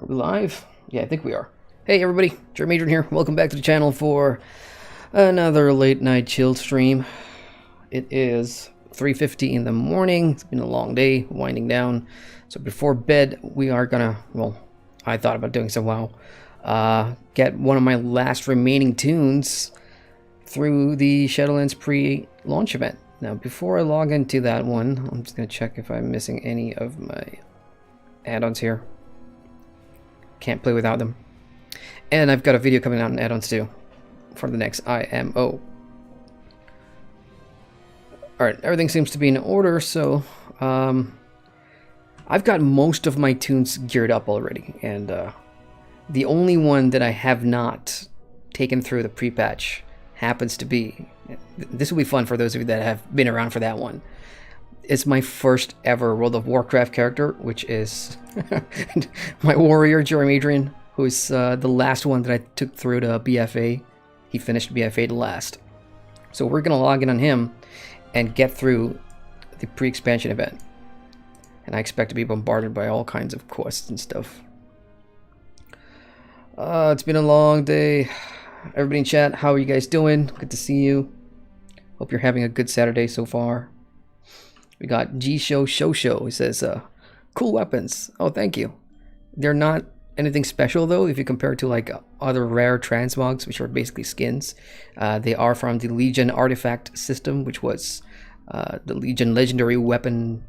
Are we live? Yeah, I think we are. Hey everybody, Adrian here. Welcome back to the channel for another late night chill stream. It is 3:50 in the morning. It's been a long day, winding down. So before bed, we are gonna, well, I thought about doing some WoW. Get one of my last remaining tunes through the Shadowlands pre-launch event. Now, before I log into that one, I'm just gonna check if I'm missing any of my add-ons here. Can't play without them. And I've got a video coming out in add-ons too for the next IMO. Alright, everything seems to be in order, so I've got most of my tunes geared up already, and the only one that I have not taken through the pre-patch happens to be, this will be fun for those of you that have been around for that one. It's my first ever World of Warcraft character, which is my warrior, Adrian, who is the last one that I took through to BFA. He finished BFA the last. So we're going to log in on him and get through the pre-expansion event. And I expect to be bombarded by all kinds of quests and stuff. It's been a long day. Everybody in chat, how are you guys doing? Good to see you. Hope you're having a good Saturday so far. We got G-Show. He says, cool weapons. Oh, thank you. They're not anything special, though, if you compare to, like, other rare transmogs, which are basically skins. They are from the Legion artifact system, which was the Legion legendary weapon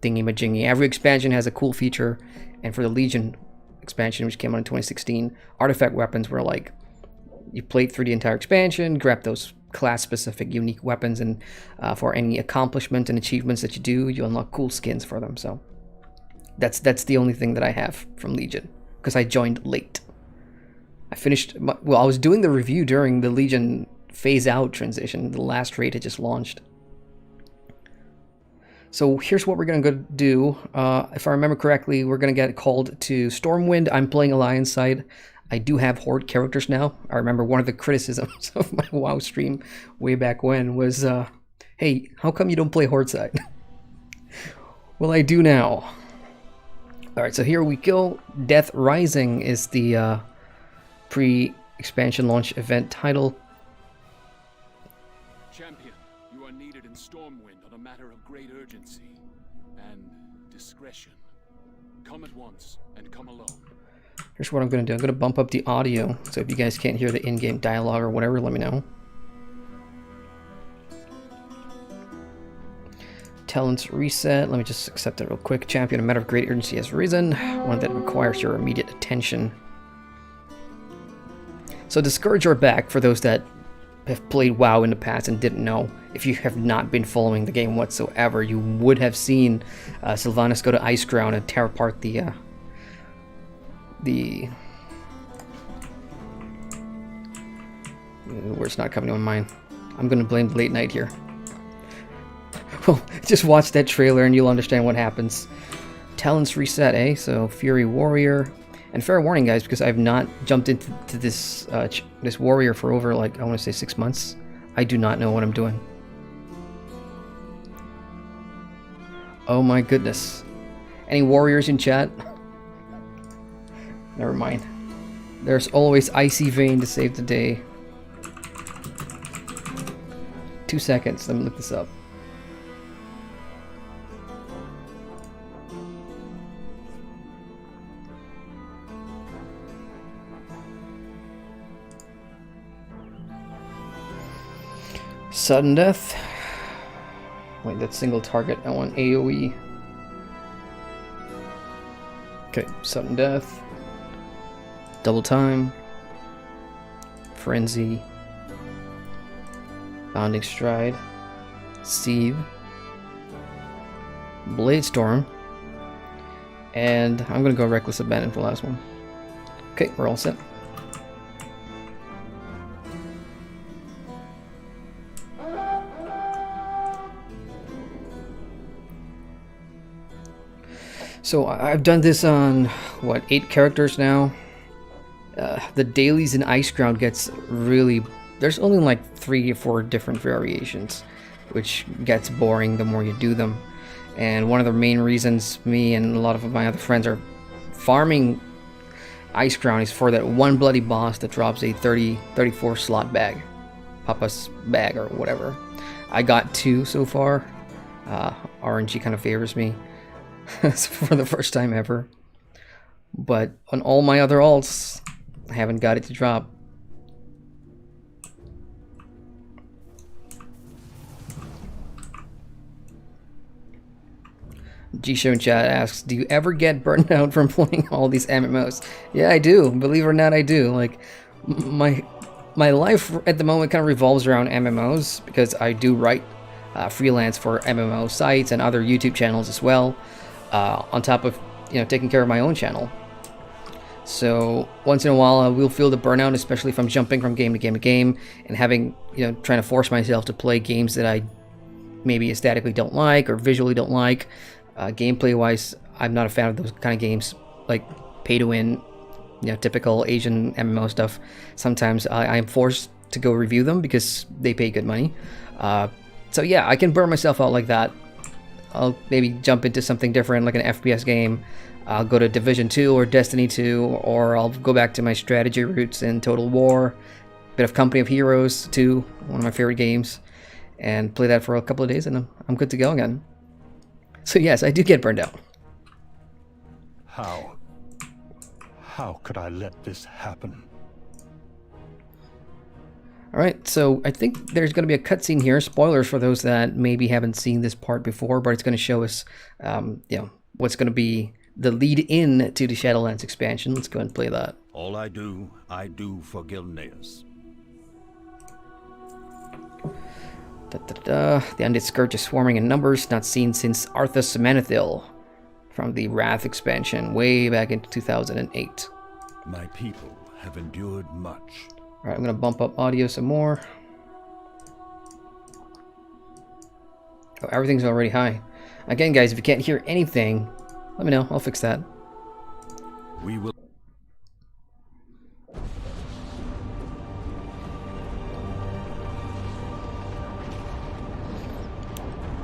thingy-majingy. Every expansion has a cool feature, and for the Legion expansion, which came out in 2016, artifact weapons were like, you played through the entire expansion, grab those class-specific unique weapons, and for any accomplishment and achievements that you do, you unlock cool skins for them. So that's the only thing that I have from Legion, because I joined late. I finished, well, I was doing the review during the Legion phase-out transition. The last raid had just launched. So here's what we're going to go do. If I remember correctly, we're going to get called to Stormwind. I'm playing Alliance side. I do have Horde characters now. I remember one of the criticisms of my WoW stream way back when was, hey, how come you don't play Horde side? Well, I do now. Alright, so here we go. Death Rising is the pre-expansion launch event title. Champion, you are needed in Stormwind on a matter of great urgency and discretion. Come at once and come alone. Here's what I'm going to do. I'm going to bump up the audio, so if you guys can't hear the in-game dialogue or whatever, let me know. Talents reset. Let me just accept it real quick. Champion, a matter of great urgency has risen. One that requires your immediate attention. So Discourage are back for those that have played WoW in the past and didn't know. If you have not been following the game whatsoever, you would have seen Sylvanas go to Iceground and tear apart the word's not coming to my mind. I'm gonna blame late night here. Well, just watch that trailer and you'll understand what happens. Talents reset, eh? So Fury Warrior, and fair warning, guys, because I've not jumped into this this warrior for over, like, I want to say 6 months. I do not know what I'm doing. Oh my goodness! Any warriors in chat? Never mind. There's always Icy Vein to save the day. 2 seconds. Let me look this up. Sudden death. Wait, that's single target. I want AoE. Okay, sudden death. Double time, Frenzy, Bounding Stride, Seethe, Blade Storm, and I'm gonna go Reckless Abandon for the last one. Okay, we're all set. So I've done this on, what, 8 characters now? The dailies in Iceground gets really... There's only like 3 or 4 different variations, which gets boring the more you do them. And one of the main reasons me and a lot of my other friends are farming Ice Crown is for that one bloody boss that drops a 34 slot bag. Papa's bag or whatever. I got 2 so far. RNG kind of favors me for the first time ever. But on all my other alts, I haven't got it to drop. G-Show in chat asks, do you ever get burned out from playing all these MMOs? Yeah, I do. Believe it or not, I do. Like, my life at the moment kind of revolves around MMOs because I do write freelance for MMO sites and other YouTube channels as well, on top of, you know, taking care of my own channel. So once in a while I will feel the burnout, especially if I'm jumping from game to game to game and having, you know, trying to force myself to play games that I maybe aesthetically don't like or visually don't like. Gameplay wise, I'm not a fan of those kind of games, like pay to win, you know, typical Asian MMO stuff. Sometimes I am forced to go review them because they pay good money. So yeah, I can burn myself out like that. I'll maybe jump into something different, like an FPS game. I'll go to Division 2 or Destiny 2, or I'll go back to my strategy roots in Total War, bit of Company of Heroes 2, one of my favorite games, and play that for a couple of days, and I'm good to go again. So yes, I do get burned out. How could I let this happen? Alright, so I think there's going to be a cutscene here. Spoilers for those that maybe haven't seen this part before, but it's going to show us, you know, what's going to be the lead in to the Shadowlands expansion. Let's go ahead and play that. All I do for Gilneas. The Undead Scourge is swarming in numbers, not seen since 𝑗𝒊𝒍𝒊𝒍 from the Wrath expansion way back in 2008. My people have endured much. Alright, I'm going to bump up audio some more. Oh, everything's already high. Again, guys, if you can't hear anything, let me know. I'll fix that. We will.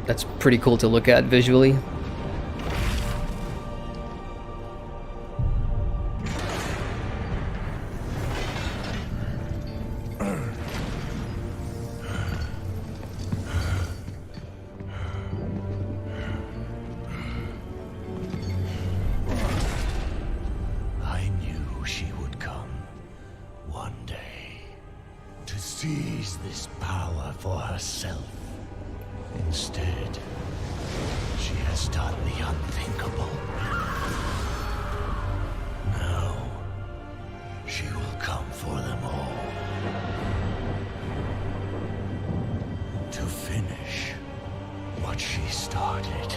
That's pretty cool to look at visually. I knew she would come one day to seize this power for herself. Instead, she has done the unthinkable. Now, she will come for them all. To finish what she started.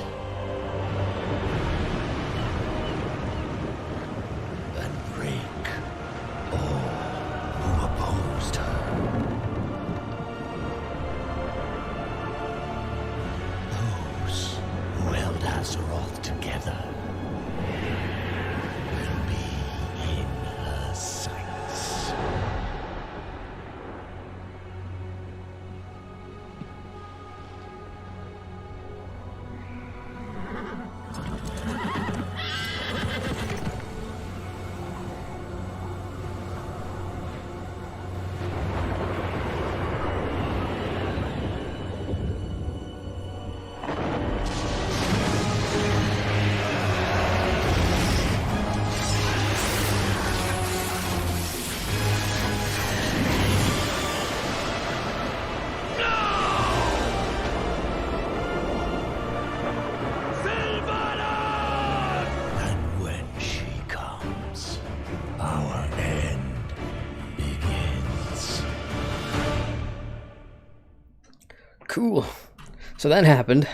And break all who opposed her. Who held Azeroth together will be in her sights. Cool. So that happened.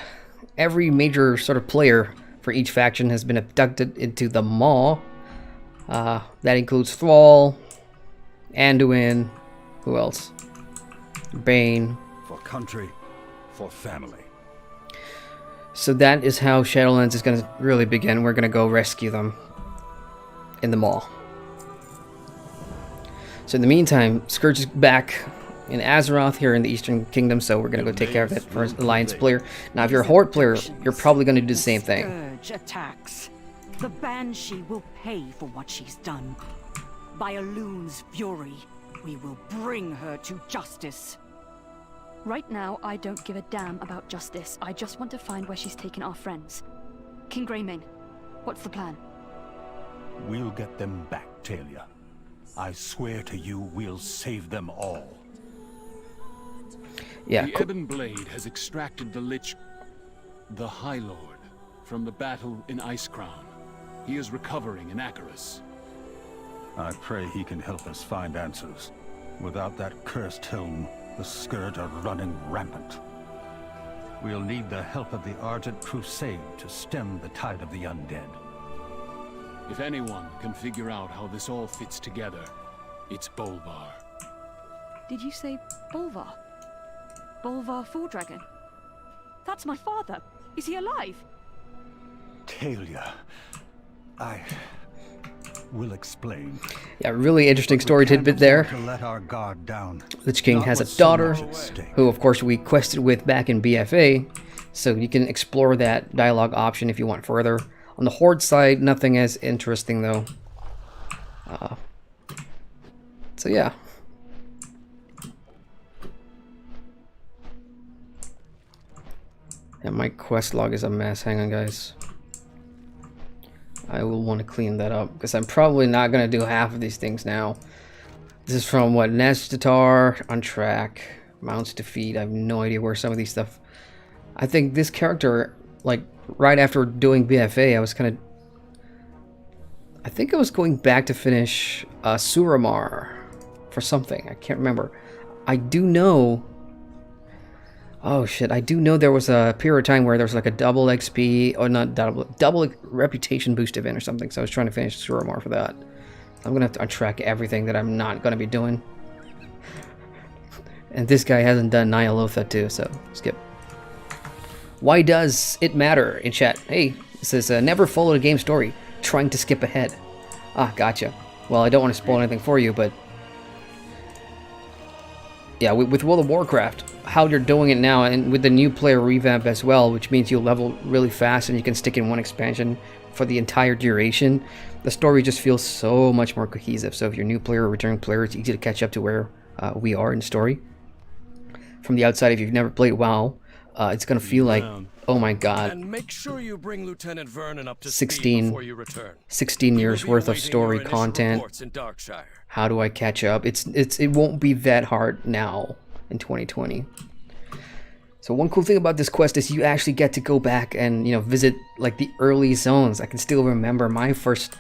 Every major sort of player for each faction has been abducted into the Maw. That includes Thrall, Anduin, who else? Bane. For country, for family. So that is how Shadowlands is going to really begin. We're going to go rescue them in the Maw. So in the meantime, Scourge is back in Azeroth here in the Eastern Kingdom, so we're going to go take care of it for Alliance player. Now, if you're a Horde player, you're probably going to do the same thing. Scourge attacks. The Banshee will pay for what she's done. by a loon's fury. We will bring her to justice. Right now, I don't give a damn about justice. I just want to find where she's taken our friends. King Greymane, what's the plan? We'll get them back, Talia. I swear to you, we'll save them all. Yeah, The cool. Ebon Blade has extracted the High Lord, from the battle in Icecrown. He is recovering in Acheris. I pray he can help us find answers. Without that cursed helm, the Scourge are running rampant. We'll need the help of the Argent Crusade to stem the tide of the undead. If anyone can figure out how this all fits together, it's Bolvar. Did you say Bolvar? Bolvar Four-Dragon? That's my father. Is he alive? Talia, I will explain. Yeah, really interesting story Can't tidbit there. afford to let our guard down. Lich King Not has a with so daughter, much at stake. who of course we quested with back in BFA, so you can explore that dialogue option if you want further. On the Horde side, nothing as interesting though. So yeah. Yeah, my quest log is a mess. Hang on, guys. I will want to clean that up because I'm probably not going to do half of these things now. This is from what? Nestatar, on track, mounts defeat. I have no idea where some of these stuff. I think this character, like right after doing BFA, I think I was going back to finish Suramar for something. I can't remember. I do know. Oh shit, I do know there was a period of time where there was like a double XP, or not double reputation boost event or something, so I was trying to finish Suramar for that. I'm gonna have to untrack everything that I'm not gonna be doing. And this guy hasn't done Nyalotha too, so skip. Why does it matter in chat? Hey, it says, never follow the game story, trying to skip ahead. Ah, gotcha. Well, I don't want to spoil anything for you, but yeah, with World of Warcraft, how you're doing it now, and with the new player revamp as well, which means you'll level really fast and you can stick in one expansion for the entire duration, the story just feels so much more cohesive. So if you're a new player or returning player, it's easy to catch up to where we are in the story. From the outside, if you've never played WoW, it's gonna feel like, oh my god, And make sure you bring Lieutenant Vernon up to 16 speed before you return. 16 years worth of story content. In Darkshire. How do I catch up? It won't be that hard now in 2020. So one cool thing about this quest is you actually get to go back and, you know, visit like the early zones. I can still remember my first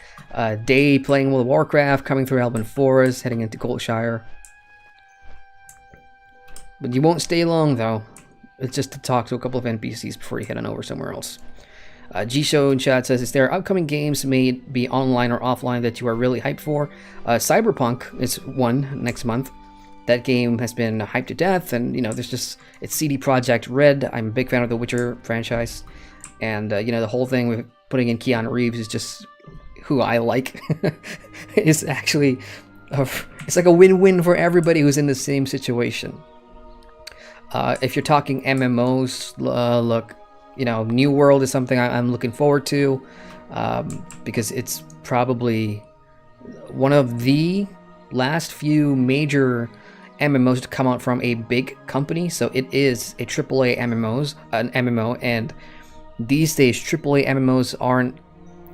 day playing World of Warcraft, coming through Elven Forest, heading into Goldshire. But you won't stay long though. It's just to talk to a couple of NPCs before you head on over somewhere else. G-Show in chat says, is there upcoming games, may it be online or offline, that you are really hyped for? Cyberpunk is one next month. That game has been hyped to death, and you know, there's just, it's CD Projekt Red. I'm a big fan of the Witcher franchise, and you know, the whole thing with putting in Keanu Reeves is just who I like. It's actually, it's like a win-win for everybody who's in the same situation. If you're talking MMOs, look, you know, New World is something I'm looking forward to, because it's probably one of the last few major MMOs to come out from a big company. So it is a AAA MMO, and these days AAA MMOs aren't,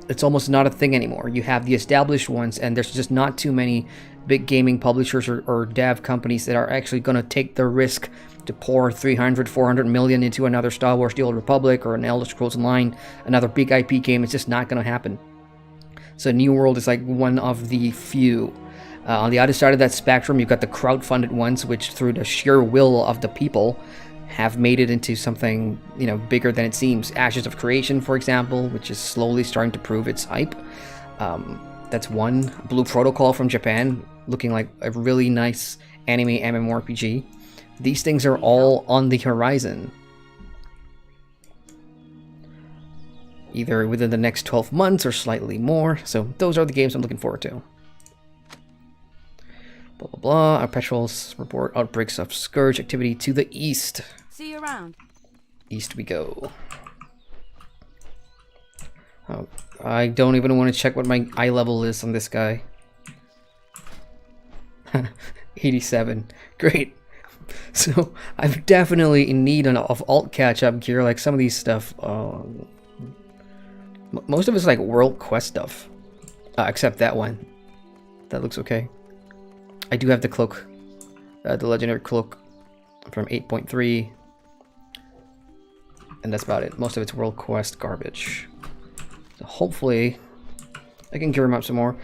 it's almost not a thing anymore. You have the established ones, and there's just not too many big gaming publishers or dev companies that are actually going to take the risk to pour 300-400 million into another Star Wars The Old Republic or an Elder Scrolls Online, another big IP game. It's just not going to happen. So New World is like one of the few. On the other side of that spectrum, you've got the crowdfunded ones, which through the sheer will of the people have made it into something, you know, bigger than it seems. Ashes of Creation, for example, which is slowly starting to prove its hype. That's one. Blue Protocol from Japan, looking like a really nice anime MMORPG. These things are all on the horizon. Either within the next 12 months or slightly more. So those are the games I'm looking forward to. Blah, blah, blah. Our Perpetuals report outbreaks of Scourge activity to the east. See you around. East we go. Oh, I don't even want to check what my eye level is on this guy. 87. Great. So I'm definitely in need of alt catch-up gear. Like some of these stuff, most of it's like world quest stuff, except that one. That looks okay. I do have the cloak, the legendary cloak from 8.3, and that's about it. Most of it's world quest garbage. So hopefully I can gear him up some more.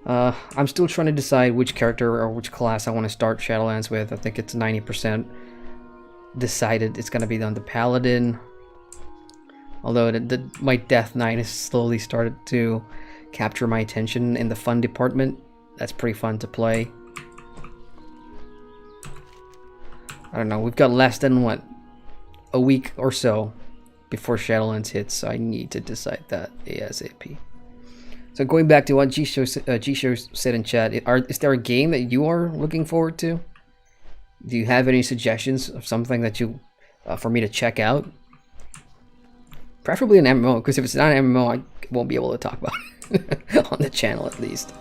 I'm still trying to decide which character or which class I want to start Shadowlands with. I think it's 90% decided it's going to be on the Paladin. Although my Death Knight has slowly started to capture my attention in the fun department. That's pretty fun to play. I don't know, we've got less than, what, a week or so before Shadowlands hits, so I need to decide that ASAP. So going back to what G-Show said in chat, is there a game that you are looking forward to? Do you have any suggestions of something that you, for me to check out? Preferably an MMO, because if it's not an MMO, I won't be able to talk about it on the channel at least.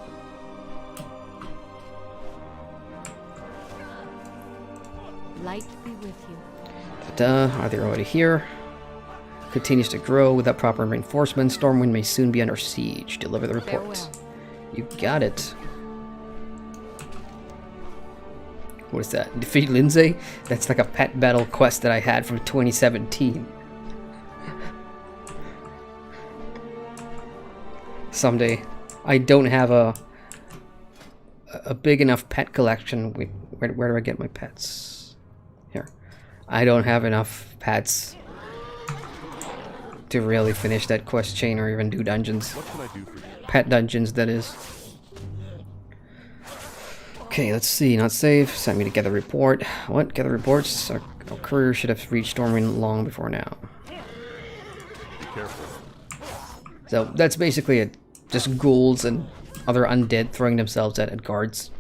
Light be with you. Are they already here? Continues to grow without proper reinforcements. Stormwind may soon be under siege. Deliver the reports. You got it. What is that? Defeat Lindsay? That's like a pet battle quest that I had from 2017. Someday. I don't have a big enough pet collection. Wait, where do I get my pets? Here. I don't have enough pets to really finish that quest chain or even do dungeons. What can I do for you? Pet dungeons, that is. Okay, let's see. Not safe. Send me to gather report. What? Gather reports? Our courier should have reached Stormwind long before now. Be careful. So that's basically it. Just ghouls and other undead throwing themselves at guards.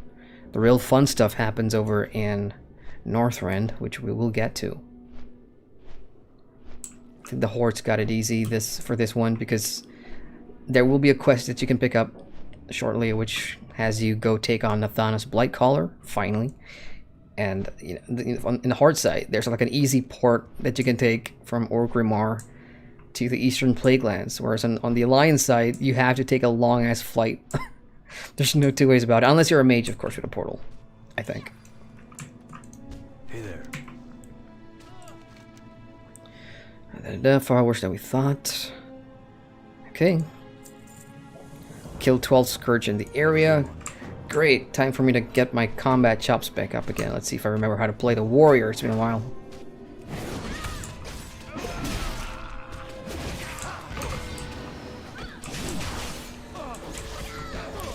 The real fun stuff happens over in Northrend, which we will get to. I think the Horde's got it easy for this one, because there will be a quest that you can pick up shortly, which has you go take on Nathanos Blightcaller, finally. And you know, in the Horde side, there's like an easy port that you can take from Orgrimmar to the Eastern Plaguelands, whereas on the Alliance side, you have to take a long-ass flight. There's no two ways about it, unless you're a mage, of course, with a portal, I think. Hey there. Far worse than we thought. Okay. Killed 12 Scourge in the area. Great. Time for me to get my combat chops back up again. Let's see if I remember how to play the warrior. It's been a while.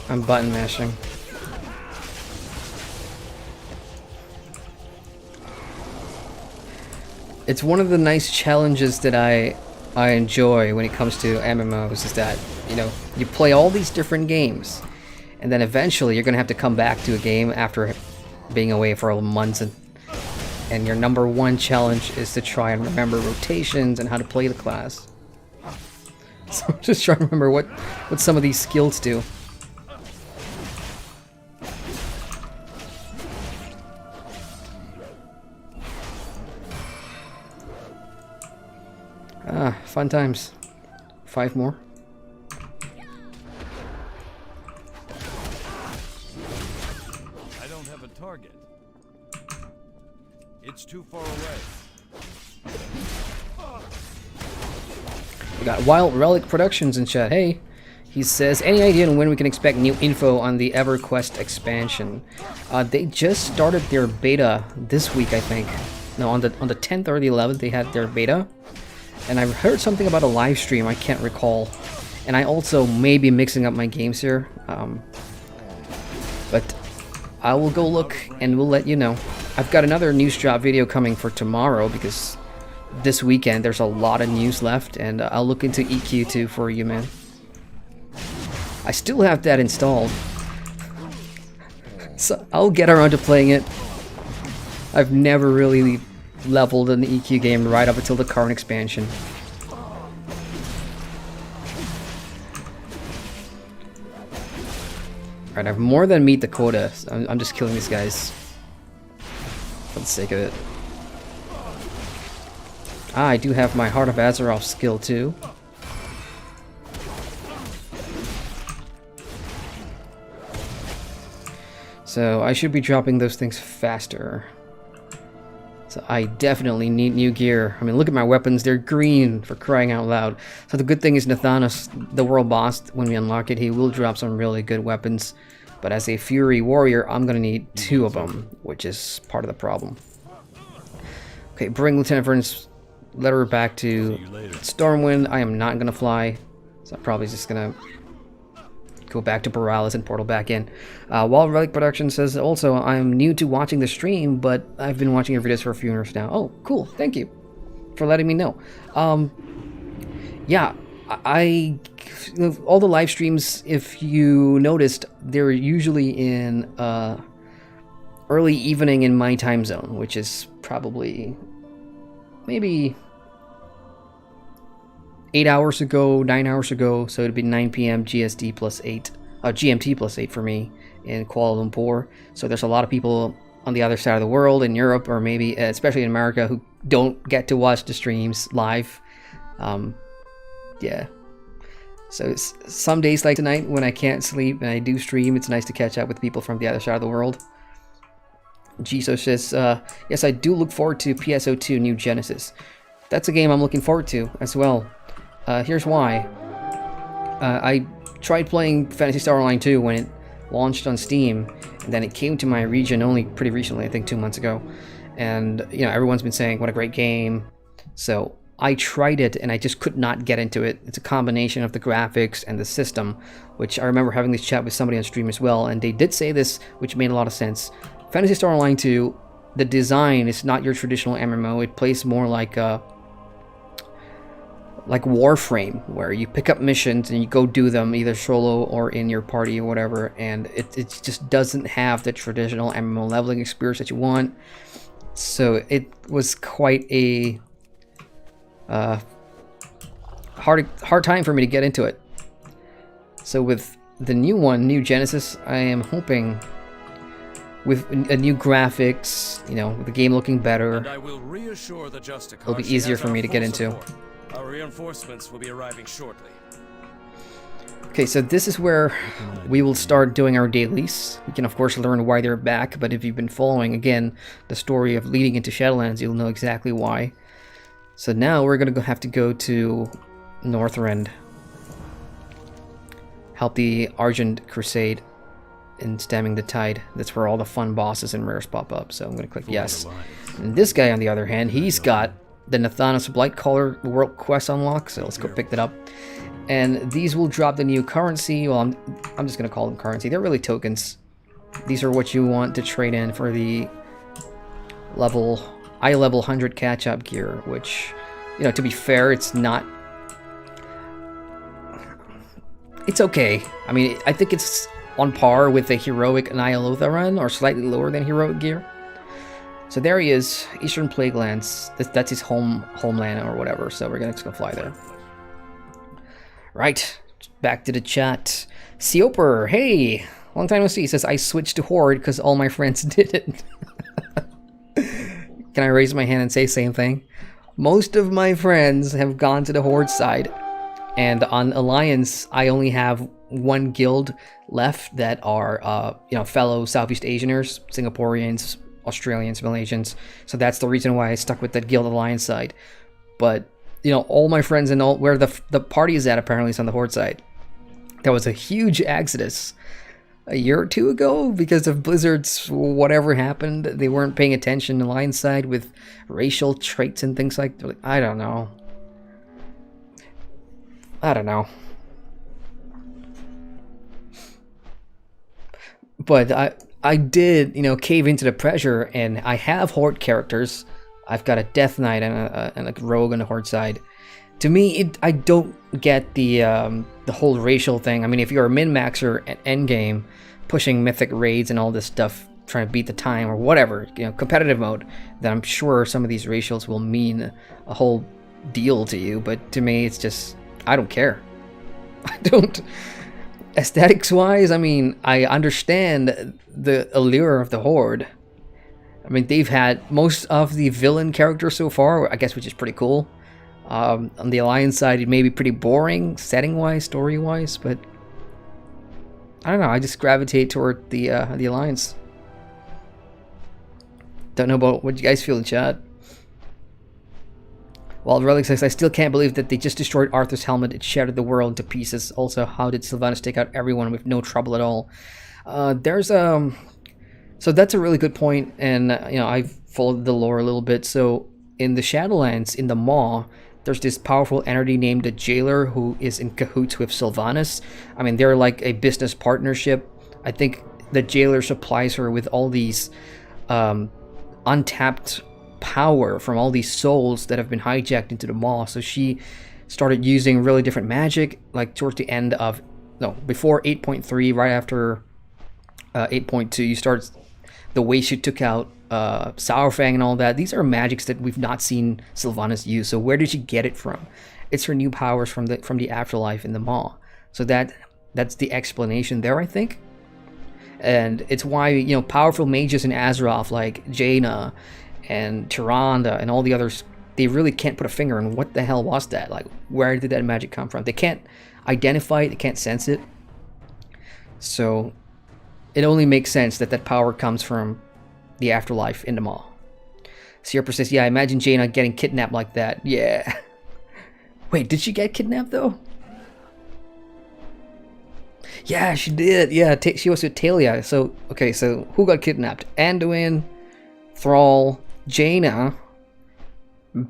I'm button mashing. It's one of the nice challenges that I enjoy when it comes to MMOs, is that, you know, you play all these different games, and then eventually you're gonna have to come back to a game after being away for months, and your number one challenge is to try and remember rotations and how to play the class. So I'm just trying to remember what some of these skills do. Ah, fun times. 5 more. I don't have a target. It's too far away. We got Wild Relic Productions in chat. Hey, he says, any idea on when we can expect new info on the EverQuest expansion? They just started their beta this week, I think. No, on the 10th or the 11th they had their beta. And I've heard something about a live stream, I can't recall. And I also may be mixing up my games here. But I will go look and we'll let you know. I've got another news drop video coming for tomorrow, because this weekend there's a lot of news left, and I'll look into EQ2 for you, man. I still have that installed, so I'll get around to playing it. I've never really leveled an EQ game right up until the current expansion. Alright, Alright, I have more than meet the quota. So I'm just killing these guys for the sake of it. Ah, I do have my Heart of Azeroth skill too. So I should be dropping those things faster. So I definitely need new gear. I mean, look at my weapons. They're green, for crying out loud. So the good thing is Nathanos, the world boss, when we unlock it, he will drop some really good weapons. But as a Fury Warrior, I'm going to need 2 of them, which is part of the problem. Okay, bring Lieutenant Vern's letter back to Stormwind. I am not going to fly. So I'm probably just going to go back to Borealis and portal back in. While Relic Production says also, I'm new to watching the stream, but I've been watching your videos for a few years now. Oh, cool. Thank you for letting me know. Yeah, all the live streams, if you noticed, they're usually in early evening in my time zone, which is probably maybe 8 hours ago, 9 hours ago, so it'd be 9 p.m. GST plus 8, GMT plus 8 for me in Kuala Lumpur. So there's a lot of people on the other side of the world, in Europe, or maybe especially in America, who don't get to watch the streams live. Yeah. So some days like tonight when I can't sleep and I do stream, it's nice to catch up with people from the other side of the world. Jiso says, yes, I do look forward to PSO2 New Genesis. That's a game I'm looking forward to as well. Here's why. I tried playing Phantasy Star Online 2 when it launched on Steam, and then it came to my region only pretty recently, I think 2 months ago. And, you know, everyone's been saying, what a great game. So I tried it, and I just could not get into it. It's a combination of the graphics and the system, which I remember having this chat with somebody on stream as well, and they did say this, which made a lot of sense. Phantasy Star Online 2, the design is not your traditional MMO. It plays more like Warframe, where you pick up missions and you go do them either solo or in your party or whatever, and it just doesn't have the traditional MMO leveling experience that you want. So it was quite a hard time for me to get into it. So with the new one, New Genesis, I am hoping with a new graphics, you know, with the game looking better, And I will reassure the Justicar it'll be she easier has for our me to full get into. support. Our reinforcements will be arriving shortly. Okay, so this is where we will start doing our dailies. We can of course learn why they're back, but if you've been following, again, the story of leading into Shadowlands, you'll know exactly why. So now we're gonna have to go to Northrend. Help the Argent Crusade in stemming the tide. That's where all the fun bosses and rares pop up, so I'm gonna click yes. And this guy, on the other hand, he's got the Nathanos Blightcaller World Quest unlocked, so let's go pick that up. And these will drop the new currency. Well, I'm just gonna call them currency. They're really tokens. These are what you want to trade in for the level 100 catch-up gear, which, you know, to be fair, it's not. It's okay. I mean, I think it's on par with the heroic Ny'alotha run, or slightly lower than heroic gear. So there he is, Eastern Plaguelands. That's his homeland or whatever. So we're just gonna fly there. Right, back to the chat. Seoper, hey, long time no see. He says I switched to Horde because all my friends did it. Can I raise my hand and say same thing? Most of my friends have gone to the Horde side, and on Alliance, I only have one guild left that are, you know, fellow Southeast Asianers, Singaporeans, Australians, Malaysians. So that's the reason why I stuck with that Guild Alliance side. But, you know, all my friends and all where the party is at apparently is on the Horde side. There was a huge exodus a year or two ago because of Blizzard's whatever happened. They weren't paying attention to Alliance side with racial traits and things like that. I don't know. But I did, you know, cave into the pressure, and I have Horde characters. I've got a Death Knight and a Rogue on the Horde side. To me, I don't get the whole racial thing. I mean, if you're a min-maxer at endgame, pushing mythic raids and all this stuff, trying to beat the time or whatever, you know, competitive mode, then I'm sure some of these racials will mean a whole deal to you. But to me, it's just, I don't care. aesthetics-wise, I mean, I understand the allure of the Horde. I mean, they've had most of the villain characters so far, I guess, which is pretty cool. On the Alliance side, it may be pretty boring, setting-wise, story-wise, but I don't know. I just gravitate toward the Alliance. Don't know about what you guys feel in chat. While Relic says, I still can't believe that they just destroyed Arthur's helmet. It shattered the world into pieces. Also, how did Sylvanas take out everyone with no trouble at all? So that's a really good point, and you know, I've followed the lore a little bit. So in the Shadowlands, in the Maw, there's this powerful entity named the Jailer who is in cahoots with Sylvanas. I mean, they're like a business partnership. I think the Jailer supplies her with all these untapped power from all these souls that have been hijacked into the Maw. So she started using really different magic, like towards the end of, no, before 8.3, right after 8.2, you start the way she took out Sourfang and all that. These are magics that we've not seen Sylvanas use. So where did she get it from? It's her new powers from the afterlife in the Maw. So that's the explanation there, I think. And it's why, you know, powerful mages in Azeroth like Jaina and Tyrande and all the others, they really can't put a finger on what the hell was that. Like, where did that magic come from? They can't identify it, they can't sense it. So it only makes sense that that power comes from the afterlife in the Maw. Sierra says, yeah, imagine Jaina getting kidnapped like that. Yeah. Wait, did she get kidnapped though? Yeah, she did. Yeah, she was with Talia. So, okay, so who got kidnapped? Anduin, Thrall, Jaina,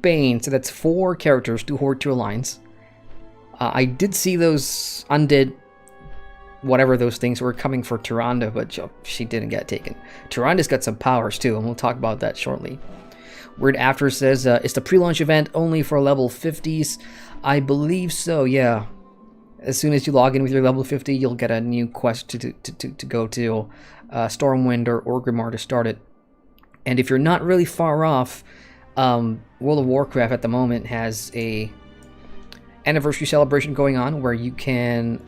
Bane. So that's 4 characters, 2 Horde, 2 Alliance. I did see those undead, whatever those things were, coming for Tyrande, but she didn't get taken. Tyrande's got some powers too, and we'll talk about that shortly. Word After says, it's the pre-launch event only for level 50s. I believe so, yeah. As soon as you log in with your level 50, you'll get a new quest to go to Stormwind or Orgrimmar to start it. And if you're not really far off, World of Warcraft at the moment has a anniversary celebration going on where you can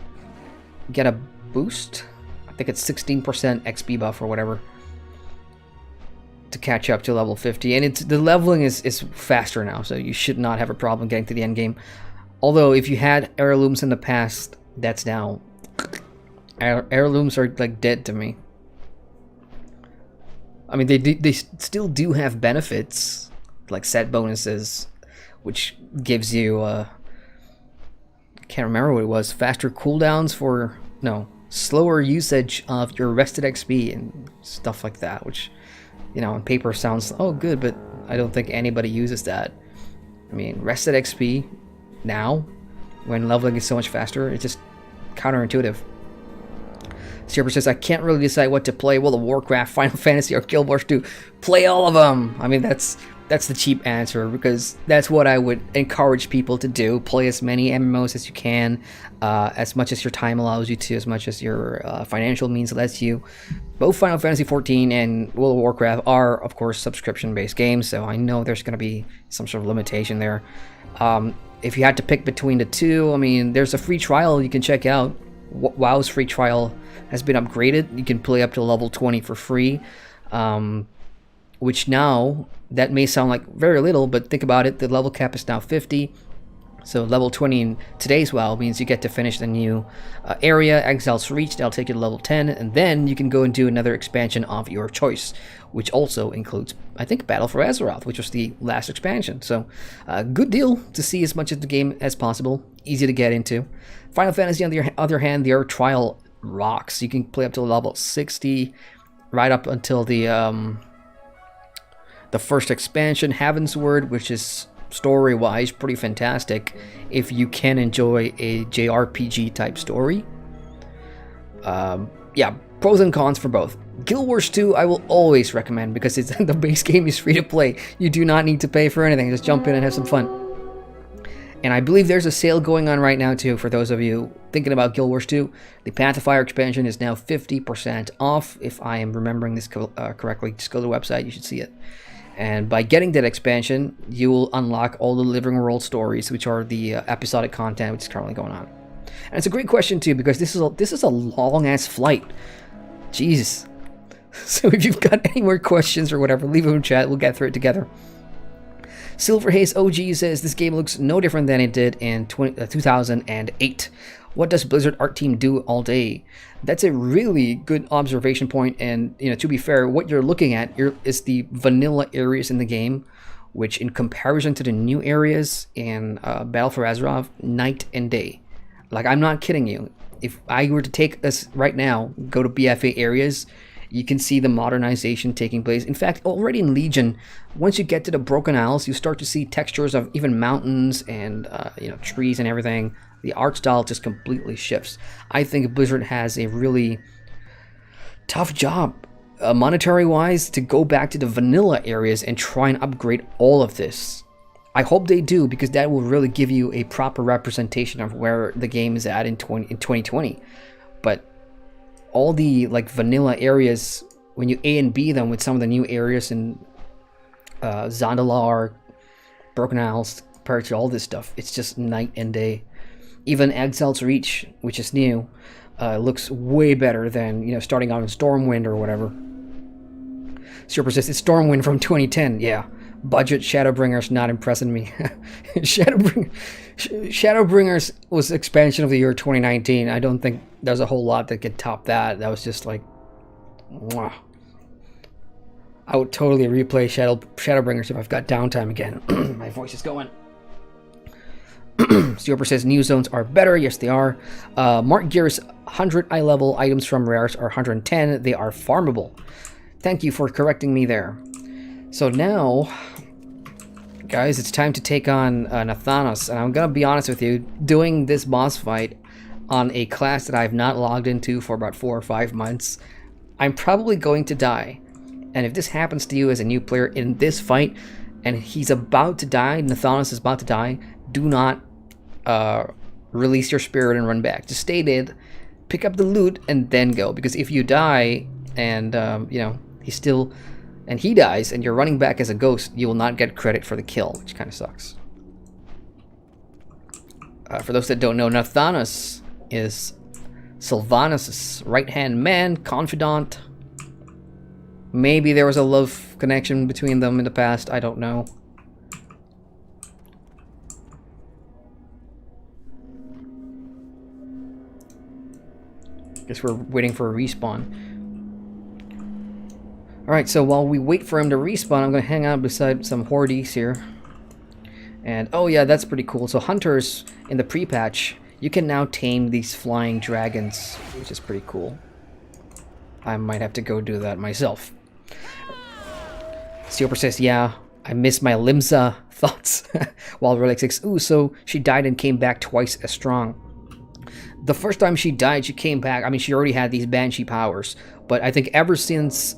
get a boost. I think it's 16% XP buff or whatever to catch up to level 50. And the leveling is faster now, so you should not have a problem getting to the end game. Although if you had heirlooms in the past, that's now... Heirlooms are like dead to me. I mean, they still do have benefits, like set bonuses, which gives you, I can't remember what it was, faster cooldowns for, no, slower usage of your rested XP and stuff like that, which, you know, on paper sounds, oh, good, but I don't think anybody uses that. I mean, rested XP now, when leveling is so much faster, it's just counterintuitive. Sierra says, I can't really decide what to play. World of Warcraft, Final Fantasy, or Guild Wars 2. Play all of them! I mean, that's the cheap answer, because that's what I would encourage people to do. Play as many MMOs as you can, as much as your time allows you to, as much as your financial means lets you. Both Final Fantasy XIV and World of Warcraft are, of course, subscription-based games, so I know there's going to be some sort of limitation there. If you had to pick between the two, I mean, there's a free trial you can check out. WoW's free trial has been upgraded. You can play up to level 20 for free, which now, that may sound like very little, but think about it, the level cap is now 50. So level 20 in today's WoW means you get to finish the new area, Exile's Reach, that'll take you to level 10, and then you can go and do another expansion of your choice, which also includes, I think, Battle for Azeroth, which was the last expansion. So, good deal to see as much of the game as possible, easy to get into. Final Fantasy, on the other hand, their trial rocks. You can play up to level 60, right up until the first expansion, Heavensward, which is story-wise pretty fantastic if you can enjoy a JRPG type story. Yeah, pros and cons for both. Guild Wars 2 I will always recommend because it's the base game is free to play. You do not need to pay for anything, just jump in and have some fun. And I believe there's a sale going on right now too for those of you thinking about Guild Wars 2. The Path of Fire expansion is now 50% off. If I am remembering this correctly, just go to the website, you should see it. And by getting that expansion, you will unlock all the Living World stories, which are the episodic content which is currently going on. And it's a great question too, because this is a long ass flight. Jesus. So if you've got any more questions or whatever, leave them in chat. We'll get through it together. Silverhaze OG says this game looks no different than it did in 2008. What does Blizzard art team do all day? That's a really good observation point, and to be fair, what you're looking at is the vanilla areas in the game, which in comparison to the new areas in Battle for Azeroth, night and day. Like, I'm not kidding you. If I were to take this right now, go to BFA areas, you can see the modernization taking place. In fact, already in Legion, once you get to the Broken Isles, you start to see textures of even mountains and trees and everything. The art style just completely shifts. I think Blizzard has a really tough job, monetary-wise, to go back to the vanilla areas and try and upgrade all of this. I hope they do, because that will really give you a proper representation of where the game is at in 2020. But all the vanilla areas, when you A and B them with some of the new areas in Zandalar, Broken Isles, compared to all this stuff, it's just night and day. Even Exil's Reach, which is new, looks way better than starting out in Stormwind or whatever. Super says it's Stormwind from 2010. Yeah, budget Shadowbringers not impressing me. Shadowbringers was expansion of the year 2019. I don't think there's a whole lot that could top that. That was just like, mwah. I would totally replay Shadowbringers if I've got downtime again. My voice is going. Stioper says new zones are better. Yes, they are. Mark Gear's 100 eye level items from rares are 110. They are farmable. Thank you for correcting me there. So now, guys, it's time to take on Nathanos. And I'm going to be honest with you, doing this boss fight on a class that I've not logged into for about 4 or 5 months, I'm probably going to die. And if this happens to you as a new player in this fight, and he's about to die, Nathanos is about to die, do not release your spirit and run back. Just stay dead, pick up the loot, and then go. Because if you die and he dies and you're running back as a ghost, you will not get credit for the kill, which kind of sucks. For those that don't know, Nathanos is Sylvanas' right-hand man, confidant. Maybe there was a love connection between them in the past, I don't know. Guess we're waiting for a respawn. Alright, so while we wait for him to respawn, I'm going to hang out beside some hordes here. And, oh yeah, that's pretty cool. So hunters, in the pre-patch, you can now tame these flying dragons, which is pretty cool. I might have to go do that myself. Stioper says, yeah, I miss my Limsa thoughts. While Relic says, ooh, so she died and came back twice as strong. The first time she died, she came back. I mean, she already had these Banshee powers. But I think ever since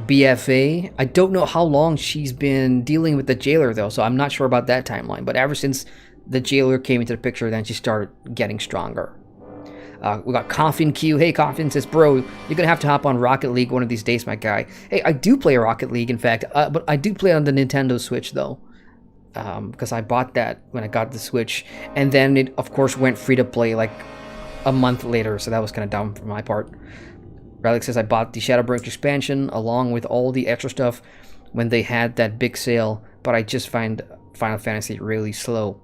BFA, I don't know how long she's been dealing with the jailer, though. So I'm not sure about that timeline. But ever since the jailer came into the picture, then she started getting stronger. We got Coffin Q. Hey, Coffin says, bro, you're going to have to hop on Rocket League one of these days, my guy. Hey, I do play Rocket League, in fact. But I do play on the Nintendo Switch, though. Because I bought that when I got the Switch, and then it of course went free to play like a month later, so that was kind of dumb for my part. Relic says I bought the Shadowbringers expansion along with all the extra stuff when they had that big sale, but I just find Final Fantasy really slow.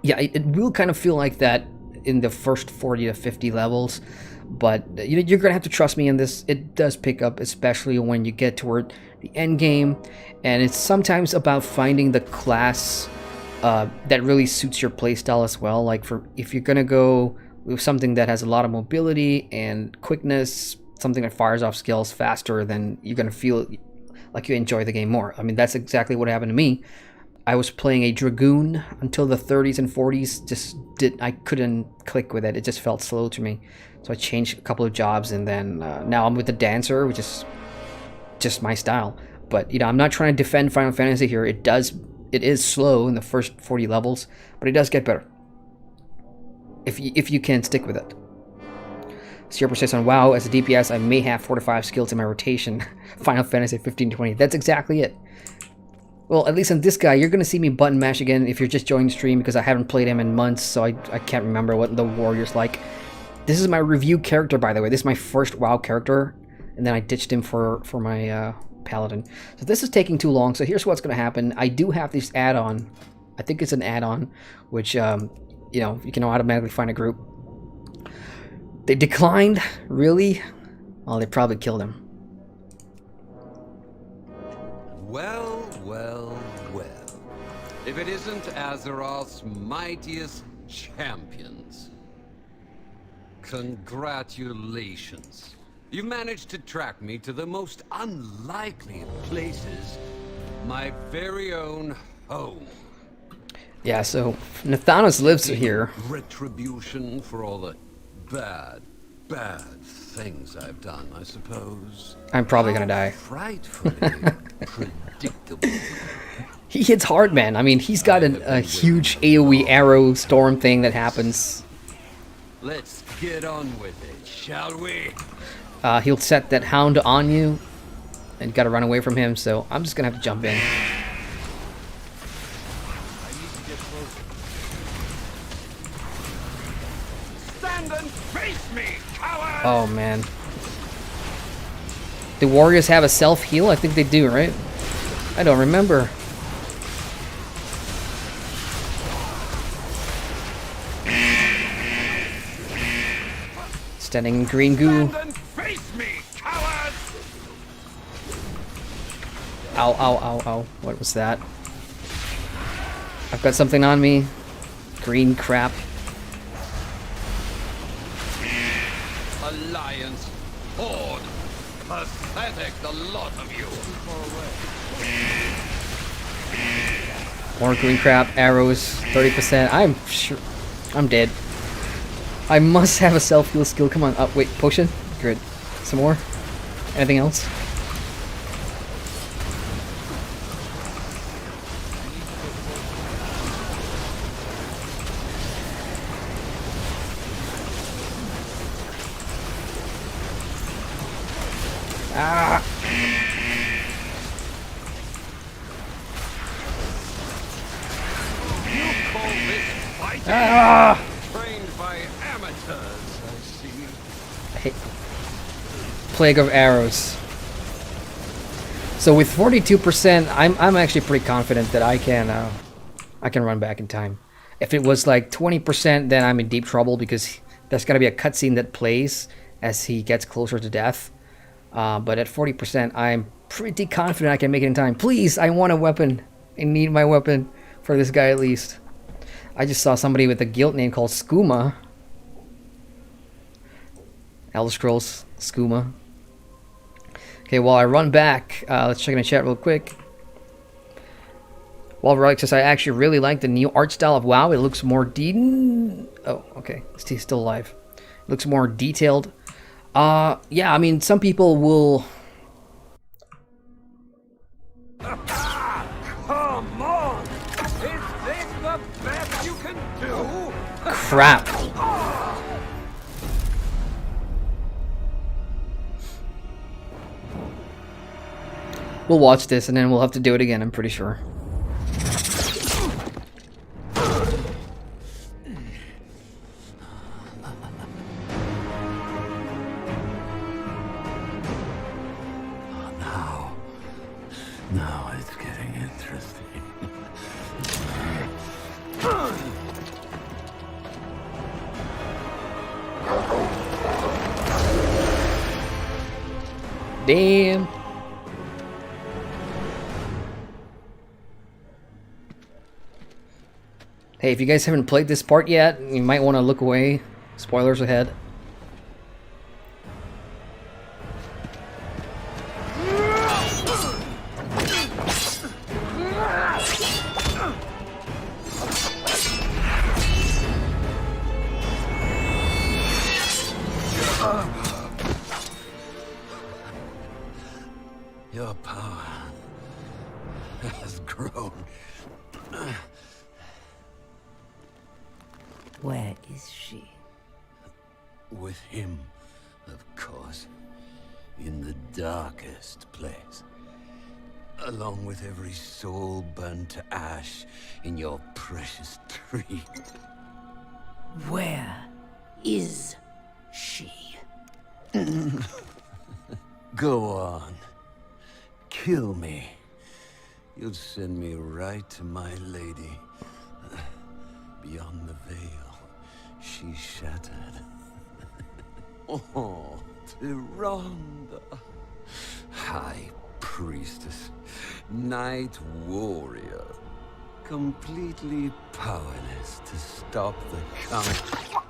Yeah, it will kind of feel like that in the first 40 to 50 levels, but you're gonna have to trust me in this. It does pick up, especially when you get toward the end game, and it's sometimes about finding the class that really suits your playstyle as well. Like if you're gonna go with something that has a lot of mobility and quickness, something that fires off skills faster, then you're gonna feel like you enjoy the game more. I mean, that's exactly what happened to me. I was playing a Dragoon until the 30s and 40s. I couldn't click with it. It just felt slow to me. So I changed a couple of jobs, and then now I'm with the Dancer, which is just my style. But I'm not trying to defend Final Fantasy here. It is slow in the first 40 levels, but it does get better if you can stick with it. Sierra says on WoW, as a DPS, I may have 4 to 5 skills in my rotation. Final Fantasy 15 to 20. That's exactly it. Well, at least on this guy, you're going to see me button mash again if you're just joining the stream, because I haven't played him in months, so I can't remember what the warrior's like. This is my review character, by the way. This is my first WoW character, and then I ditched him for my paladin. So this is taking too long, so here's what's going to happen. I do have this add-on. I think it's an add-on, which, you know, you can automatically find a group. They declined? Really? Well, they probably killed him. Well, well, well. If it isn't Azeroth's mightiest champions. Congratulations. You managed to track me to the most unlikely of places. My very own home. Yeah, so Nathanos lives here. Retribution for all the bad things I've done, I suppose. I'm probably gonna die. Frightfully predictable. He hits hard, man. I mean, he's got a huge AoE arrow storm thing that happens. Let's get on with it, shall we? He'll set that hound on you, and gotta run away from him, so I'm just gonna have to jump in. Stand and face me, coward! Oh, man. Do warriors have a self-heal? I think they do, right? I don't remember. Standing in green goo. Stand and face me, coward! Ow, ow, ow, ow. What was that? I've got something on me. Green crap. Alliance, horde, pathetic, the lot of you. More green crap, arrows, 30%. I'm sure I'm dead. I must have a self-heal skill. Come on. Wait, potion? Good. Some more? Anything else? Ah! You call this fighting? Ah! Trained by amateurs, I see. Plague of arrows. So with 42%, I'm actually pretty confident that I can run back in time. If it was like 20%, then I'm in deep trouble, because there's got to be a cutscene that plays as he gets closer to death. But at 40%, I'm pretty confident I can make it in time. Please, I want a weapon. I need my weapon for this guy at least. I just saw somebody with a guild name called Skooma. Elder Scrolls Skooma. Okay, while I run back, let's check in the chat real quick. While Relic says, I actually really like the new art style of WoW. It looks more oh, okay. He's still alive. It looks more detailed. Yeah, I mean, some people will... Come on! Is this the best you can do? Crap. We'll watch this and then we'll have to do it again, I'm pretty sure. Now it's getting interesting. Damn. Hey, if you guys haven't played this part yet, you might want to look away. Spoilers ahead. Your power has grown. Where is she? With him, of course. In the darkest place. along with every soul burned to ash in your precious tree. Where is she? Go on. Kill me. You'll send me right to my lady. Beyond the veil, she's shattered. Oh, Tyrande. High Priestess. Night Warrior. Completely powerless to stop the coming.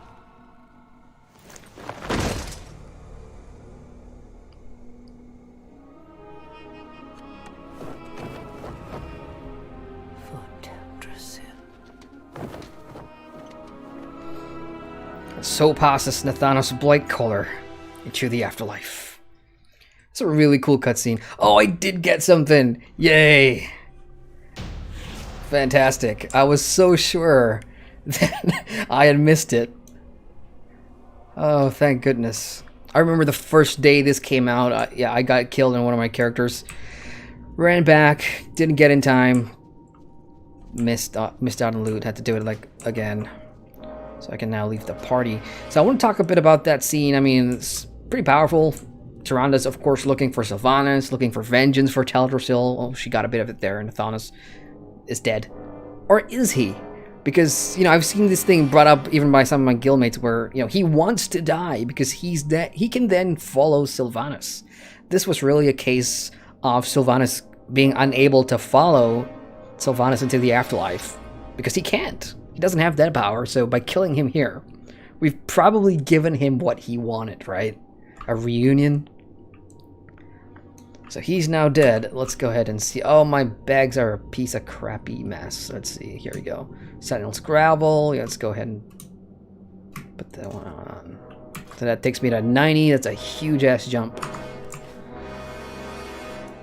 So passes Nathanos Blightcaller into the afterlife. It's a really cool cutscene. Oh, I did get something! Yay! Fantastic. I was so sure that I had missed it. Oh, thank goodness. I remember the first day this came out. Yeah, I got killed in one of my characters. Ran back, didn't get in time. Missed out on loot. Had to do it like again. So I can now leave the party. So I want to talk a bit about that scene. I mean, it's pretty powerful. Tyrande's, of course, looking for Sylvanas, looking for vengeance for Teldrassil. Oh, she got a bit of it there, and Nathanos is dead. Or is he? Because, you know, I've seen this thing brought up even by some of my guildmates where, you know, he wants to die because he's dead. He can then follow Sylvanas. This was really a case of Sylvanas being unable to follow Sylvanas into the afterlife because he can't. He doesn't have that power, so by killing him here, we've probably given him what he wanted, right? A reunion. So he's now dead. Let's go ahead and see. Oh, my bags are a piece of crappy mess. Let's see. Here we go. Sentinel's Gravel. Yeah, let's go ahead and put that one on. So that takes me to 90. That's a huge-ass jump.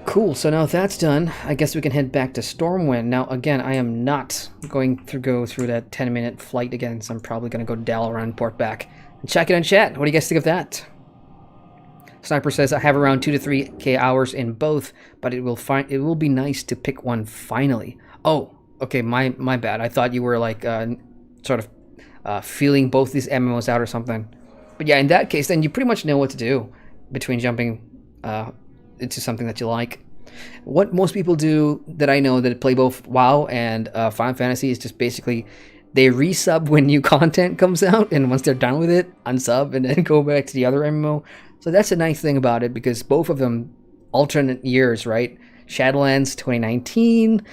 Cool, so now that's done, I guess we can head back to Stormwind. Now, again, I am not going to go through that 10-minute flight again, so I'm probably going to go Dalaran and port back. And check it in chat. What do you guys think of that? Sniper says, I have around 2 to 3k hours in both, but it will be nice to pick one finally. Oh, okay, my bad. I thought you were like sort of feeling both these MMOs out or something. But yeah, in that case, then you pretty much know what to do between jumping into something that you like. What most people do that I know that play both WoW and Final Fantasy is just basically they resub when new content comes out, and once they're done with it, unsub and then go back to the other MMO. So that's a nice thing about it because both of them alternate years, right? Shadowlands 2019,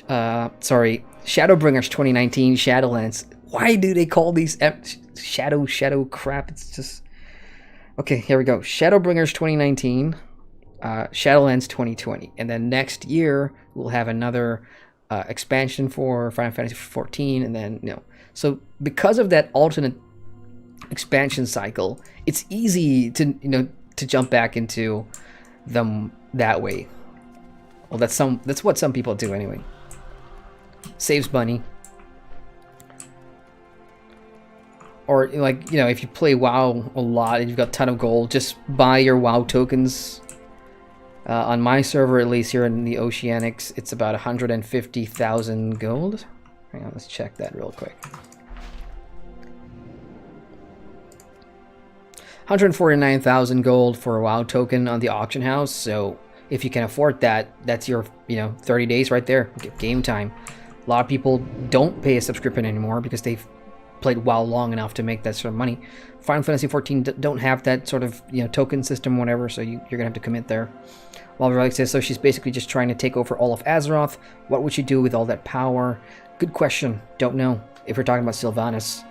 Shadowbringers 2019, Shadowlands. Why do they call these shadow crap? It's just okay. Here we go. Shadowbringers 2019. Shadowlands 2020, and then next year we'll have another expansion for Final Fantasy 14, and then so because of that alternate expansion cycle, it's easy to to jump back into them that way. Well, that's what some people do anyway. Saves money. Or like if you play WoW a lot and you've got a ton of gold, just buy your WoW tokens. On my server, at least here in the Oceanics, it's about 150,000 gold. Hang on, let's check that real quick. 149,000 gold for a WoW token on the auction house. So if you can afford that, that's your 30 days right there. Game time. A lot of people don't pay a subscription anymore because they've played WoW long enough to make that sort of money. Final Fantasy 14 don't have that sort of token system, whatever. So you're gonna have to commit there. While Relic says, so she's basically just trying to take over all of Azeroth. What would she do with all that power? Good question. Don't know. If we're talking about Sylvanas.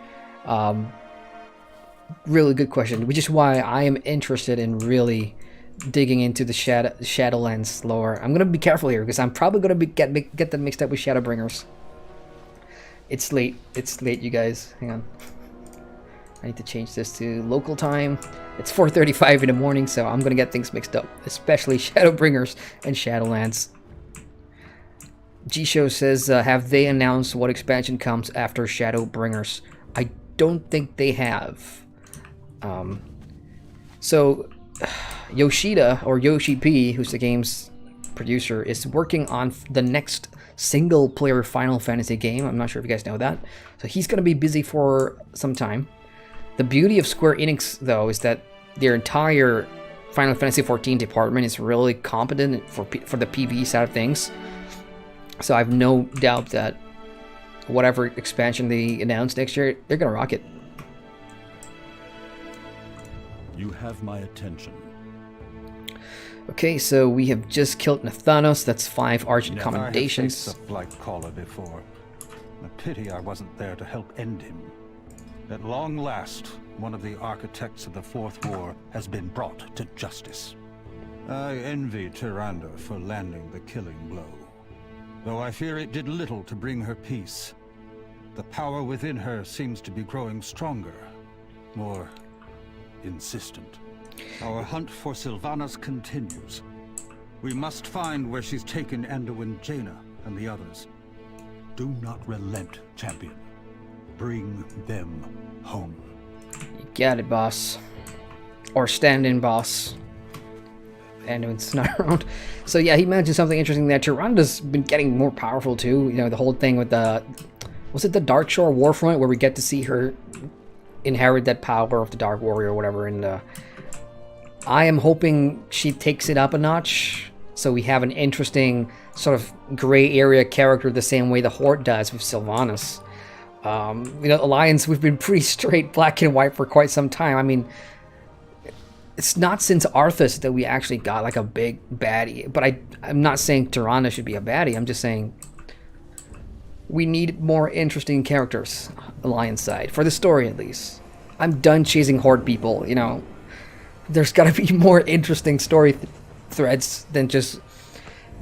Really good question. Which is why I am interested in really digging into the Shadowlands lore. I'm going to be careful here because I'm probably going to get them mixed up with Shadowbringers. It's late. It's late, you guys. Hang on. I need to change this to local time. It's 4:35 in the morning, so I'm going to get things mixed up, especially Shadowbringers and Shadowlands. G-Show says, have they announced what expansion comes after Shadowbringers? I don't think they have. So, Yoshida, or Yoshi P, who's the game's producer, is working on the next single-player Final Fantasy game. I'm not sure if you guys know that. So he's going to be busy for some time. The beauty of Square Enix, though, is that their entire Final Fantasy XIV department is really competent for the PvE side of things. So I have no doubt that whatever expansion they announce next year, they're going to rock it. You have my attention. Okay, so we have just killed Nathanos. That's 5 Argent commendations. I've faced the Blightcaller before. A pity I wasn't there to help end him. At long last, one of the architects of the Fourth War has been brought to justice. I envy Tyrande for landing the killing blow. Though I fear it did little to bring her peace. The power within her seems to be growing stronger, more insistent. Our hunt for Sylvanas continues. We must find where she's taken Anduin, Jaina, and the others. Do not relent, champion. Bring them home. You got it, boss. Or stand-in, boss. Anduin's not around. So yeah, he mentioned something interesting that Tyrande's been getting more powerful too. You know, the whole thing with the... Was it the Darkshore Warfront where we get to see her inherit that power of the Dark Warrior or whatever, and I am hoping she takes it up a notch, so we have an interesting sort of gray area character the same way the Horde does with Sylvanas. You know, Alliance, we've been pretty straight black and white for quite some time. I mean, it's not since Arthas that we actually got like a big baddie, but I'm not saying Tyrande should be a baddie, I'm just saying we need more interesting characters, Alliance side, for the story at least. I'm done chasing Horde people, you know. There's gotta be more interesting story threads than just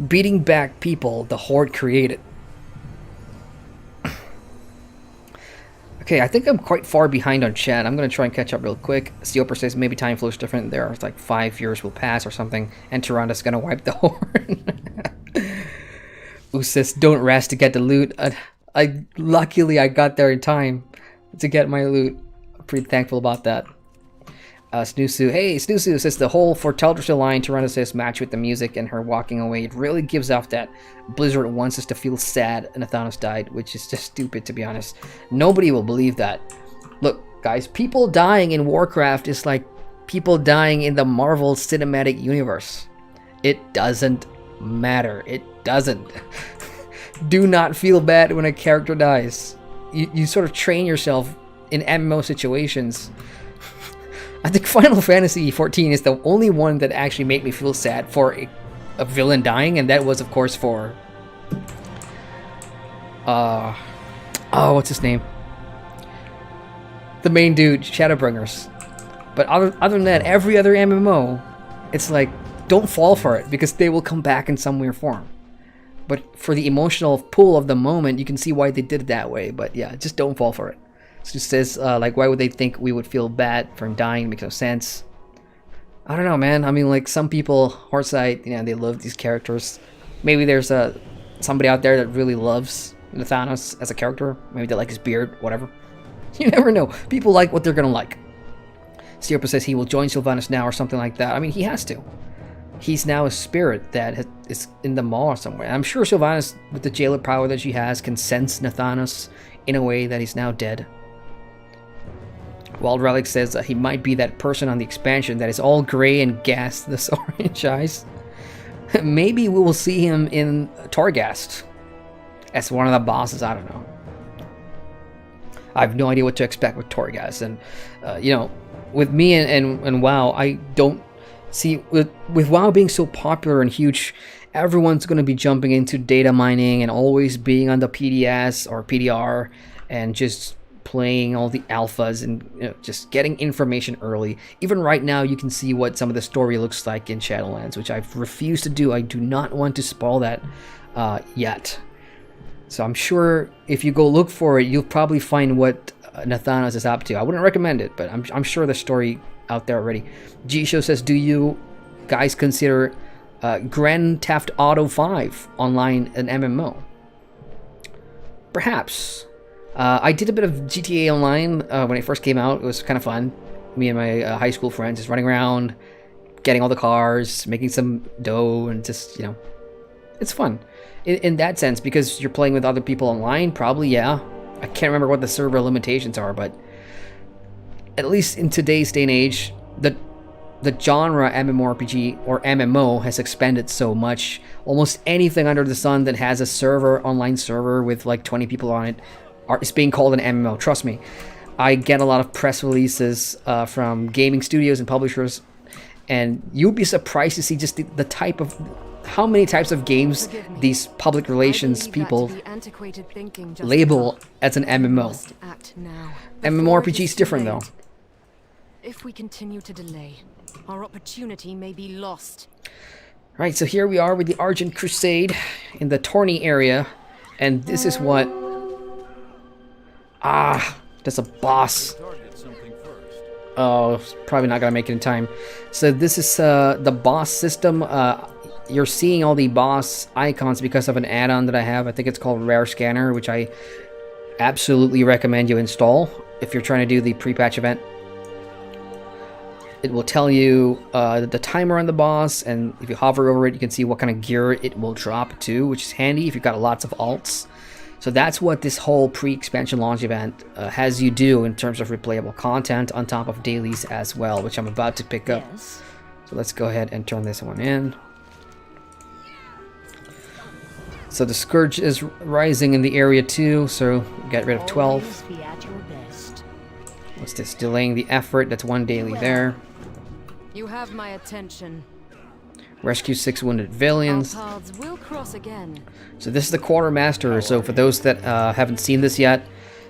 beating back people the Horde created. Okay, I think I'm quite far behind on chat. I'm gonna try and catch up real quick. Seoper says maybe time flows different there. It's like 5 years will pass or something, and Tyrande's gonna wipe the Horde. Who says don't rest to get the loot. Luckily I got there in time to get my loot. I'm pretty thankful about that. Snoosu, hey, Snoosu says the whole for Teldrassil line, Tyrande says match with the music and her walking away. It really gives off that Blizzard wants us to feel sad and Nathanos died, which is just stupid to be honest. Nobody will believe that. Look, guys, people dying in Warcraft is like people dying in the Marvel Cinematic Universe. It doesn't matter. It doesn't. Do not feel bad when a character dies. You sort of train yourself in MMO situations. I think Final Fantasy XIV is the only one that actually made me feel sad for a villain dying, and that was of course for what's his name? The main dude, Shadowbringers. But other than that, every other MMO, it's like, don't fall for it, because they will come back in some weird form. But for the emotional pull of the moment, you can see why they did it that way. But yeah, just don't fall for it. It just says, like, why would they think we would feel bad for him dying? It makes no sense. I don't know, man. I mean, like, some people, Heartside, you know, they love these characters. Maybe there's somebody out there that really loves Nathanos as a character. Maybe they like his beard, whatever. You never know. People like what they're gonna like. Sierpa says he will join Sylvanas now or something like that. I mean, he has to. He's now a spirit that is in the maw somewhere. I'm sure Sylvanas, with the jailer power that she has, can sense Nathanos in a way that he's now dead. Wild Relic says he might be that person on the expansion that is all gray and gassed this orange eyes. Maybe we will see him in Torghast as one of the bosses, I don't know. I have no idea what to expect with Torghast, and you know, with me and WoW, I don't see, with WoW being so popular and huge, everyone's going to be jumping into data mining and always being on the PDS or PDR and just playing all the alphas and, you know, just getting information early. Even right now, you can see what some of the story looks like in Shadowlands, which I've refused to do. I do not want to spoil that yet. So I'm sure if you go look for it, you'll probably find what Nathanos is up to. I wouldn't recommend it, but I'm sure there's story out there already. G-Show says, do you guys consider Grand Theft Auto 5 online an MMO? Perhaps. I did a bit of GTA Online when it first came out. It was kind of fun. Me and my high school friends just running around, getting all the cars, making some dough, and just, you know, It's fun in that sense because you're playing with other people online. Probably, yeah. I can't remember what the server limitations are, but at least in today's day and age, the genre MMORPG or MMO has expanded so much. Almost anything under the sun that has a server, online server with like 20 people on it, is being called an MMO. Trust me. I get a lot of press releases from gaming studios and publishers, and you'll be surprised to see just the type of, how many types of games these public relations people label as an MMO. MMORPG is different though. If we continue to delay, our opportunity may be lost. Right, so here we are with the Argent Crusade in the Thorny area, and this is what... there's a boss. Oh, probably not gonna make it in time. So this is the boss system. You're seeing all the boss icons because of an add-on that I have. I think it's called Rare Scanner, which I absolutely recommend you install if you're trying to do the pre-patch event. It will tell you the timer on the boss, and if you hover over it, you can see what kind of gear it will drop to, which is handy if you've got lots of alts. So that's what this whole pre-expansion launch event has you do in terms of replayable content on top of dailies as well, which I'm about to pick up. Yes. So let's go ahead and turn this one in. So the Scourge is rising in the area too, so get rid of 12. Be at your best. What's this? Delaying the effort, that's one daily there. You have my attention. Rescue 6 wounded villains. Our paths will cross again. So this is the Quartermaster. So for those that haven't seen this yet,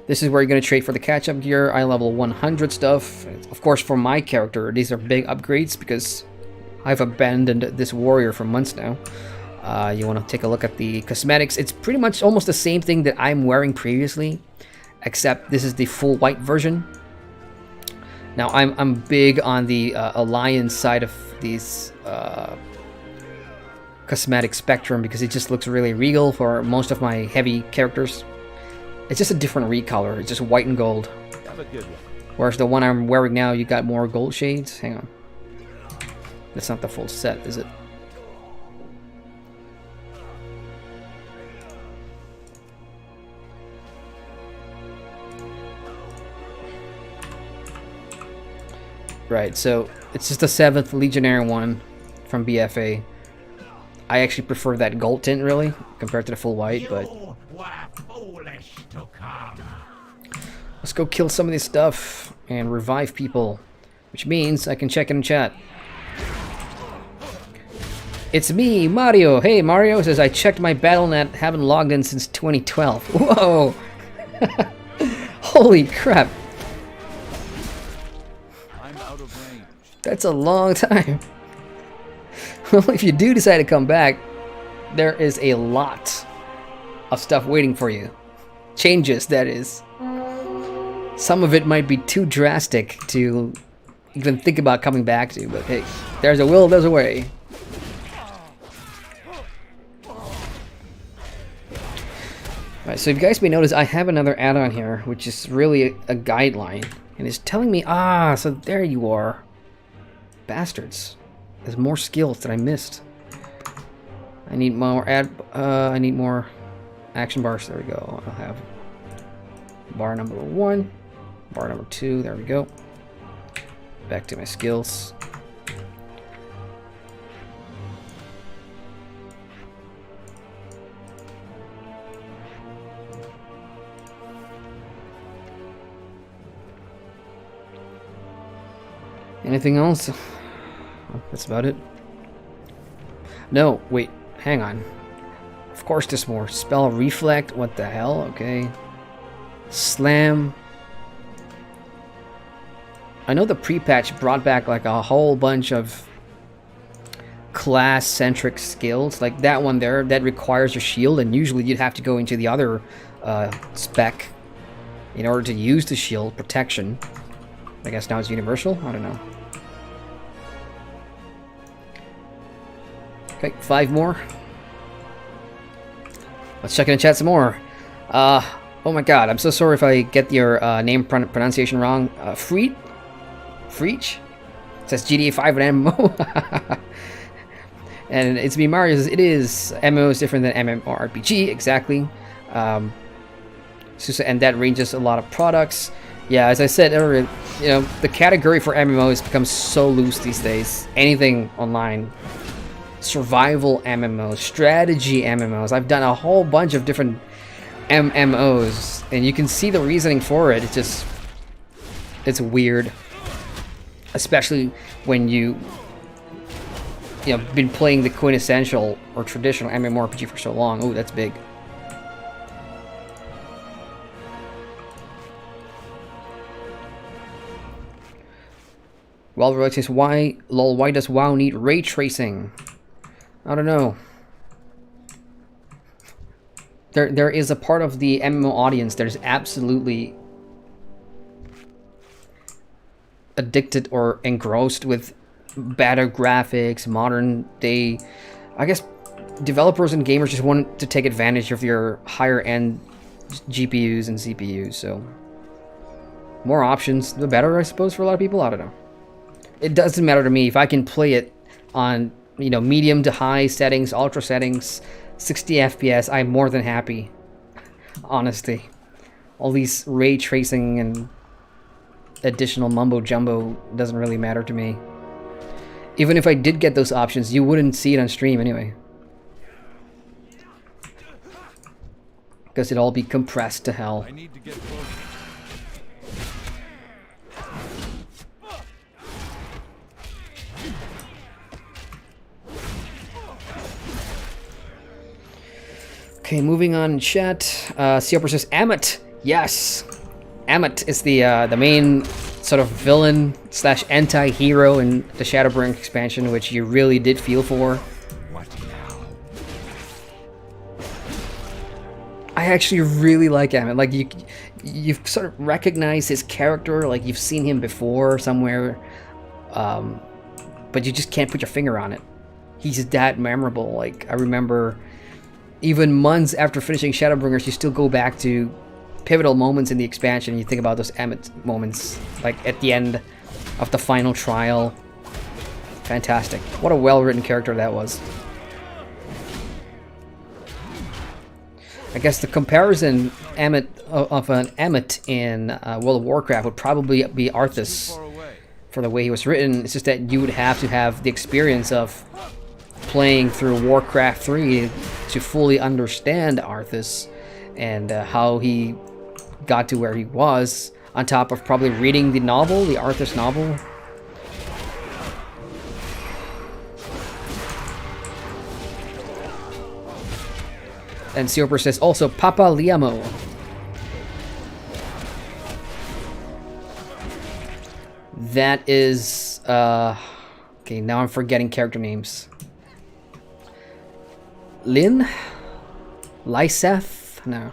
this is where you're going to trade for the catch-up gear, eye level 100 stuff. Of course, for my character, these are big upgrades because I've abandoned this warrior for months now. You want to take a look at the cosmetics. It's pretty much almost the same thing that I'm wearing previously, except this is the full white version. Now, I'm big on the Alliance side of these cosmetic spectrum because it just looks really regal for most of my heavy characters. It's just a different recolor. It's just white and gold. Have a good one. Whereas the one I'm wearing now, you got more gold shades. Hang on. That's not the full set, is it? Right, so it's just the 7th Legionary one from BFA. I actually prefer that gold tint, really, compared to the full white, but... Let's go kill some of this stuff and revive people, which means I can check in chat. It's me, Mario. Hey, Mario says, I checked my Battle.net, haven't logged in since 2012. Whoa! Holy crap! That's a long time. Well, if you do decide to come back, there is a lot of stuff waiting for you. Changes, that is. Some of it might be too drastic to even think about coming back to, but hey, there's a will, there's a way. Alright, so if you guys may notice, I have another add-on here, which is really a guideline. And it's telling me, so there you are. Bastards. There's more skills that I missed. I need more I need more action bars. There we go. I'll have bar number 1, bar number 2. There we go. Back to my skills. Anything else? That's about it. No, wait, hang on. Of course there's more. Spell Reflect, what the hell? Okay. Slam. I know the pre-patch brought back like a whole bunch of class-centric skills. Like that one there, that requires your shield, and usually you'd have to go into the other spec in order to use the shield protection. I guess now it's universal? I don't know. Okay, 5 more. Let's check in the chat some more. Oh my god, I'm so sorry if I get your name pronunciation wrong. Freech? It says GTA 5 and MMO. And it's me, Mario. It is MMO is different than MMORPG, exactly. And that ranges a lot of products. Yeah, as I said earlier, you know, the category for MMO has become so loose these days. Anything online. Survival MMOs, strategy MMOs. I've done a whole bunch of different MMOs, and you can see the reasoning for it. It's weird, especially when you know, been playing the quintessential or traditional MMORPG for so long. Oh, that's big. Well, Roy says, why does WoW need ray tracing? I don't know. There is a part of the MMO audience that is absolutely addicted or engrossed with better graphics, modern day. I guess developers and gamers just want to take advantage of your higher end GPUs and CPUs. So more options, the better, I suppose, for a lot of people. I don't know. It doesn't matter to me if I can play it on, you know, medium to high settings, ultra settings, 60 FPS. I'm more than happy. Honestly, all these ray tracing and additional mumbo jumbo doesn't really matter to me. Even if I did get those options, you wouldn't see it on stream anyway, because it'd all be compressed to hell. I need to get closer. Okay, moving on in chat. Seoper says, Amit. Yes. Amit is the main sort of villain slash anti-hero in the Shadowbring expansion, which you really did feel for. What now? I actually really like Amit. Like, you've sort of recognized his character, like you've seen him before somewhere, but you just can't put your finger on it. He's that memorable. Like, I remember even months after finishing Shadowbringers, you still go back to pivotal moments in the expansion and you think about those Emmett moments, like at the end of the final trial. Fantastic. What a well-written character that was. I guess the comparison of an Emmett in World of Warcraft would probably be Arthas for the way he was written. It's just that you would have to have the experience of playing through Warcraft 3 to fully understand Arthas and how he got to where he was, on top of probably reading the novel, the Arthas novel. And Seoper says also Papa Liamo. That is okay, now I'm forgetting character names. Lyn? Lyseth? No.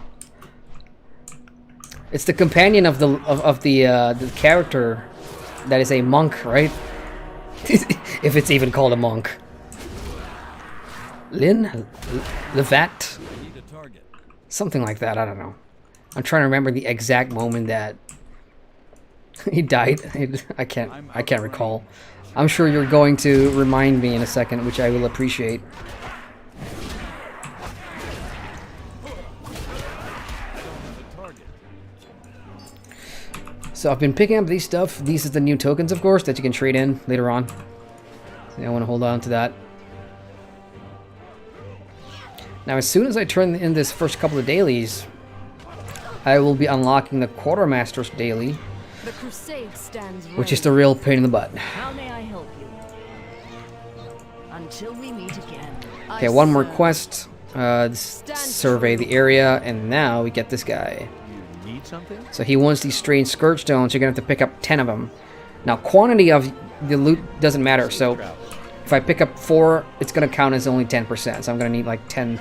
It's the companion of the character that is a monk, right? If it's even called a monk. Lyn? Levat? Something like that, I don't know. I'm trying to remember the exact moment that he died. I can't recall. I'm sure you're going to remind me in a second, which I will appreciate. So I've been picking up these stuff. These are the new tokens, of course, that you can trade in later on. So I want to hold on to that. Now, as soon as I turn in this first couple of dailies, I will be unlocking the Quartermaster's daily, The crusade stands which is the real pain in the butt. How may I help you? Until we meet again. Okay, one more quest. Survey the area, and now we get this guy. You need something? So he wants these strange Scourge Stones. You're going to have to pick up 10 of them. Now, quantity of the loot doesn't matter, so if I pick up 4, it's going to count as only 10%. So I'm going to need like 10...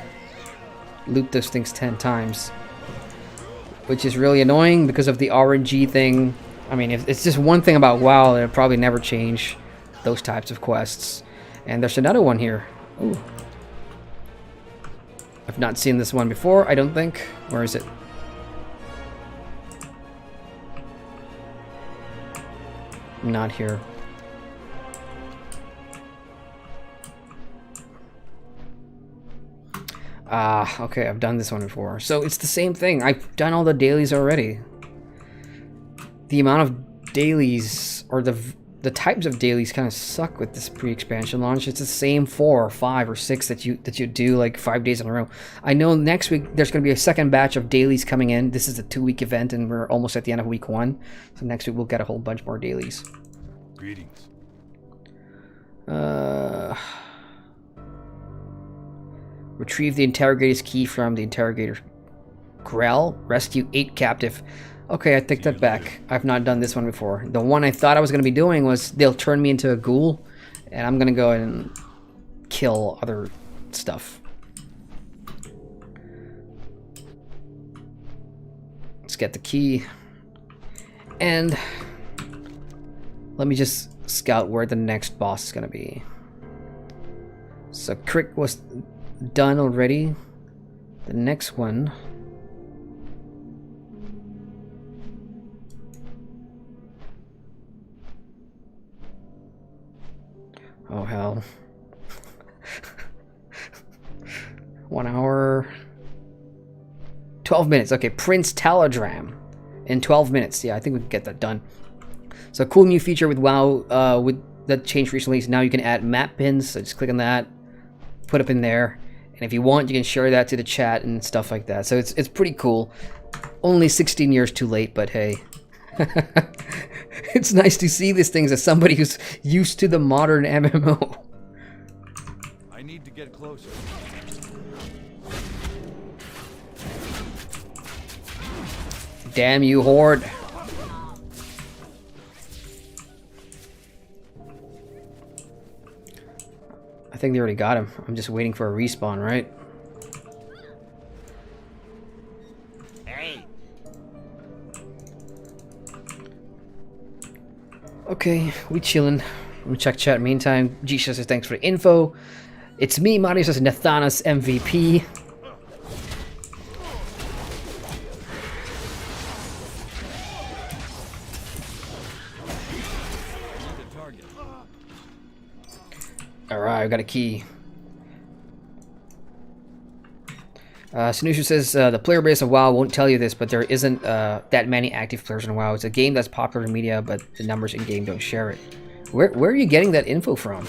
loot those things 10 times. Which is really annoying because of the RNG thing. I mean, if it's just one thing about WoW, it'll probably never change those types of quests. And there's another one here. Ooh. I've not seen this one before, I don't think. Where is it? Not here. Ah, okay, I've done this one before. So it's the same thing. I've done all the dailies already. The amount of dailies, or the types of dailies kind of suck with this pre-expansion launch. It's the same 4 or 5 or 6 that you do like 5 days in a row. I know next week there's going to be a second batch of dailies coming in. This is a 2-week event and we're almost at the end of week 1. So next week we'll get a whole bunch more dailies. Greetings. Retrieve the interrogator's key from the interrogator. Grell, rescue 8 captive. Okay, I take that back. I've not done this one before. The one I thought I was going to be doing was they'll turn me into a ghoul, and I'm going to go ahead and kill other stuff. Let's get the key. And let me just scout where the next boss is going to be. So Crick was done already. The next one... Oh hell. 1 hour... 12 minutes. Okay, Prince Taladram. In 12 minutes. Yeah, I think we can get that done. So cool new feature with WoW with that changed recently. So now you can add map pins. So just click on that. Put up in there. And if you want, you can share that to the chat and stuff like that. So it's pretty cool. Only 16 years too late, but hey. It's nice to see these things as somebody who's used to the modern MMO. I need to get closer. Damn you, Horde. I think they already got him. I'm just waiting for a respawn, right? Okay, we chillin'. Let me check chat meantime. G says thanks for the info. It's me, Mario says Nathanos MVP. Alright, I got a key. Snusha says the player base of WoW won't tell you this, but there isn't that many active players in WoW. It's a game that's popular in media, but the numbers in game don't share it. Where are you getting that info from?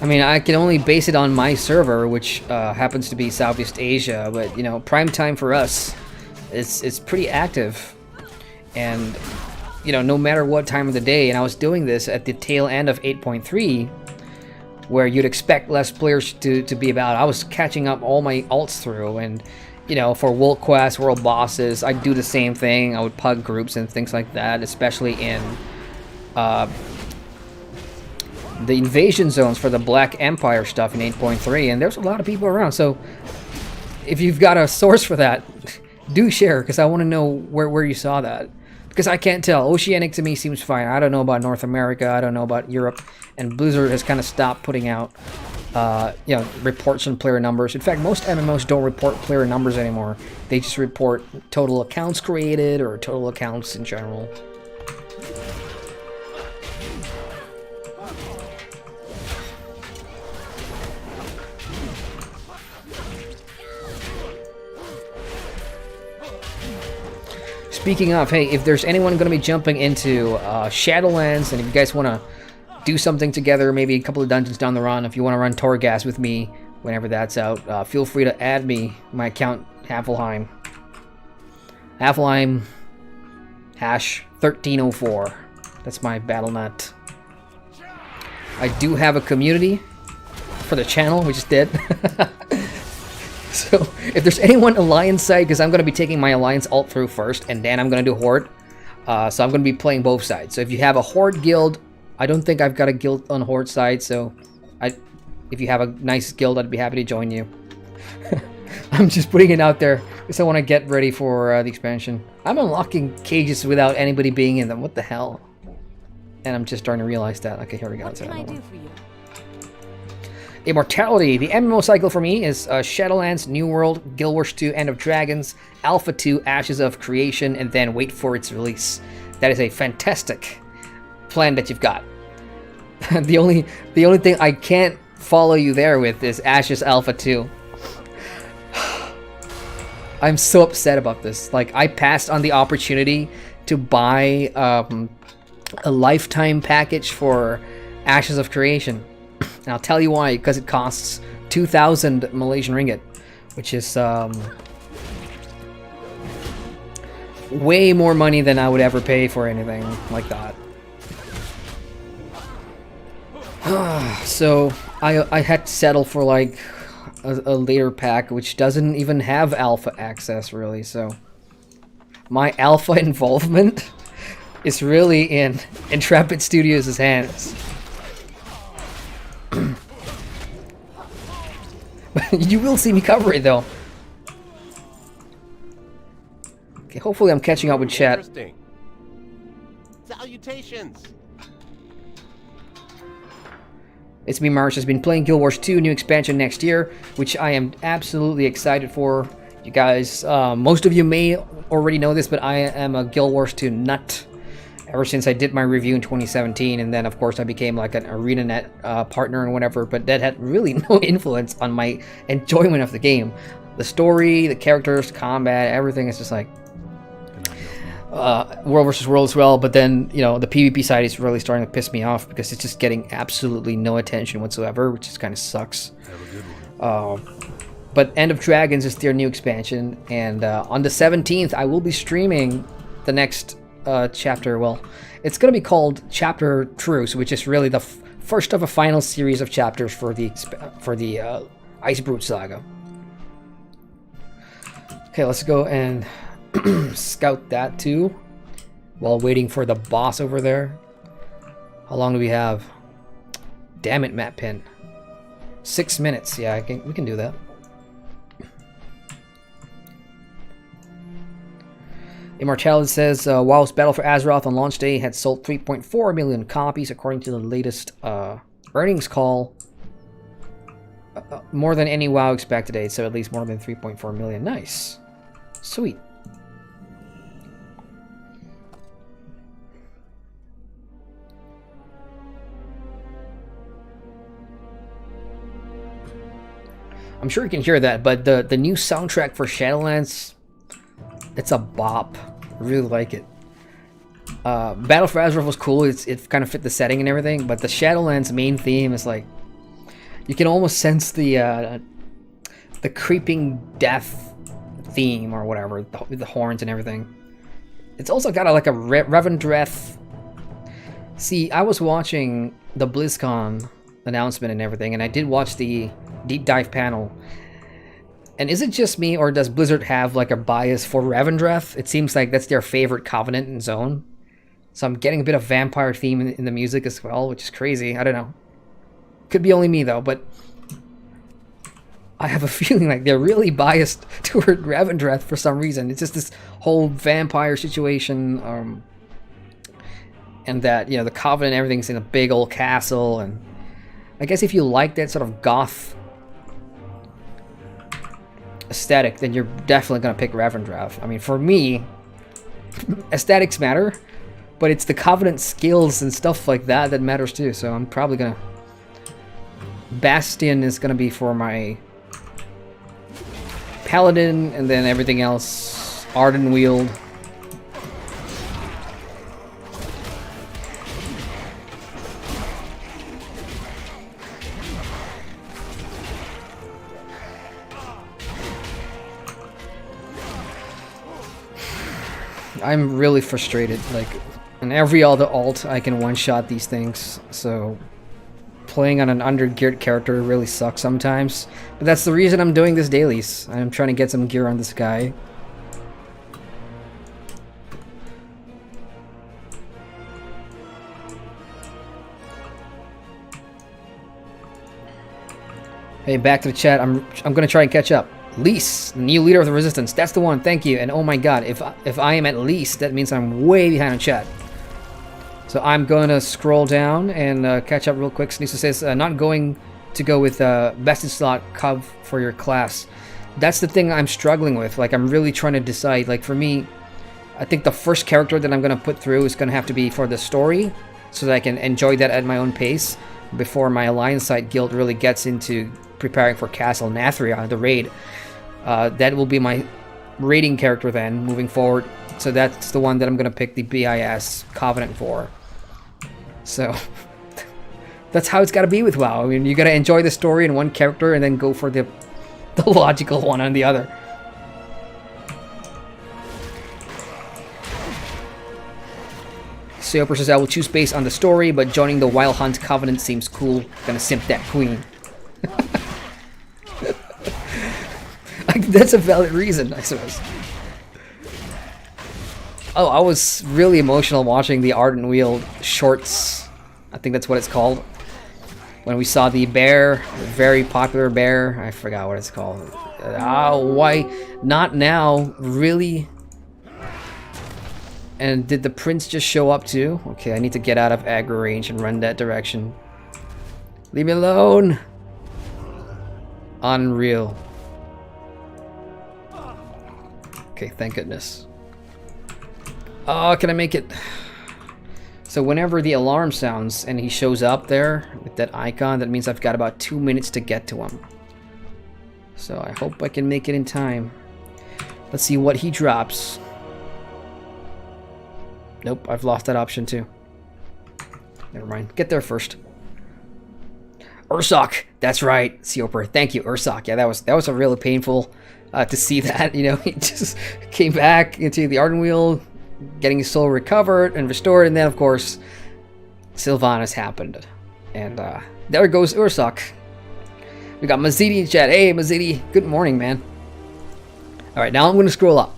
I mean, I can only base it on my server, which happens to be Southeast Asia, but you know, prime time for us, it's pretty active, and you know, no matter what time of the day. And I was doing this at the tail end of 8.3. Where you'd expect less players to be about. I was catching up all my alts through, and you know, for world quests, world bosses, I'd do the same thing. I would pug groups and things like that, especially in the invasion zones for the Black Empire stuff in 8.3, and there's a lot of people around. So if you've got a source for that, do share, because I want to know where you saw that. Because I can't tell. Oceanic to me seems fine. I don't know about North America. I don't know about Europe. And Blizzard has kind of stopped putting out, you know, reports on player numbers. In fact, most MMOs don't report player numbers anymore. They just report total accounts created or total accounts in general. Speaking of, hey, if there's anyone going to be jumping into Shadowlands, and if you guys want to do something together, maybe a couple of dungeons down the run, if you want to run Torghast with me whenever that's out, feel free to add me, my account, Havelheim. Havelheim hash 1304. That's my BattleNet. I do have a community for the channel, we just did. So, if there's anyone Alliance side, because I'm going to be taking my Alliance alt through first, and then I'm going to do Horde. So I'm going to be playing both sides. So if you have a Horde guild, I don't think I've got a guild on Horde side, so if you have a nice guild, I'd be happy to join you. I'm just putting it out there, because I want to get ready for the expansion. I'm unlocking cages without anybody being in them. What the hell? And I'm just starting to realize that. Okay, here we go. What can I do for you? Immortality. The MMO cycle for me is Shadowlands, New World, Guild Wars 2, End of Dragons, Alpha 2, Ashes of Creation, and then wait for its release. That is a fantastic plan that you've got. the only thing I can't follow you there with is Ashes Alpha 2. I'm so upset about this. Like, I passed on the opportunity to buy a lifetime package for Ashes of Creation. And I'll tell you why, because it costs 2,000 Malaysian ringgit, which is way more money than I would ever pay for anything like that. So I had to settle for like a later pack, which doesn't even have alpha access really. So my alpha involvement is really in Intrepid Studios' hands. You will see me cover it though. Okay, hopefully I'm catching up with chat. Salutations. It's me, Marsh. Has been playing Guild Wars 2, new expansion next year, which I am absolutely excited for. You guys, most of you may already know this, but I am a Guild Wars 2 nut ever since I did my review in 2017, and then of course I became like an ArenaNet partner and whatever, but that had really no influence on my enjoyment of the game. The story, the characters, combat, everything is just like world versus world as well, but then, you know, the PvP side is really starting to piss me off because it's just getting absolutely no attention whatsoever, which just kind of sucks. But End of Dragons is their new expansion, and on the 17th I will be streaming the next chapter. Well, it's going to be called Chapter Truce, which is really the first of a final series of chapters for the Icebrood Saga. Okay, let's go and scout that too while waiting for the boss over there. How long do we have? Damn it, Matt Pin. 6 minutes. Yeah, we can do that. Immortality says WoW's Battle for Azeroth on launch day had sold 3.4 million copies according to the latest earnings call. More than any WoW expect today, so at least more than 3.4 million. Nice. Sweet. I'm sure you can hear that, but the new soundtrack for Shadowlands, it's a bop. I really like it. Battle for Azeroth was cool. It kind of fit the setting and everything, but the Shadowlands main theme is like, you can almost sense the creeping death theme or whatever, with the horns and everything. It's also got like a Revendreth. See, I was watching the BlizzCon announcement and everything, and I did watch the deep dive panel. And is it just me, or does Blizzard have like a bias for Revendreth? It seems like that's their favorite covenant and zone. So I'm getting a bit of vampire theme in the music as well, which is crazy. I don't know. Could be only me though, but I have a feeling like they're really biased toward Revendreth for some reason. It's just this whole vampire situation, and that, you know, the covenant, everything's in a big old castle, and I guess if you like that sort of goth aesthetic, then you're definitely gonna pick Revendreth. I mean, for me, aesthetics matter, but it's the Covenant skills and stuff like that that matters too. So I'm probably gonna... Bastion is gonna be for my Paladin, and then everything else, Ardenweald. I'm really frustrated. Like, in every other alt, I can one-shot these things, so playing on an under-geared character really sucks sometimes. But that's the reason I'm doing this dailies. I'm trying to get some gear on this guy. Hey, back to the chat. I'm gonna try and catch up. Lease, new leader of the resistance. That's the one. Thank you. And oh my god, if I am at least, that means I'm way behind on chat. So I'm gonna scroll down and catch up real quick. Snisa says, not going to go with vested slot Cub for your class. That's the thing I'm struggling with. Like, I'm really trying to decide. Like, for me, I think the first character that I'm gonna put through is gonna have to be for the story, so that I can enjoy that at my own pace. before my Alliance side guild really gets into preparing for Castle Nathria, the raid. That will be my raiding character then, moving forward. So that's the one that I'm going to pick the BIS Covenant for. So that's how it's got to be with WoW. I mean, you got to enjoy the story in one character and then go for the logical one on the other. Seoper says, I will choose based on the story, but joining the Wild Hunt Covenant seems cool. Gonna simp that queen. That's a valid reason, I suppose. Oh, I was really emotional watching the Ardent Wheel shorts. I think that's what it's called. When we saw the bear, the very popular bear. I forgot what it's called. Why not now? Really? And did the prince just show up too? Okay, I need to get out of aggro range and run that direction. Leave me alone! Unreal. Okay, thank goodness. Oh, can I make it? So whenever the alarm sounds and he shows up there with that icon, that means I've got about 2 minutes to get to him. So I hope I can make it in time. Let's see what he drops. Nope, I've lost that option too. Never mind. Get there first. Ursoc! That's right, Seoper. Thank you, Ursoc. Yeah, that was a really painful to see that. You know, he just came back into the Ardent Wheel, getting his soul recovered and restored, and then of course Sylvanas happened. And there goes Ursoc. We got Mazidi in chat. Hey Mazidi, good morning, man. Alright, now I'm gonna scroll up.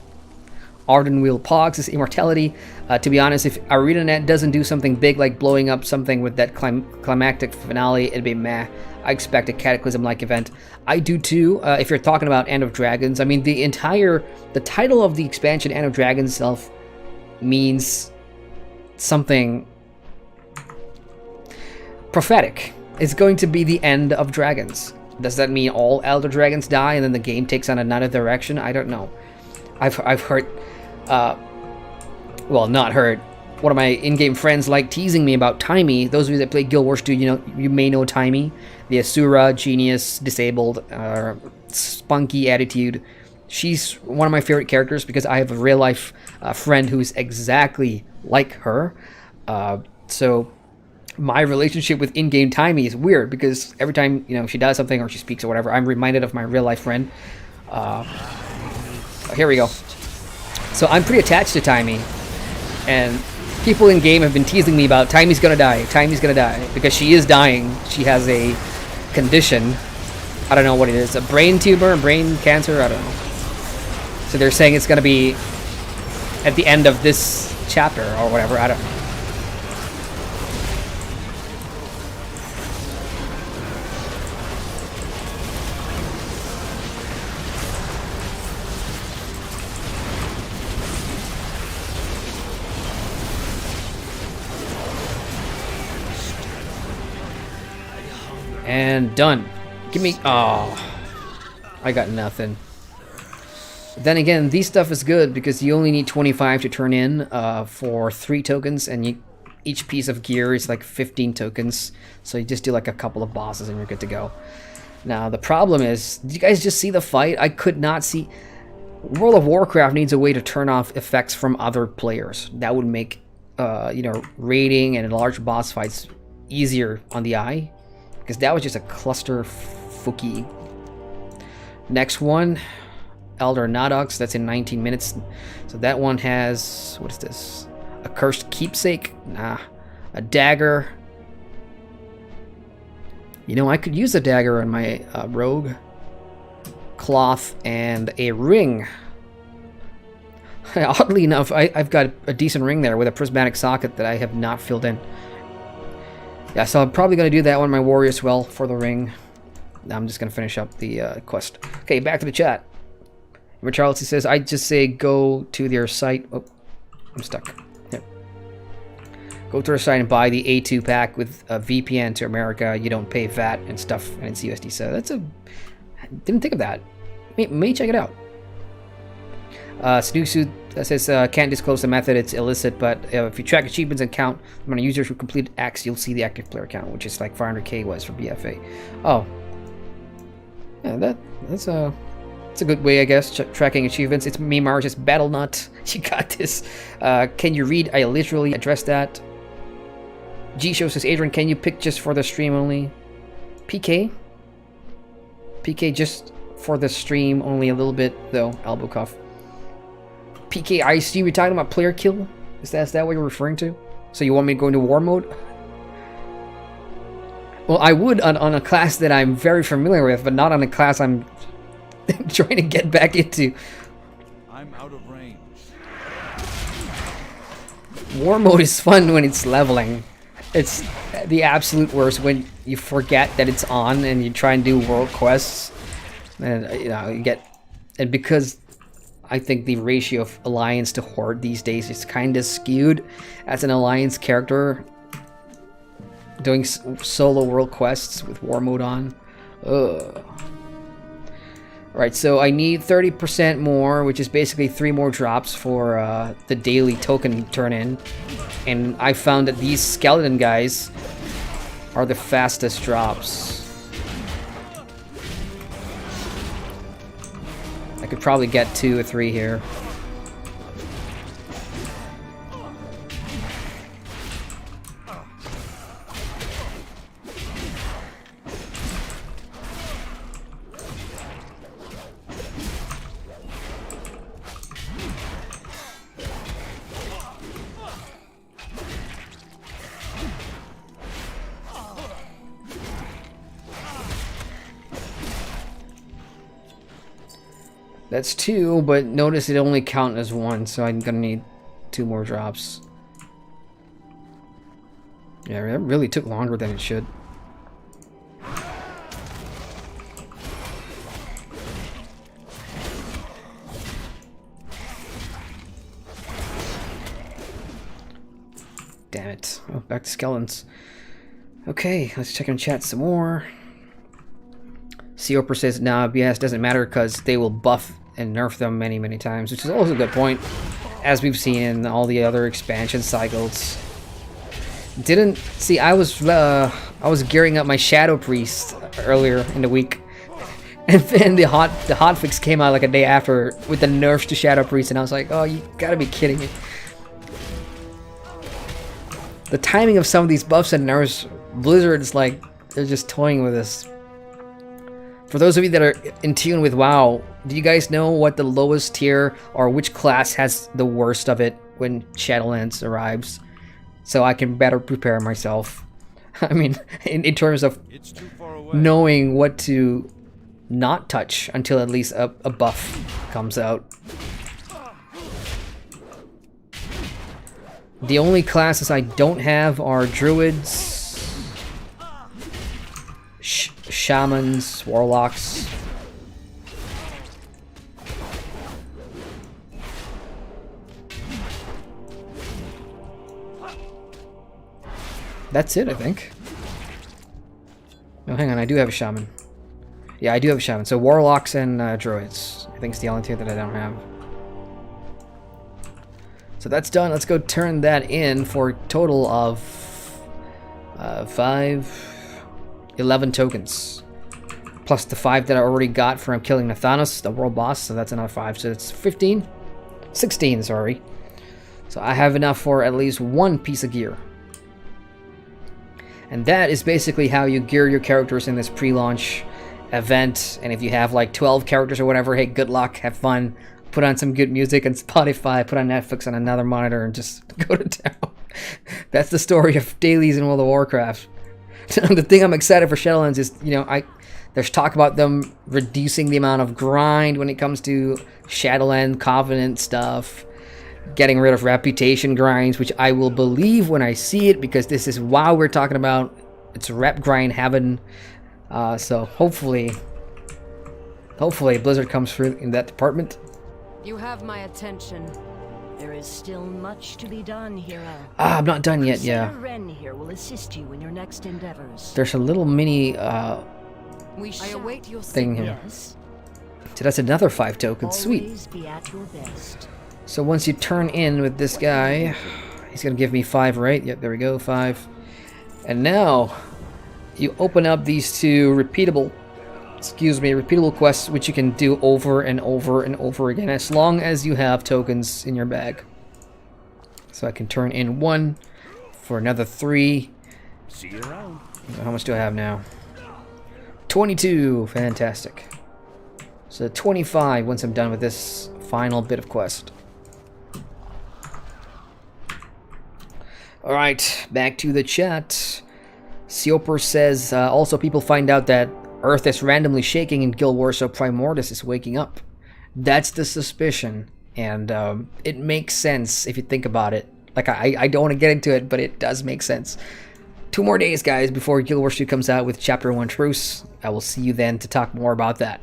Ardent Wheel Pogs is immortality. To be honest, if ArenaNet doesn't do something big like blowing up something with that climactic finale, it'd be meh. I expect a Cataclysm-like event. I do too, if you're talking about End of Dragons. I mean, the title of the expansion, End of Dragons itself, means something prophetic. It's going to be the end of dragons. Does that mean all Elder Dragons die and then the game takes on another direction? I don't know. I've heard, well, not heard. One of my in-game friends like teasing me about Timey. Those of you that play Guild Wars 2, you may know Timey, the Asura, genius, disabled, spunky attitude. She's one of my favorite characters because I have a real-life friend who's exactly like her. So my relationship with in-game Timey is weird because every time she does something or she speaks or whatever, I'm reminded of my real-life friend. Here we go. So I'm pretty attached to Timey, and people in game have been teasing me about Timey's gonna die, Timey's gonna die, because she is dying. She has a condition. I don't know what it is, a brain tumor, brain cancer, I don't know. So they're saying it's gonna be at the end of this chapter or whatever, I don't know. And done. Give me... Oh. I got nothing. Then again, these stuff is good because you only need 25 to turn in for 3 tokens, and each piece of gear is like 15 tokens. So you just do like a couple of bosses and you're good to go. Now, the problem is, did you guys just see the fight? I could not see... World of Warcraft needs a way to turn off effects from other players. That would make, raiding and large boss fights easier on the eye. Because that was just a cluster fooky. Next one, Elder Nadox. That's in 19 minutes. So that one has, what is this? A cursed keepsake? Nah. A dagger. I could use a dagger on my rogue. Cloth and a ring. Oddly enough, I've got a decent ring there with a prismatic socket that I have not filled in. Yeah, so I'm probably going to do that one, my warrior swell for the ring. I'm just going to finish up the quest. Okay, back to the chat. Charles says, I just say go to their site. Oh, I'm stuck. Here. Go to their site and buy the A2 pack with a VPN to America. You don't pay VAT and stuff, and it's USD. So that's a... I didn't think of that. May check it out. Snooksuit says can't disclose the method, it's illicit, but if you track achievements and count the amount of users who complete acts, you'll see the active player count, which is like 500k was for BFA. Oh, yeah, that's a good way, I guess, tracking achievements. It's me, Mars, just battle nut. You got this. Can you read? I literally addressed that. G-Show says, Adrian, can you pick just for the stream only? PK just for the stream only a little bit, though. Elbow cuff. PK, I see you're talking about player kill? Is that what you're referring to? So you want me to go into war mode? Well, I would on a class that I'm very familiar with, but not on a class I'm trying to get back into. I'm out of range. War mode is fun when it's leveling. It's the absolute worst when you forget that it's on and you try and do world quests, and you get, and because I think the ratio of alliance to horde these days is kind of skewed. As an alliance character, doing solo world quests with war mode on. Alright, so I need 30% more, which is basically 3 more drops for the daily token turn-in. And I found that these skeleton guys are the fastest drops. I could probably get 2 or 3 here. That's 2, but notice it only counts as 1, so I'm gonna need 2 more drops. Yeah, that really took longer than it should. Damn it. Oh, back to skeletons. Okay, let's check in chat some more. Seoper says, nah, BS doesn't matter because they will buff and nerf them many, many times, which is also a good point, as we've seen in all the other expansion cycles. Didn't see. I was gearing up my Shadow Priest earlier in the week, and then the hotfix came out like a day after with the nerfs to Shadow Priest, and I was like, oh, you gotta be kidding me. The timing of some of these buffs and nerfs, Blizzard is like, they're just toying with us. For those of you that are in tune with WoW, do you guys know what the lowest tier or which class has the worst of it when Shadowlands arrives? So I can better prepare myself. I mean, in terms of knowing what to not touch until at least a buff comes out. The only classes I don't have are druids, shamans, warlocks. That's it, I think. No, hang on, I do have a shaman. Yeah, I do have a shaman. So warlocks and druids. I think it's the only two that I don't have. So that's done. Let's go turn that in for a total of 11 tokens. Plus the 5 that I already got from killing Nathanos, the world boss. So that's another 5. So it's 15? 16, sorry. So I have enough for at least 1 piece of gear. And that is basically how you gear your characters in this pre-launch event. And if you have like 12 characters or whatever, hey, good luck, have fun. Put on some good music on Spotify, put on Netflix on another monitor, and just go to town. That's the story of dailies in World of Warcraft. The thing I'm excited for Shadowlands is, you know, there's talk about them reducing the amount of grind when it comes to Shadowland Covenant stuff, getting rid of reputation grinds, which I will believe when I see it, because this is WoW we're talking about. It's rep grind heaven. So hopefully Blizzard comes through in that department. You have my attention. There is still much to be done, hero. I'm not done yet, yeah. Ren here will assist you in your next endeavors. There's a little mini I await your thing here. Yes. So that's another 5 tokens. Sweet. Always be at your best. So once you turn in with this guy, he's gonna give me 5, right? Yep, there we go, 5. And now you open up these 2 repeatable quests, which you can do over and over and over again, as long as you have tokens in your bag. So I can turn in 1 for another 3. See you around. How much do I have now? 22. Fantastic. So 25 once I'm done with this final bit of quest. Alright, back to the chat. Sioper says, also people find out that Earth is randomly shaking in Guild Wars, so Primordus is waking up. That's the suspicion, and it makes sense if you think about it. Like, I don't want to get into it, but it does make sense. 2 more days, guys, before Guild Wars 2 comes out with Chapter 1 Truce. I will see you then to talk more about that.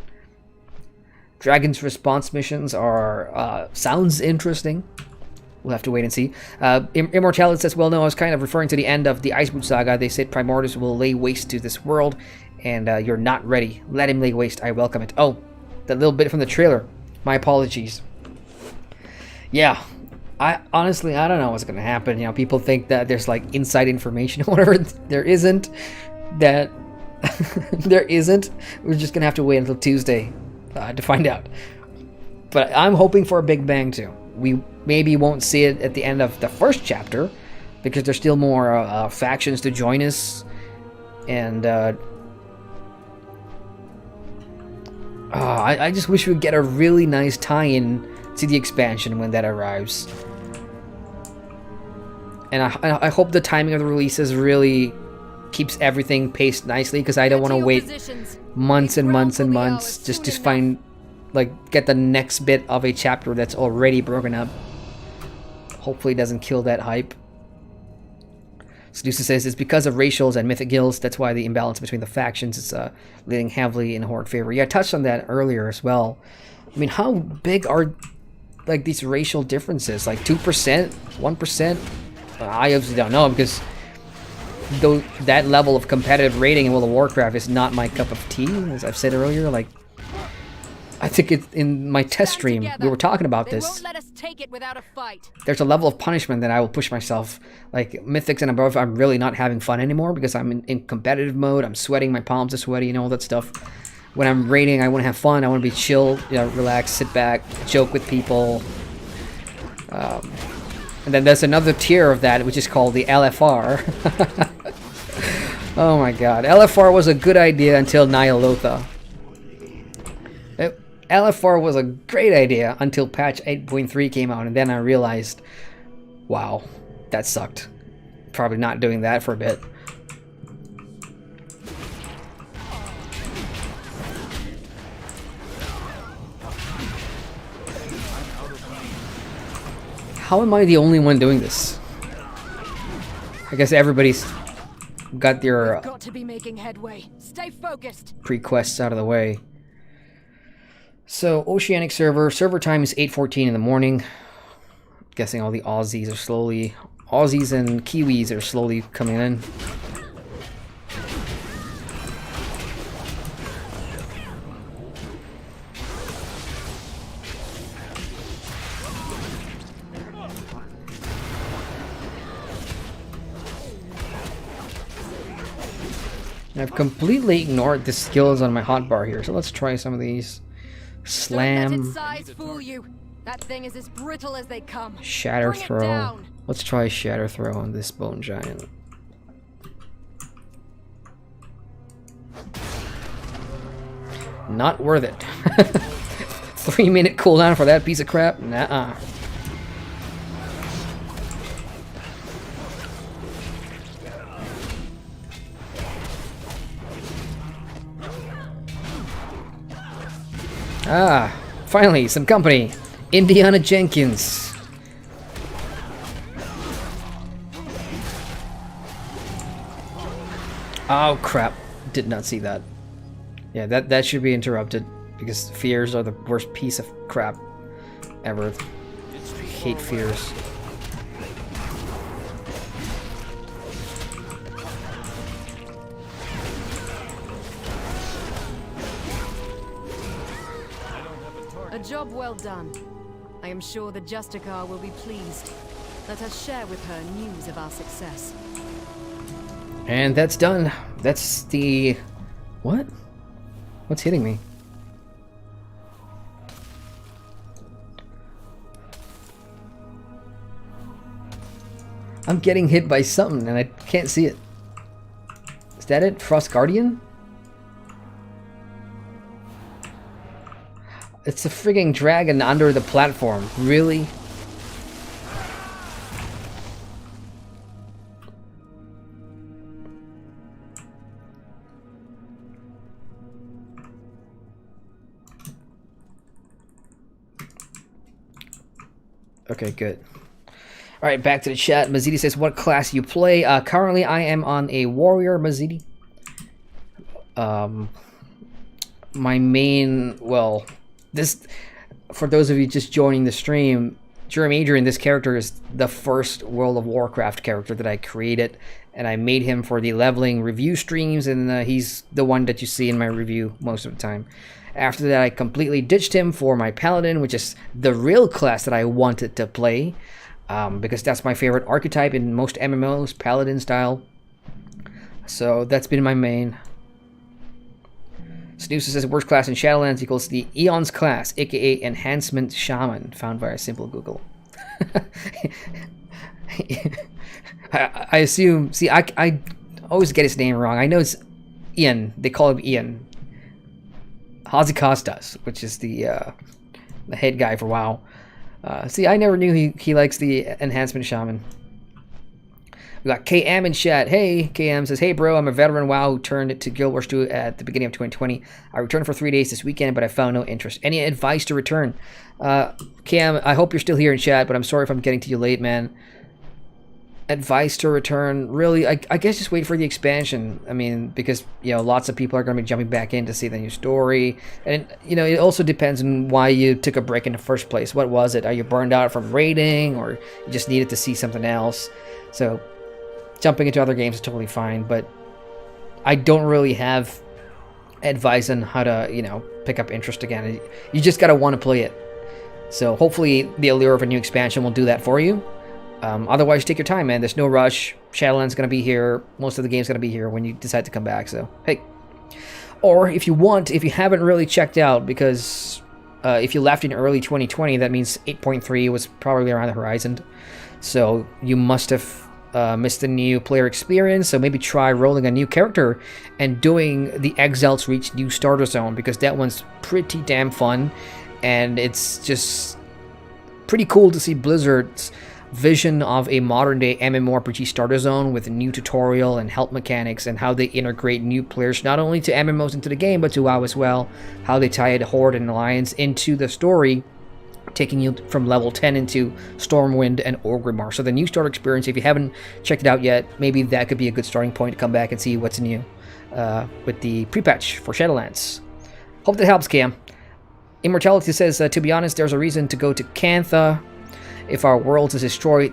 Dragon's response missions are, sounds interesting. We'll have to wait and see. Immortality says, well, no, I was kind of referring to the end of the Iceboot Saga. They said Primordus will lay waste to this world, and you're not ready. Let him lay waste. I welcome it. Oh, that little bit from the trailer. My apologies. Yeah, honestly, I don't know what's going to happen. You know, people think that there's, like, inside information or whatever. There isn't. There isn't. We're just going to have to wait until Tuesday to find out. But I'm hoping for a big bang, too. We maybe won't see it at the end of the first chapter, because there's still more factions to join us, and I just wish we'd get a really nice tie-in to the expansion when that arrives. And I hope the timing of the releases really keeps everything paced nicely, because I don't want to wait months and months and months just to find, like, get the next bit of a chapter that's already broken up. Hopefully it doesn't kill that hype. Seducer says it's because of racials and mythic guilds. That's why the imbalance between the factions is leaning heavily in Horde favor. Yeah, I touched on that earlier as well. I mean, how big are, like, these racial differences? Like 2%? 1%? I obviously don't know, because though that level of competitive rating in World of Warcraft is not my cup of tea, as I've said earlier. Like, I think it's in my test stream, we were talking about this. Won't let us take it without a fight. There's a level of punishment that I will push myself. Like, Mythics and above, I'm really not having fun anymore, because I'm in competitive mode. I'm sweating, my palms are sweaty, and all that stuff. When I'm raiding, I want to have fun. I want to be chill, you know, relax, sit back, joke with people. And then there's another tier of that, which is called the LFR. Oh my god. LFR was a good idea until Nyalotha. LFR was a great idea until patch 8.3 came out, and then I realized, wow, that sucked. Probably not doing that for a bit. How am I the only one doing this? I guess everybody's got their Got to be making headway. Stay focused. pre-quests out of the way. So, Oceanic server time is 8:14 in the morning. Guessing all the Aussies and Kiwis are slowly coming in. I've completely ignored the skills on my hotbar here, so let's try some of these. Slam. Don't let its size fool you. That thing is as brittle as they come. Shatter Bring it throw. down. Let's try shatter throw on this bone giant. Not worth it. 3-minute cooldown for that piece of crap? Nuh-uh. Ah, finally, some company. Indiana Jenkins. Oh crap, did not see that. Yeah, that should be interrupted, because fears are the worst piece of crap ever. I hate fears. A job well done. I am sure the Justicar will be pleased. Let us share with her news of our success. And that's done. That's the... What? What's hitting me? I'm getting hit by something and I can't see it. Is that it? Frost Guardian? It's a frigging dragon under the platform. Really? Okay, good. Alright, back to the chat. Mazidi says, what class you play? Currently, I am on a warrior, Mazidi. My main, well, this, for those of you just joining the stream, Adrian, this character is the first World of Warcraft character that I created, and I made him for the leveling review streams, and he's the one that you see in my review most of the time. After that, I completely ditched him for my Paladin, which is the real class that I wanted to play, because that's my favorite archetype in most MMOs, Paladin style. So that's been my main. Snooze says worst class in Shadowlands equals the Eons class, aka Enhancement Shaman, found via simple Google. I assume, see, I always get his name wrong. I know it's Ian, they call him Ian. Hazikostas, which is the head guy for WoW. See, I never knew he likes the Enhancement Shaman. We got KM in chat. Hey, KM says, hey bro, I'm a veteran WoW who turned to Guild Wars 2 at the beginning of 2020. I returned for 3 days this weekend, but I found no interest. Any advice to return? KM, I hope you're still here in chat, but I'm sorry if I'm getting to you late, man. Advice to return? Really, I guess just wait for the expansion. I mean, because, you know, lots of people are going to be jumping back in to see the new story. And, you know, it also depends on why you took a break in the first place. What was it? Are you burned out from raiding, or you just needed to see something else? So jumping into other games is totally fine, but I don't really have advice on how to, you know, pick up interest again. You just gotta want to play it. So hopefully the allure of a new expansion will do that for you. Otherwise, take your time, man. There's no rush. Shadowlands gonna be here. Most of the game's gonna be here when you decide to come back, so hey. Or if you want, if you haven't really checked out, because if you left in early 2020, that means 8.3 was probably around the horizon. So you must have missed the new player experience, so maybe try rolling a new character and doing the Exiles Reach New Starter Zone, because that one's pretty damn fun, and it's just pretty cool to see Blizzard's vision of a modern-day MMORPG starter zone with a new tutorial and help mechanics, and how they integrate new players not only to MMOs into the game, but to WoW as well, how they tie the Horde and Alliance into the story, taking you from level 10 into Stormwind and Orgrimmar. So the new starter experience, if you haven't checked it out yet, maybe that could be a good starting point to come back and see what's new with the pre-patch for Shadowlands. Hope that helps, Cam. Immortality says, to be honest, there's a reason to go to Cantha. If our world is destroyed,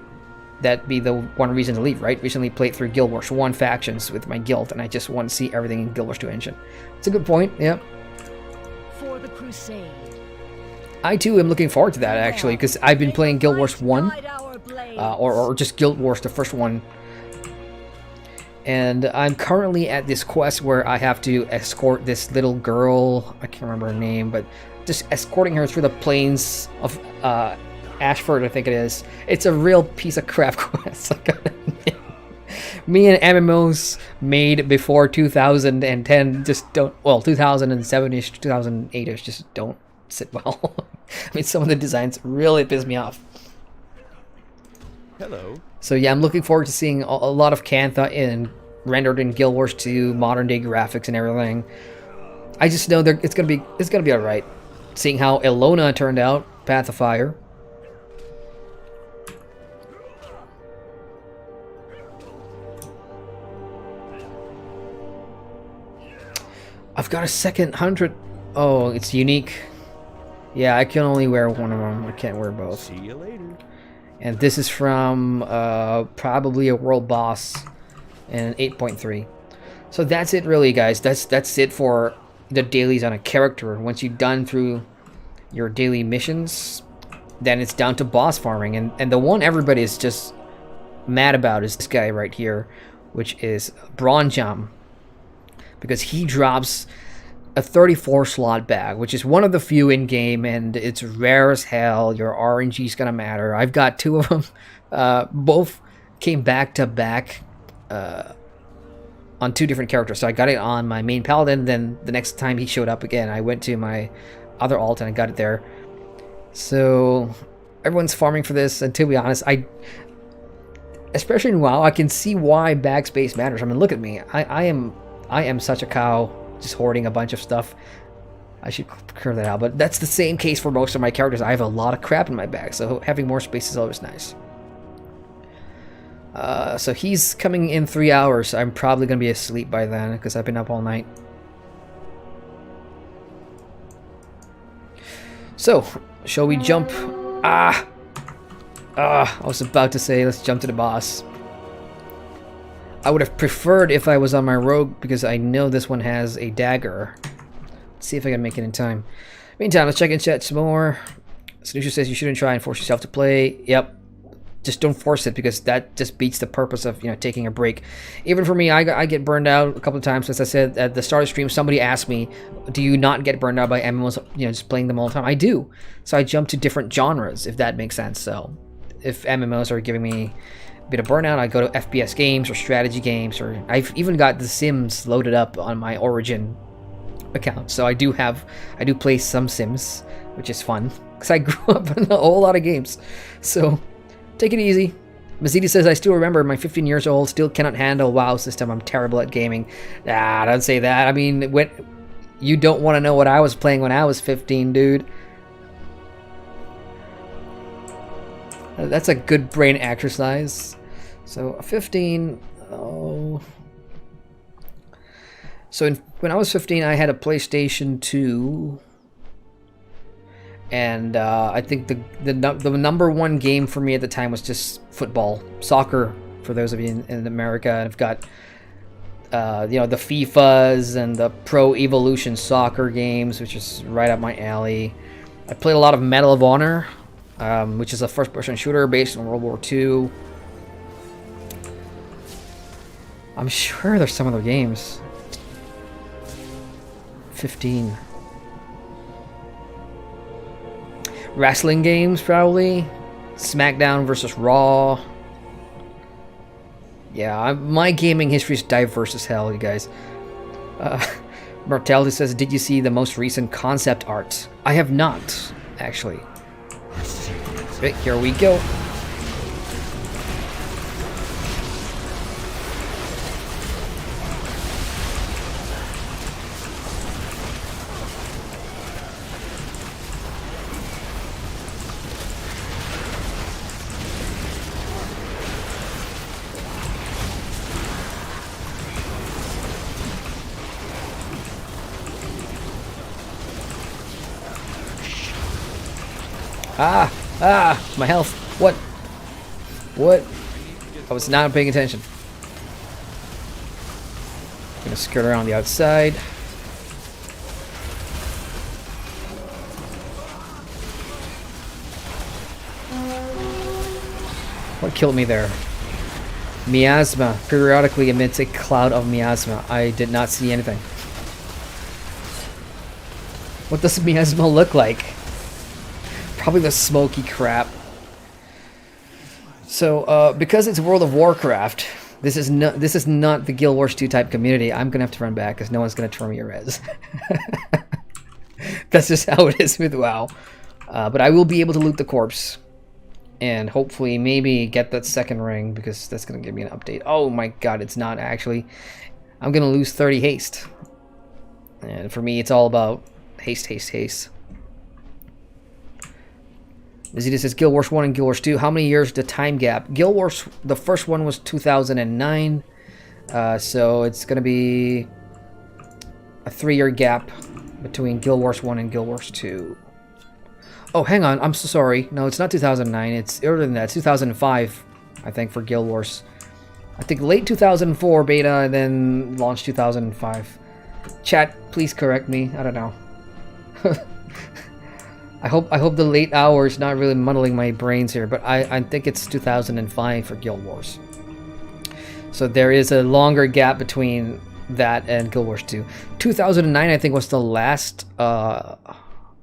that'd be the one reason to leave, right? Recently played through Guild Wars 1 factions with my guild, and I just want to see everything in Guild Wars 2 engine. It's a good point, yeah. For the crusade. I too am looking forward to that, actually, because I've been playing Guild Wars 1, or just Guild Wars, the first one. And I'm currently at this quest where I have to escort this little girl, I can't remember her name, but just escorting her through the plains of Ashford, I think it is. It's a real piece of crap quest. Me and MMOs made before 2010 just don't, well, 2007-ish, 2008-ish just don't sit well. I mean, some of the designs really piss me off. Hello. So yeah, I'm looking forward to seeing a lot of Cantha rendered in Guild Wars 2, modern day graphics and everything. I just know it's gonna be alright. Seeing how Elona turned out, Path of Fire. I've got a second 100. Oh, it's unique. Yeah, I can only wear one of them. I can't wear both. See you later. And this is from probably a world boss in 8.3. So that's it, really, guys. That's it for the dailies on a character. Once you've done through your daily missions, then it's down to boss farming. And the one everybody is just mad about is this guy right here, which is Bronjam, because he drops a 34 slot bag, which is one of the few in game, and it's rare as hell. Your RNG is gonna matter. I've got 2 of them. Both came back to back on 2 different characters. So I got it on my main paladin, then the next time he showed up again, I went to my other alt and I got it there. So everyone's farming for this, and to be honest, especially in WoW, I can see why bag space matters. I mean, look at me. I am such a cow, just hoarding a bunch of stuff. I should clear that out, but that's the same case for most of my characters. I have a lot of crap in my bag, so having more space is always nice. So he's coming in 3 hours. I'm probably going to be asleep by then because I've been up all night. So, shall we jump? I was about to say let's jump to the boss. I would have preferred if I was on my rogue because I know this one has a dagger. Let's see if I can make it in time. Meantime, let's check in chat some more. Sanusha says you shouldn't try and force yourself to play. Yep. Just don't force it because that just beats the purpose of, you know, taking a break. Even for me, I get burned out a couple of times. As I said at the start of the stream, somebody asked me, do you not get burned out by MMOs, you know, just playing them all the time? I do. So I jump to different genres, if that makes sense. So if MMOs are giving me a bit of burnout, I go to FPS games or strategy games, or I've even got The Sims loaded up on my Origin account. So I do play some Sims, which is fun because I grew up in a whole lot of games. So take it easy. Mazidi says, I still remember my 15 years old, still cannot handle WoW system. I'm terrible at gaming. Don't say that. I mean, when you don't want to know what I was playing when I was 15, dude. That's a good brain exercise. So 15. Oh. So when I was 15, I had a PlayStation 2. And I think the number one game for me at the time was just football, soccer. For those of you in America, I've got you know, the FIFAs and the Pro Evolution Soccer games, which is right up my alley. I played a lot of Medal of Honor, which is a first-person shooter based on World War II. I'm sure there's some other games. 15. Wrestling games, probably. SmackDown versus Raw. Yeah, my gaming history is diverse as hell, you guys. Mortality says, did you see the most recent concept art? I have not, actually. Okay, here we go. My health. What? I was not paying attention. I'm gonna skirt around the outside. What killed me there? Miasma periodically emits a cloud of miasma. I did not see anything. What does miasma look like? Probably the smoky crap. So, because it's World of Warcraft, this is not the Guild Wars 2 type community. I'm gonna have to run back because no one's gonna turn me a res. That's just how it is with WoW. But I will be able to loot the corpse, and hopefully maybe get that second ring because that's gonna give me an update. Oh my god, it's not actually. I'm gonna lose 30 haste, and for me, it's all about haste, haste, haste. Zeta says Guild Wars 1 and Guild Wars 2. How many years the time gap? Guild Wars, the first one was 2009. So it's going to be a 3-year gap between Guild Wars 1 and Guild Wars 2. Oh, hang on. I'm so sorry. No, it's not 2009. It's earlier than that. It's 2005, I think, for Guild Wars. I think late 2004 beta and then launched 2005. Chat, please correct me. I don't know. I hope the late hour is not really muddling my brains here, but I think it's 2005 for Guild Wars. So there is a longer gap between that and Guild Wars 2. 2009 I think was the last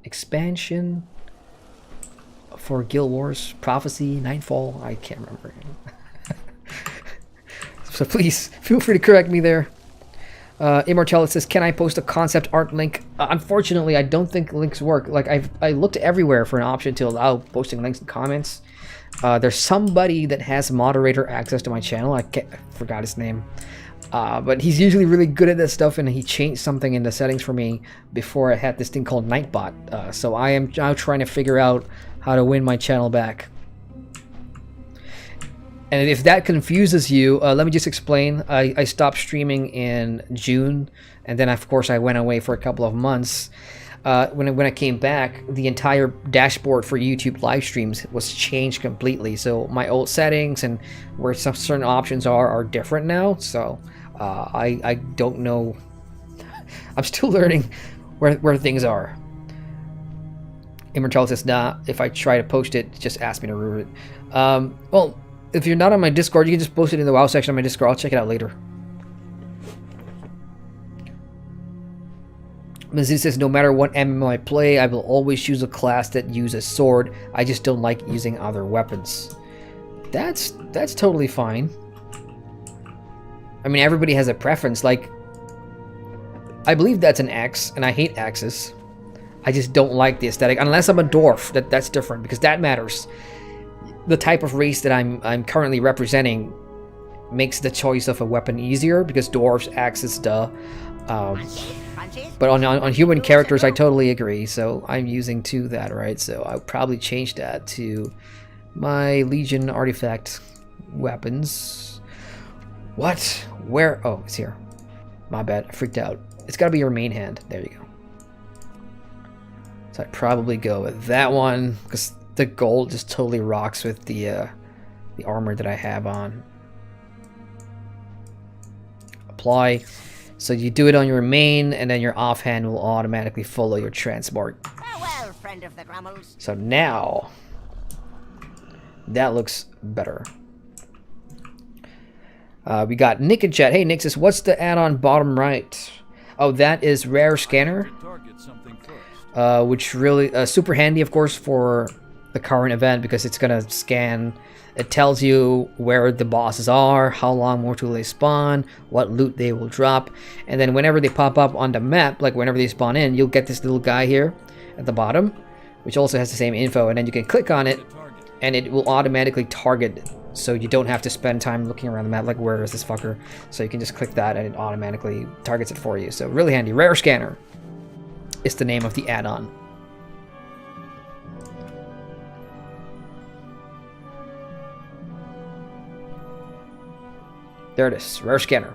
expansion for Guild Wars. Prophecy, Nightfall, I can't remember. So please feel free to correct me there. Immortality says, can I post a concept art link? Unfortunately, I don't think links work. Like, I looked everywhere for an option to allow posting links and comments. There's somebody that has moderator access to my channel. I forgot his name. But he's usually really good at this stuff, and he changed something in the settings for me before I had this thing called Nightbot. So I am now trying to figure out how to win my channel back. And if that confuses you, let me just explain. I stopped streaming in June, and then of course I went away for a couple of months. When I came back, the entire dashboard for YouTube live streams was changed completely. So my old settings and where some certain options are different now. So I don't know. I'm still learning where things are. Immortality says, nah, if I try to post it, just ask me to remove it. Well, if you're not on my Discord, you can just post it in the WoW section of my Discord. I'll check it out later. Mazzy says, no matter what MMO I play, I will always choose a class that uses sword. I just don't like using other weapons. That's totally fine. I mean, everybody has a preference. Like, I believe that's an axe, and I hate axes. I just don't like the aesthetic. Unless I'm a dwarf, that's different, because that matters. The type of race that I'm currently representing makes the choice of a weapon easier, because dwarves, axes, duh. But on human characters, I totally agree. So I'm using that, right? So I'll probably change that to my Legion artifact weapons. What? Where? Oh, it's here. My bad. I freaked out. It's got to be your main hand. There you go. So I'd probably go with that one, because the gold just totally rocks with the armor that I have on. Apply. So you do it on your main, and then your offhand will automatically follow your transport. Farewell, friend of the Grummels. So now, that looks better. We got Nick in chat. Hey, Nick says, what's the add-on bottom right? Oh, that is Rare Scanner. Which really, super handy, of course, for the current event, because it's gonna scan. It tells you where the bosses are, how long more till they spawn, what loot they will drop, and then whenever they pop up on the map, like whenever they spawn in, you'll get this little guy here at the bottom, which also has the same info, and then you can click on it, and it will automatically target, so you don't have to spend time looking around the map, like where is this fucker, so you can just click that and it automatically targets it for you. So really handy. Rare Scanner is the name of the add-on. There it is, Rare Scanner.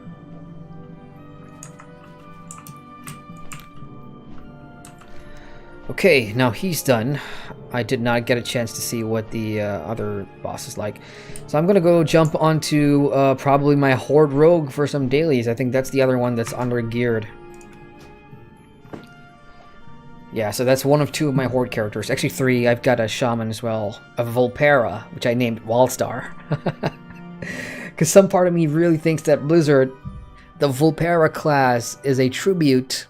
Okay, now he's done. I did not get a chance to see what the other boss is like. So I'm gonna go jump onto probably my Horde Rogue for some dailies. I think that's the other one that's under geared. Yeah, so that's one of two of my Horde characters. Actually three. I've got a Shaman as well. A Volpera, which I named Wallstar. Because some part of me really thinks that Blizzard, the Volpera class, is a tribute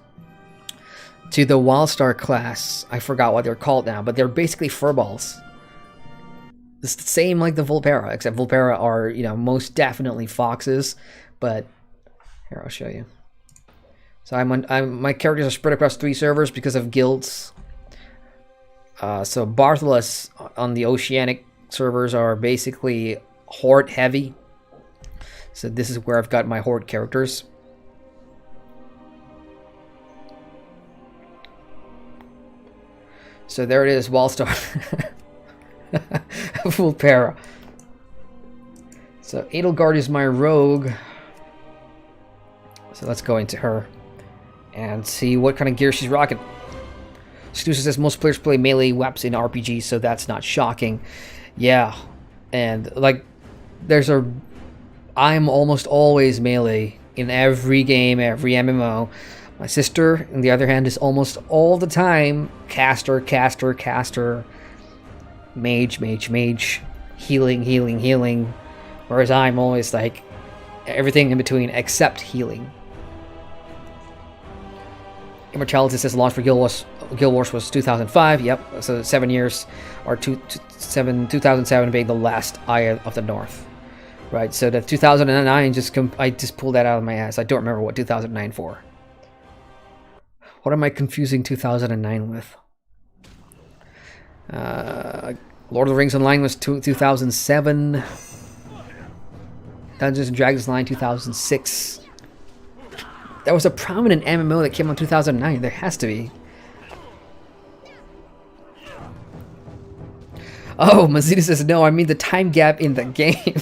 to the Wallstar class. I forgot what they're called now, but they're basically furballs. It's the same like the Volpera, except Volpera are, you know, most definitely foxes. But here, I'll show you. So my characters are spread across 3 servers because of guilds. So Bartholus on the Oceanic servers are basically Horde heavy. So this is where I've got my Horde characters. So there it is, Wallstar. Volpera. So Edelgard is my rogue. So let's go into her and see what kind of gear she's rocking. Stusa says most players play melee weapons in RPGs, so that's not shocking. Yeah, and like I'm almost always melee in every game, every MMO. My sister, on the other hand, is almost all the time caster, caster, caster, mage, mage, mage, healing, healing, healing. Whereas I'm always like everything in between except healing. Immortality says launch for Guild Wars was 2005. Yep, so 7 years, or 2007 being the last Eye of the North. Right, so the 2009 I just pulled that out of my ass. I don't remember what 2009 for. What am I confusing 2009 with? Lord of the Rings Online was 2007. Dungeons and Dragons Online 2006. That was a prominent MMO that came out in 2009. There has to be. Oh, Mazita says no. I mean the time gap in the game.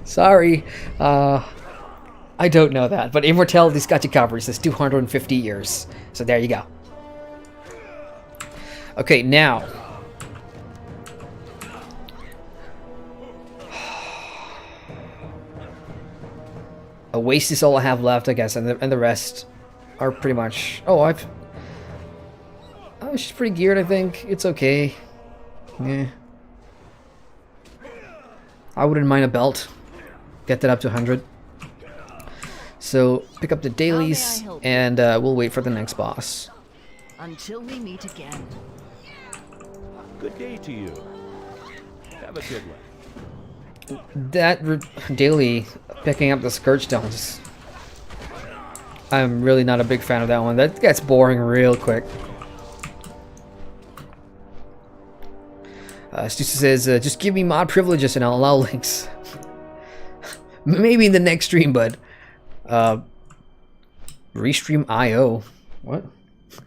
Sorry. I don't know that, but Immortality's got you covered. It says 250 years. So there you go. Okay, now. Oasis is all I have left, I guess, and the rest are pretty much... Oh, she's pretty geared, I think. It's okay. Yeah. I wouldn't mind a belt. Get that up to 100. So, pick up the dailies, and we'll wait for the next boss. Until we meet again. Good day to you. Have a good one. That daily, picking up the Scourge Stones, I'm really not a big fan of that one. That gets boring real quick. Stussy says, just give me mod privileges and I'll allow links. Maybe in the next stream, bud. Restream IO. What?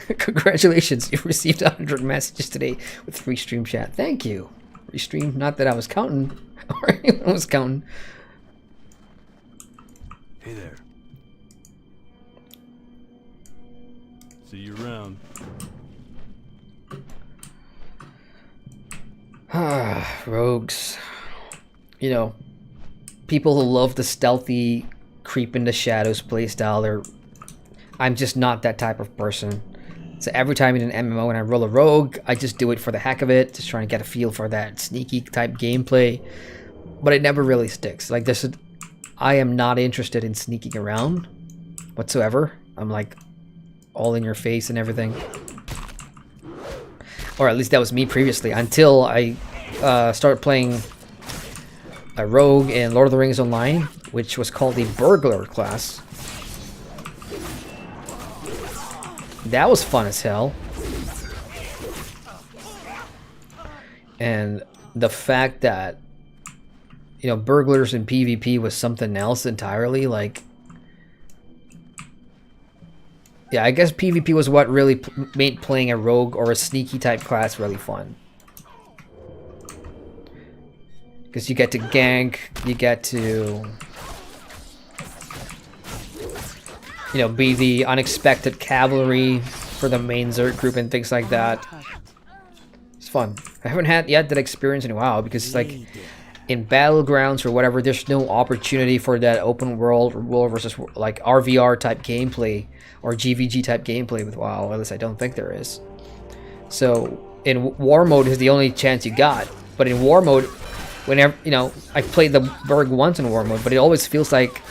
Congratulations, you received 100 messages today with free stream chat. Thank you. Restream, not that I was counting. Or anyone was counting. Hey there. See you around. Rogues. You know, people who love the stealthy creep into shadows playstyle, I'm just not that type of person. So every time in an MMO when I roll a rogue, I just do it for the heck of it, just trying to get a feel for that sneaky type gameplay. But it never really sticks. Like this, I am not interested in sneaking around whatsoever. I'm like all in your face and everything. Or at least that was me previously, until I started playing a rogue in Lord of the Rings Online, which was called the Burglar class. That was fun as hell. And the fact that, you know, burglars in PvP was something else entirely, like... Yeah, I guess PvP was what really made playing a rogue or a sneaky type class really fun. Because you get to gank, you get to... You know, be the unexpected cavalry for the main Zerg group and things like that. It's fun. I haven't had yet that experience in WoW because, like, in Battlegrounds or whatever, there's no opportunity for that open world versus, like, RVR type gameplay or GVG type gameplay with WoW. At least I don't think there is. So, in War Mode is the only chance you got. But in War Mode, whenever, you know, I played the Burg once in War Mode, but it always feels like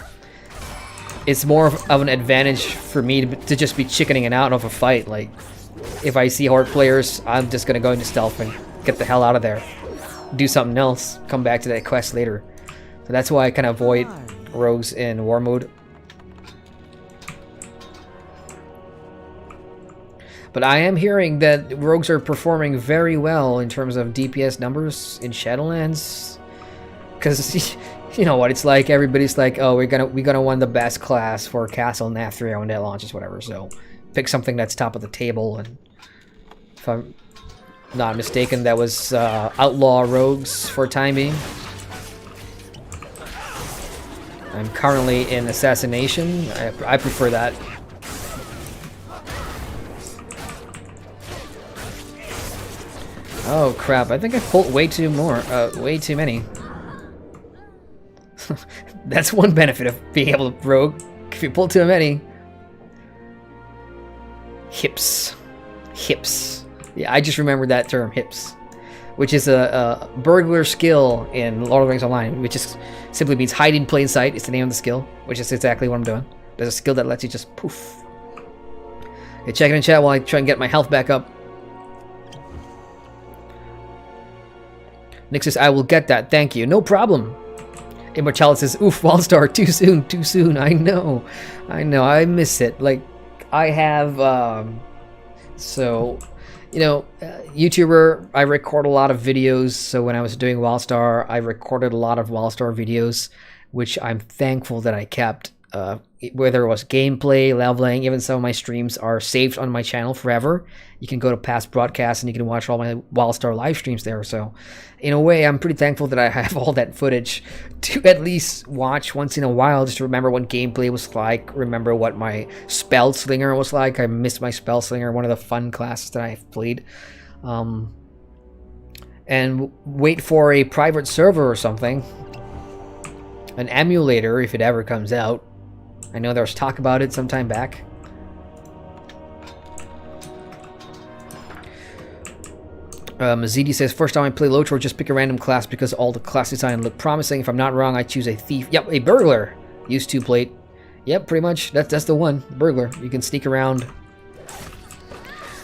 it's more of an advantage for me to just be chickening it out of a fight. Like, if I see horde players, I'm just gonna go into stealth and get the hell out of there. Do something else, come back to that quest later. So that's why I kind of avoid rogues in War Mode. But I am hearing that rogues are performing very well in terms of DPS numbers in Shadowlands. Because... You know what it's like, everybody's like, oh, we're gonna win the best class for Castle Nathria when that launches, whatever, so pick something that's top of the table. And if I'm not mistaken, that was Outlaw Rogues for time being. I'm currently in Assassination. I prefer that. Oh crap, I think I pulled way too many. That's one benefit of being able to rogue. If you pull too many, hips. Hips. Yeah, I just remembered that term, hips. Which is a burglar skill in Lord of the Rings Online, which is simply means hide in plain sight. It's the name of the skill, which is exactly what I'm doing. There's a skill that lets you just poof. Okay, check it in chat while I try and get my health back up. Nick says, I will get that. Thank you. No problem. Immortality says, oof, Wildstar, too soon, too soon. I know. I miss it. Like, I have, so, you know, YouTuber, I record a lot of videos. So when I was doing Wildstar, I recorded a lot of Wildstar videos, which I'm thankful that I kept. Whether it was gameplay, leveling, even some of my streams are saved on my channel forever. You can go to past broadcasts and you can watch all my Wildstar live streams there. So in a way, I'm pretty thankful that I have all that footage to at least watch once in a while, just to remember what gameplay was like, remember what my spell slinger was like. I missed my spell slinger, one of the fun classes that I've played. And wait for a private server or something, an emulator if it ever comes out. I know there was talk about it some time back. Mazidi says, first time I play Lotor, just pick a random class because all the class design look promising. If I'm not wrong, I choose a thief. Yep, a burglar. Use 2 plate. Yep, pretty much. That's the one. Burglar. You can sneak around,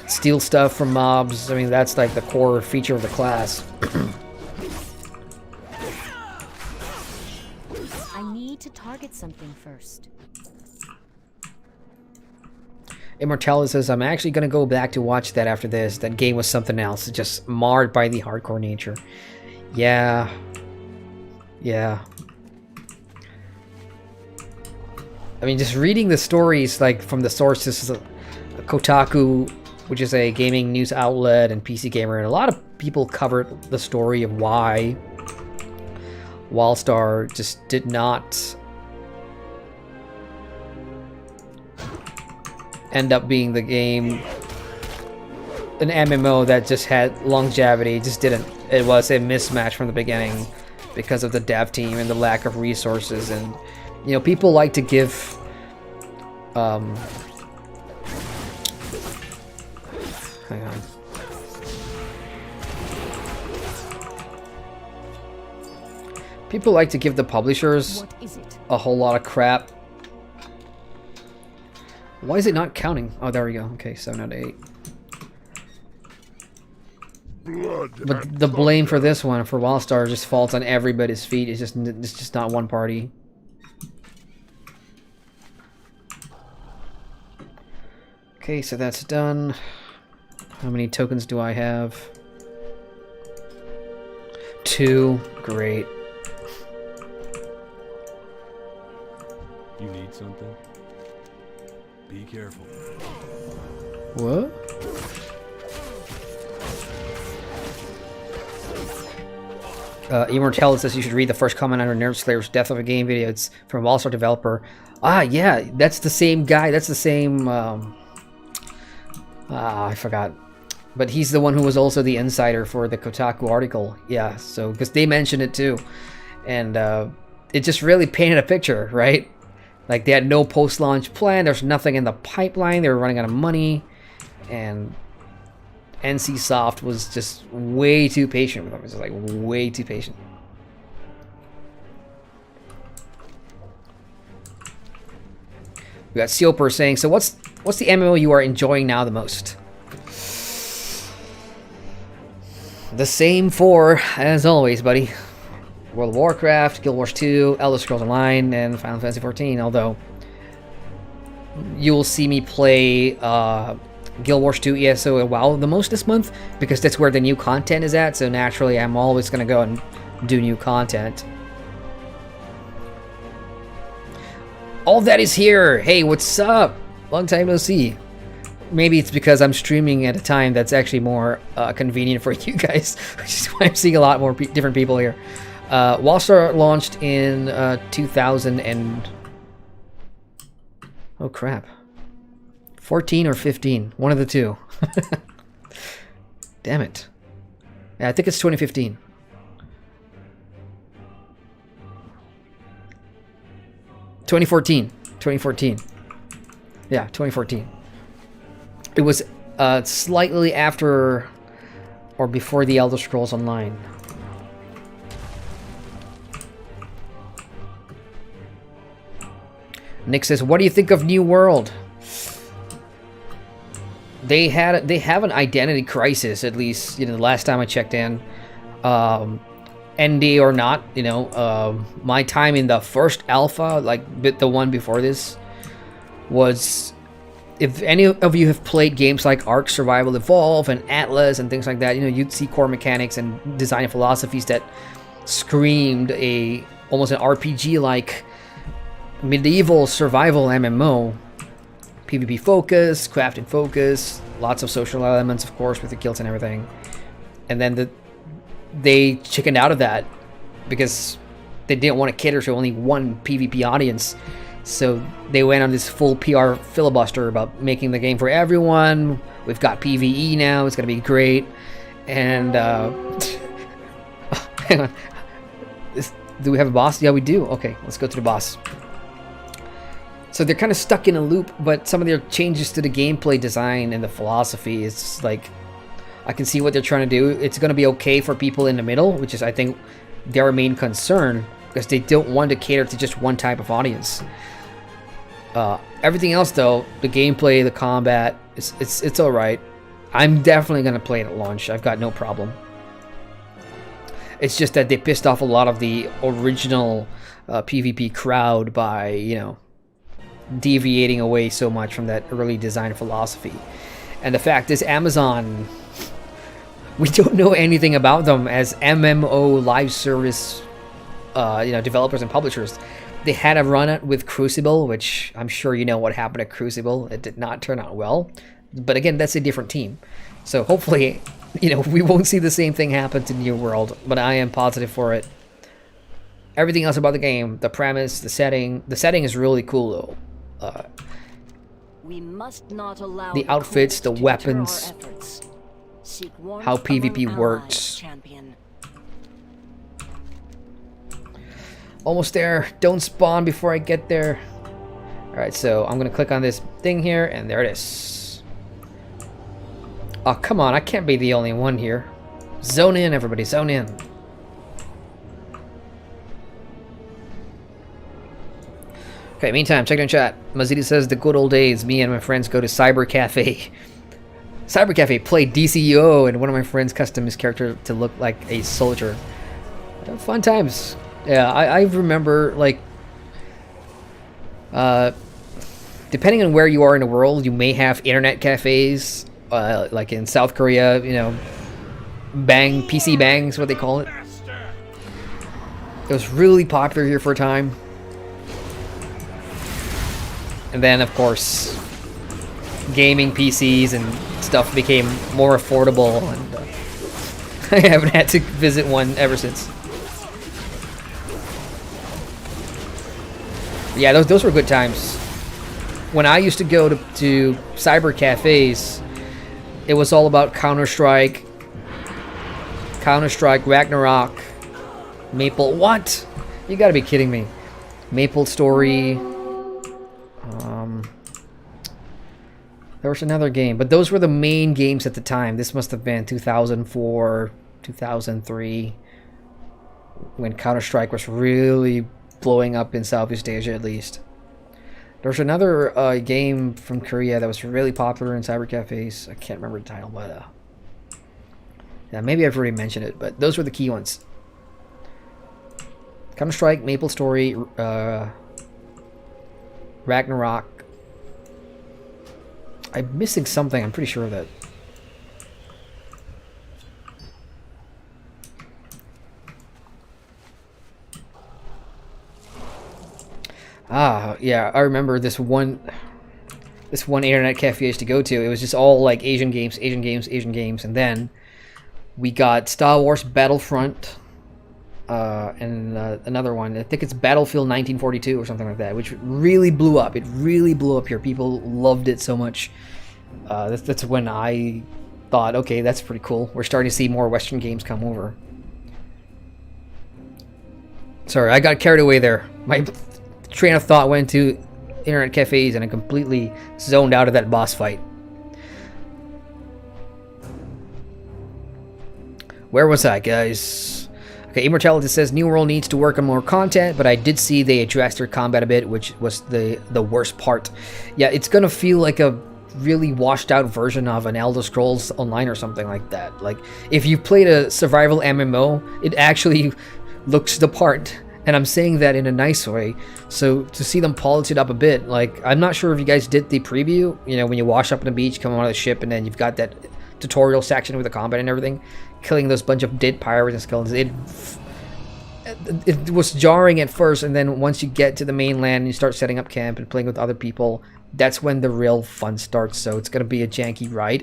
steal stuff from mobs. I mean, that's like the core feature of the class. I need to target something first. Immortality says, I'm actually going to go back to watch that after this. That game was something else. It's just marred by the hardcore nature. Yeah. Yeah. I mean, just reading the stories, like, from the sources, Kotaku, which is a gaming news outlet, and PC Gamer, and a lot of people covered the story of why Wildstar just did not end up being the game, an MMO that just had longevity. Just didn't. It was a mismatch from the beginning because of the dev team and the lack of resources. And, you know, people like to give hang on. People like to give the publishers a whole lot of crap. Why is it not counting? Oh, there we go. Okay, 7 out of 8. But the blame for this one, for Wildstar, just falls on everybody's feet. It's just not one party. Okay, so that's done. How many tokens do I have? 2. Great. You need something? Be careful. What? Immortality says you should read the first comment under Nerd Slayer's Death of a Game video. It's from a Wildstar developer. Ah, yeah, that's the same guy. That's the same... I forgot. But he's the one who was also the insider for the Kotaku article. Yeah, so, because they mentioned it too. And it just really painted a picture, right? Like, they had no post-launch plan. There's nothing in the pipeline. They were running out of money. And NCSoft was just way too patient with them. It's just like way too patient. We got Sioper saying, so what's the MMO you are enjoying now the most? The same 4 as always, buddy. World of Warcraft, Guild Wars 2, Elder Scrolls Online, and Final Fantasy 14. Although you'll see me play Guild Wars 2 ESO and WoW the most this month, because that's where the new content is at. So naturally, I'm always gonna go and do new content. All that is here. Hey, what's up? Long time no see. Maybe it's because I'm streaming at a time that's actually more convenient for you guys, which is why I'm seeing a lot more different people here. Wildstar launched in 2000 and... oh crap. 14 or 15. One of the two. Damn it. Yeah, I think it's 2015. ...2014. 2014. Yeah, 2014. It was slightly after or before the Elder Scrolls Online. Nick says, "What do you think of New World?" They have an identity crisis, at least, you know, the last time I checked in. ND or not, you know, my time in the first alpha, like the one before this, was, if any of you have played games like Ark Survival Evolve and Atlas and things like that, you know, you'd see core mechanics and design philosophies that screamed almost an RPG-like medieval survival MMO. PvP focus, crafting focus, lots of social elements, of course, with the guilds and everything. And then they chickened out of that because they didn't want to cater to only one PvP audience. So they went on this full PR filibuster about making the game for everyone. We've got PvE now, it's going to be great. And, hang on. Do we have a boss? Yeah, we do. Okay, let's go to the boss. So they're kind of stuck in a loop, but some of their changes to the gameplay design and the philosophy is like, I can see what they're trying to do. It's going to be okay for people in the middle, which is, I think, their main concern, because they don't want to cater to just one type of audience. Everything else, though, the gameplay, the combat, it's all right. I'm definitely going to play it at launch. I've got no problem. It's just that they pissed off a lot of the original PvP crowd by, you know, deviating away so much from that early design philosophy. And the fact is, Amazon, we don't know anything about them as MMO live service, you know, developers and publishers. They had a run at with Crucible, which I'm sure you know what happened at Crucible. It did not turn out well. But again, that's a different team. So hopefully, you know, we won't see the same thing happen to New World, but I am positive for it. Everything else about the game, the premise, the setting is really cool though. We must not allow the outfits, the weapons, how PvP works. Almost there. Don't spawn before I get there. Alright, so I'm going to click on this thing here, and there it is. Oh, come on. I can't be the only one here. Zone in, everybody. Zone in. Okay, meantime, check in chat. Mazidi says, the good old days, me and my friends go to Cyber Cafe. Cyber Cafe played DCO, and one of my friends custom his character to look like a soldier. Fun times. Yeah, I remember, like, depending on where you are in the world, you may have internet cafes, like in South Korea, you know, PC Bang is what they call it. It was really popular here for a time. And then, of course, gaming PCs and stuff became more affordable, and I haven't had to visit one ever since. Yeah, those were good times. When I used to go to cyber cafes, it was all about Counter-Strike, Ragnarok, Maple. What? You gotta be kidding me. Maple Story. There was another game, but those were the main games at the time. This must have been 2004, 2003, when Counter-Strike was really blowing up in Southeast Asia, at least. There was another game from Korea that was really popular in cyber cafes. I can't remember the title, but yeah, maybe I've already mentioned it, but those were the key ones. Counter-Strike, Maple Story, Ragnarok. I'm missing something, I'm pretty sure of that. Ah, yeah, I remember this one internet cafe I used to go to. It was just all like Asian games, and then we got Star Wars Battlefront, and another one. I think it's Battlefield 1942 or something like that, which really blew up. It really blew up here. People loved it so much. That's when I thought, okay, that's pretty cool. We're starting to see more Western games come over. Sorry, I got carried away there. My train of thought went to internet cafes, and I completely zoned out of that boss fight. Where was I, guys? Okay, Immortality says New World needs to work on more content, but I did see they addressed their combat a bit, which was the worst part. Yeah, it's gonna feel like a really washed out version of an Elder Scrolls Online or something like that. Like, if you played a survival MMO, it actually looks the part. And I'm saying that in a nice way. So to see them polish it up a bit, like, I'm not sure if you guys did the preview, you know, when you wash up on the beach, come out of the ship, and then you've got that tutorial section with the combat and everything, killing those bunch of dead pirates and skeletons. It was jarring at first, and then once you get to the mainland and you start setting up camp and playing with other people, that's when the real fun starts. So it's going to be a janky ride,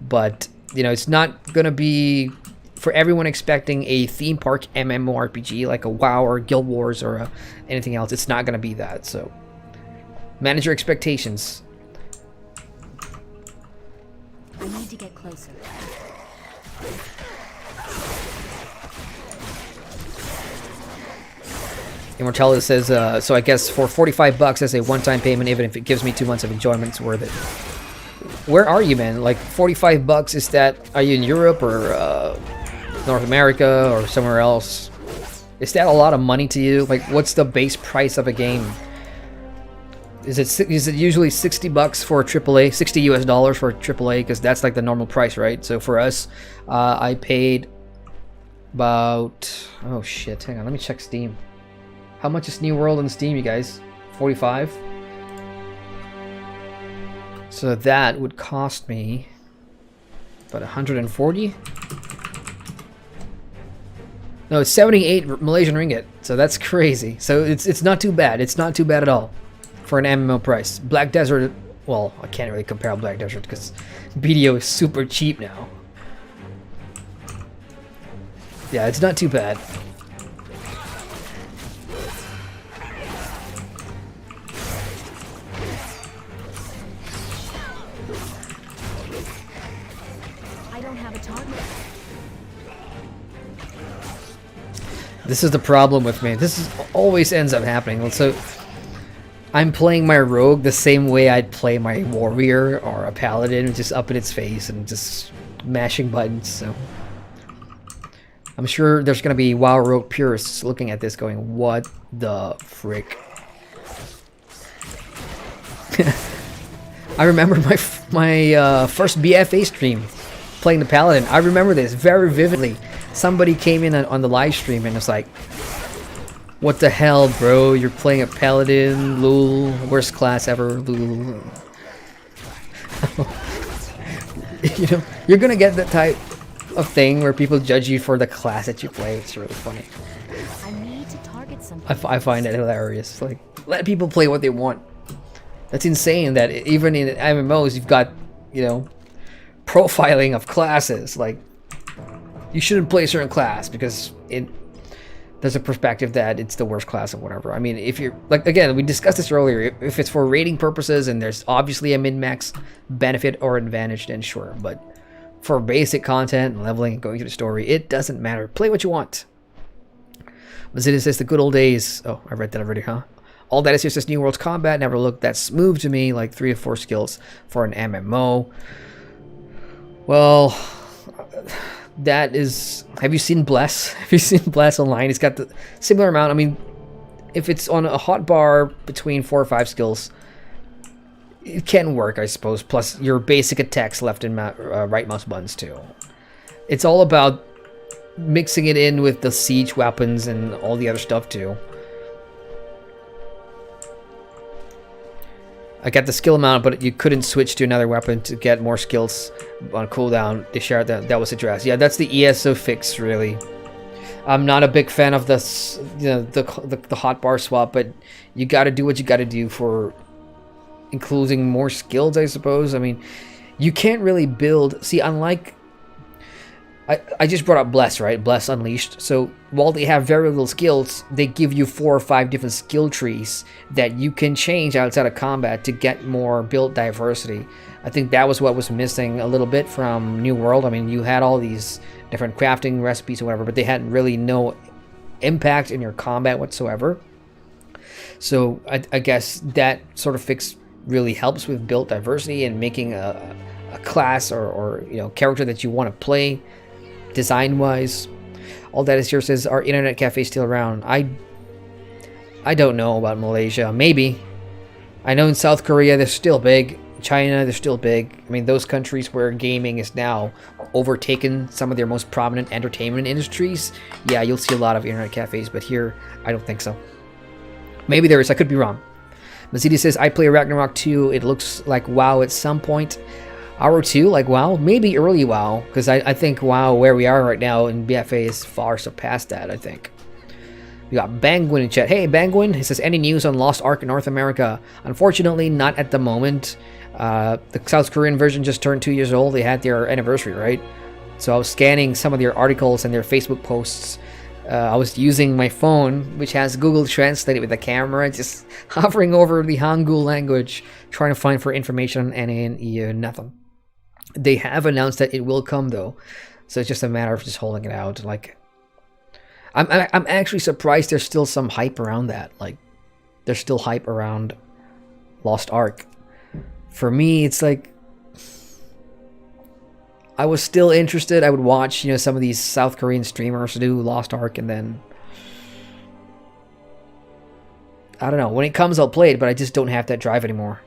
but, you know, it's not going to be for everyone expecting a theme park MMORPG like a WoW or Guild Wars or anything else. It's not going to be that, so manage your expectations. I need to get closer. Immortality says, so I guess for 45 bucks as a one-time payment, even if it gives me 2 months of enjoyment, it's worth it. Where are you, man? Like, 45 bucks, is that, are you in Europe or North America or somewhere else? Is that a lot of money to you? Like, what's the base price of a game? Is it usually 60 bucks for a AAA, 60 US dollars for a AAA, because that's like the normal price, right? So for us, I paid about, oh shit, hang on, let me check Steam. How much is New World on Steam, you guys? 45? So that would cost me about 140? No, it's 78 Malaysian ringgit. So that's crazy. So it's not too bad. It's not too bad at all for an MMO price. Black Desert, well, I can't really compare Black Desert because BDO is super cheap now. Yeah, it's not too bad. This is the problem with me. Always ends up happening. So I'm playing my rogue the same way I'd play my warrior or a paladin, just up in its face and just mashing buttons. So I'm sure there's gonna be WoW rogue purists looking at this going, what the frick? I remember my first BFA stream playing the paladin. I remember this very vividly. Somebody came in on the live stream and was like, what the hell, bro? You're playing a paladin, lol, worst class ever, lol. You know, you're gonna get that type of thing where people judge you for the class that you play. It's really funny. I need to target something. I find it hilarious. Like, let people play what they want. That's insane that even in MMOs you've got, you know, profiling of classes. Like, you shouldn't play a certain class because there's a perspective that it's the worst class or whatever. I mean, if you're, like, again, we discussed this earlier, if it's for rating purposes and there's obviously a min-max benefit or advantage, then sure. But for basic content and leveling and going through the story, it doesn't matter. Play what you want. Mazida says the good old days. Oh, I read that already, huh? All that is here says New World's combat never looked that smooth to me, like 3 or 4 skills for an MMO. Well, that is... Have you seen Bless? Have you seen Bless online? It's got the similar amount. I mean, if it's on a hotbar between 4 or 5 skills, it can work, I suppose. Plus your basic attacks left and right mouse buttons too. It's all about mixing it in with the siege weapons and all the other stuff too. I got the skill amount, but you couldn't switch to another weapon to get more skills on cooldown. They shared that was addressed. Yeah, that's the ESO fix, really. I'm not a big fan of this, you know, the hotbar swap, but you got to do what you got to do for including more skills, I suppose. I mean, you can't really build. See, unlike I just brought up Bless, right? Bless Unleashed. So while they have very little skills, they give you 4 or 5 different skill trees that you can change outside of combat to get more build diversity. I think that was what was missing a little bit from New World. I mean, you had all these different crafting recipes or whatever, but they had really no impact in your combat whatsoever. So I guess that sort of fix really helps with build diversity and making a class or you know, character that you want to play design-wise. All that is here says, are internet cafes still around? I don't know about Malaysia. Maybe. I know in South Korea they're still big. China, they're still big. I mean, those countries where gaming is now overtaken some of their most prominent entertainment industries, yeah, you'll see a lot of internet cafes, but here, I don't think so. Maybe there is, I could be wrong. Mazidi says, I play Ragnarok 2, it looks like WoW at some point. RO2, like WoW? Maybe early WoW, because I think WoW, where we are right now in BFA, is far surpassed that, I think. We got Bangwin in chat. Hey, Bangwin, he says, any news on Lost Ark in North America? Unfortunately, not at the moment. The South Korean version just turned 2 years old. They had their anniversary, right? So I was scanning some of their articles and their Facebook posts. I was using my phone, which has Google Translate with the camera, just hovering over the Hangul language, trying to find for information on NA and EU, nothing. They have announced that it will come, though. So it's just a matter of just holding it out. Like, I'm actually surprised there's still some hype around that. Like, there's still hype around Lost Ark. For me, it's like, I was still interested. I would watch, you know, some of these South Korean streamers do Lost Ark, and then I don't know. When it comes, I'll play it, but I just don't have that drive anymore.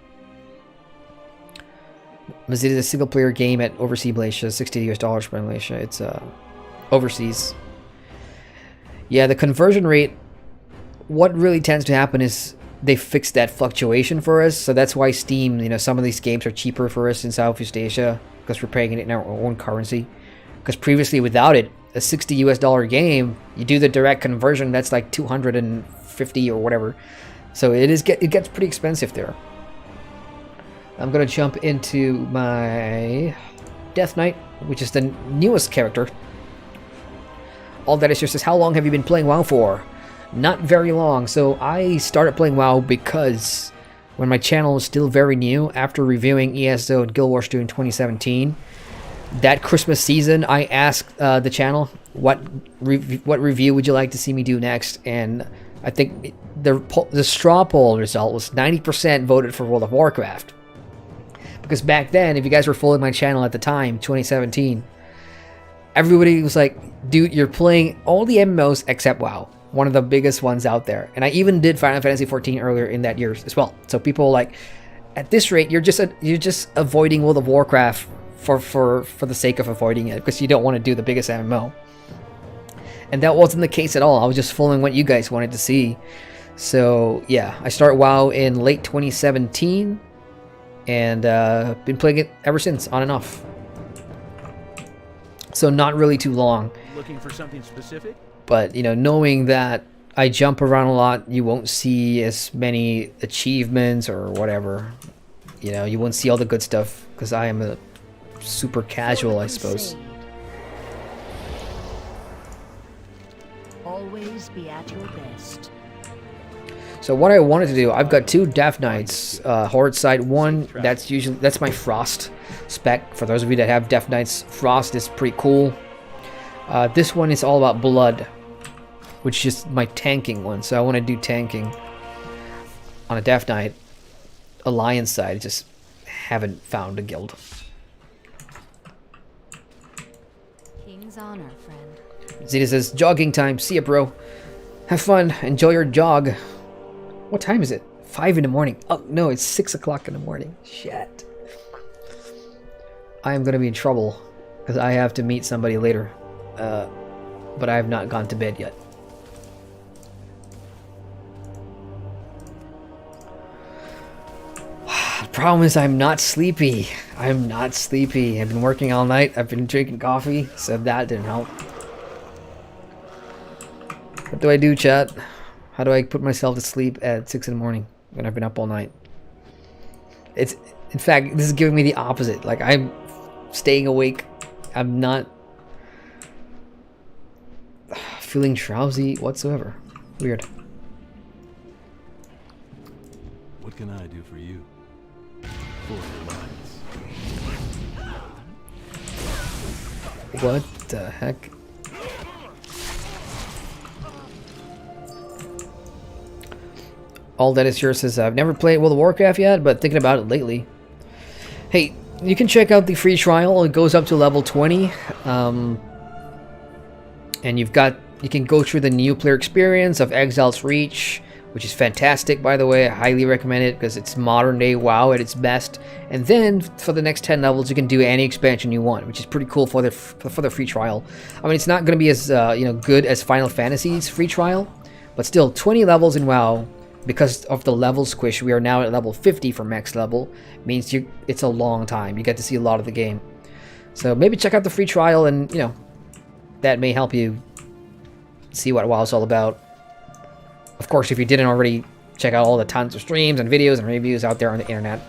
It is a single-player game at overseas Malaysia, $60 for Malaysia. It's overseas. Yeah, the conversion rate. What really tends to happen is they fixed that fluctuation for us, so that's why Steam, you know, some of these games are cheaper for us in Southeast Asia because we're paying it in our own currency. Because previously, without it, a $60 game, you do the direct conversion, that's like 250 or whatever. So it gets pretty expensive there. I'm gonna jump into my Death Knight, which is the newest character. All that is just says, how long have you been playing WoW for? Not very long. So I started playing WoW because when my channel was still very new, after reviewing ESO and Guild Wars 2 in 2017, that Christmas season, I asked the channel, what review would you like to see me do next? And I think the straw poll result was 90% voted for World of Warcraft. Because back then, if you guys were following my channel at the time, 2017, everybody was like, dude, you're playing all the MMOs except WoW. One of the biggest ones out there. And I even did Final Fantasy 14 earlier in that year as well. So people were like, at this rate, you're just avoiding World of Warcraft for the sake of avoiding it, because you don't want to do the biggest MMO. And that wasn't the case at all. I was just following what you guys wanted to see. So yeah, I started WoW in late 2017 and been playing it ever since, on and off. So not really too long. Looking for something specific? But, you know, knowing that I jump around a lot, you won't see as many achievements or whatever. You know, you won't see all the good stuff because I am a super casual, I suppose. Always be at your best. So what I wanted to do, I've got two Death Knights, Horde side. One, that's my Frost spec. For those of you that have Death Knights, Frost is pretty cool. This one is all about blood, which is my tanking one. So I want to do tanking on a Death Knight Alliance side. I just haven't found a guild. King's honor, friend. Zeta says, jogging time. See ya, bro. Have fun. Enjoy your jog. What time is it? 5 in the morning. Oh, no, it's 6 o'clock in the morning. Shit. I am going to be in trouble because I have to meet somebody later. But I have not gone to bed yet. The problem is I'm not sleepy. I'm not sleepy. I've been working all night. I've been drinking coffee, so that didn't help. What do I do, chat? How do I put myself to sleep at 6 in the morning when I've been up all night? In fact, this is giving me the opposite. Like, I'm staying awake. I'm not feeling drowsy whatsoever. Weird. What can I do for you? For the Alliance. What the heck? All that is yours says, I've never played World of Warcraft yet, but thinking about it lately. Hey, you can check out the free trial. It goes up to level 20. And you can go through the new player experience of Exile's Reach, which is fantastic, by the way. I highly recommend it because it's modern day WoW at its best. And then for the next 10 levels, you can do any expansion you want, which is pretty cool for the free trial. I mean, it's not going to be as good as Final Fantasy's free trial, but still 20 levels in WoW. Because of the level squish, we are now at level 50 for max level. Means it's a long time. You get to see a lot of the game. So maybe check out the free trial, and that may help you see what WoW's all about. Of course, if you didn't already, check out all the tons of streams and videos and reviews out there on the internet.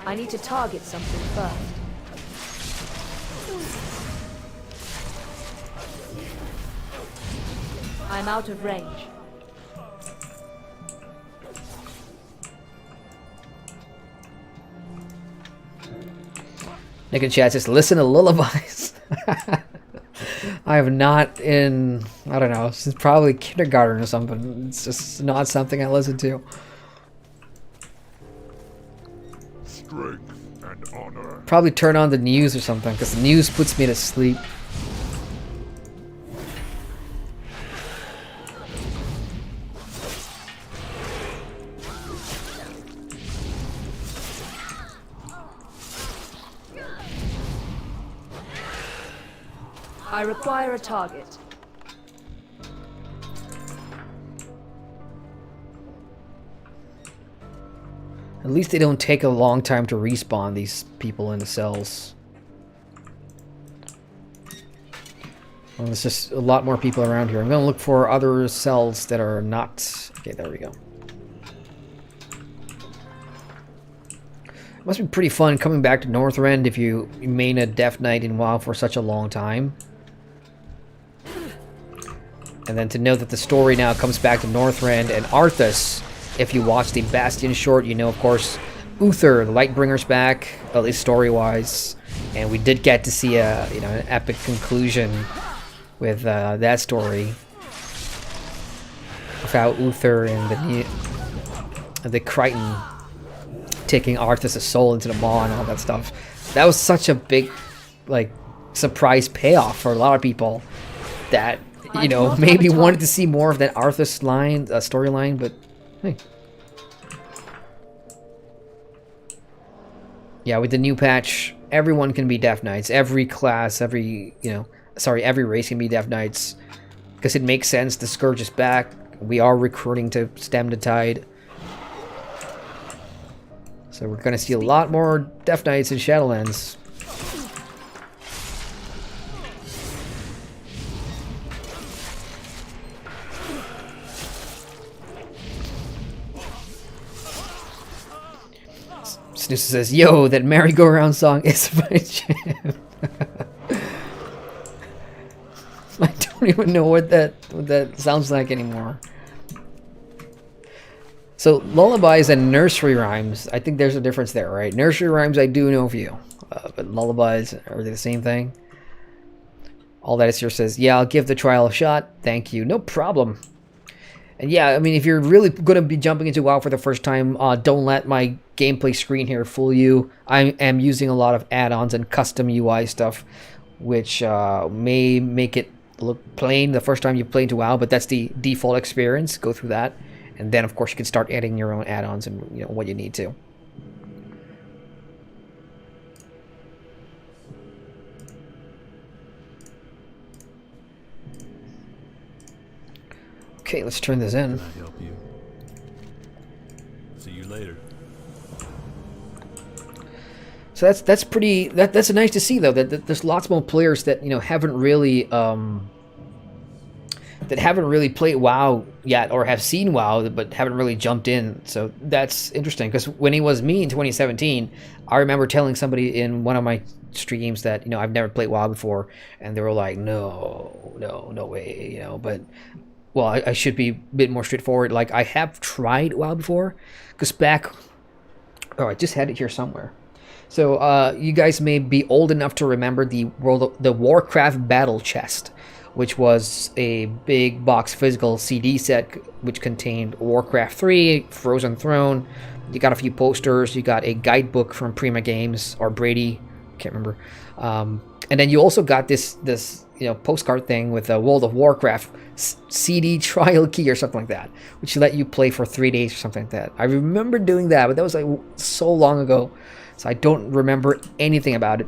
I need to target something first. I'm out of range. Nick in chat says, listen to lullabies. I have not in, I don't know, since probably kindergarten or something. It's just not something I listen to. Strength and honor. Probably turn on the news or something, because the news puts me to sleep. I require a target. At least they don't take a long time to respawn, these people in the cells. Well, there's just a lot more people around here. I'm going to look for other cells that are not... Okay, there we go. It must be pretty fun coming back to Northrend if you main a Death Knight in WoW for such a long time. And then to know that the story now comes back to Northrend and Arthas. If you watch the Bastion short, you know, of course, Uther, the Lightbringer's back, at least story-wise. And we did get to see a, an epic conclusion with that story. Without Uther and the Crichton taking Arthas' soul into the maw and all that stuff. That was such a big, surprise payoff for a lot of people that, maybe wanted to see more of that Arthas storyline, but hey. Yeah, with the new patch, everyone can be Death Knights. Every class, every race can be Death Knights. Because it makes sense, the Scourge is back. We are recruiting to stem the tide. So we're going to see a lot more Death Knights in Shadowlands. Snoozer says, yo, that merry-go-round song is my jam. I don't even know what that sounds like anymore. So, lullabies and nursery rhymes, I think there's a difference there, right? Nursery rhymes, I do know of you. But lullabies, are they the same thing? All that is here says, yeah, I'll give the trial a shot. Thank you. No problem. And yeah, I mean, if you're really going to be jumping into WoW for the first time, don't let my gameplay screen here fool you. I am using a lot of add-ons and custom UI stuff, which may make it look plain the first time you play into WoW, but that's the default experience. Go through that. And then, of course, you can start adding your own add-ons and what you need to. Okay, let's turn this in. Can I help you? See you later. So that's pretty. That's nice to see though that there's lots more players that haven't really played WoW yet or have seen WoW but haven't really jumped in. So that's interesting because when it was me in 2017, I remember telling somebody in one of my streams that I've never played WoW before, and they were like, no way, but. Well, I should be a bit more straightforward. Like, I have tried WoW before, because I just had it here somewhere. So, you guys may be old enough to remember the Warcraft Battle Chest, which was a big box physical CD set, which contained Warcraft 3, Frozen Throne. You got a few posters. You got a guidebook from Prima Games, or Brady, can't remember. And then you also got this postcard thing with a World of Warcraft CD trial key or something like that, which let you play for 3 days or something like that. I remember doing that, but that was like so long ago, so I don't remember anything about it.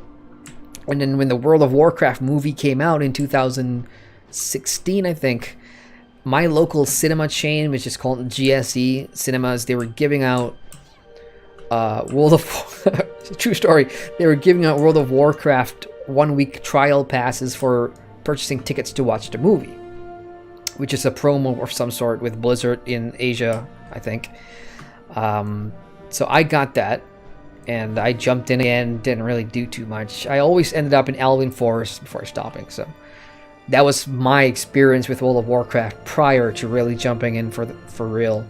And then when the World of Warcraft movie came out in 2016, I think, my local cinema chain, which is called GSE Cinemas, they were giving out World of true story. They were giving out World of Warcraft 1-week trial passes for purchasing tickets to watch the movie, which is a promo of some sort with Blizzard in Asia, I think. So I got that, and I jumped in again. Didn't really do too much. I always ended up in Elwyn Forest before stopping. So that was my experience with World of Warcraft prior to really jumping in for real.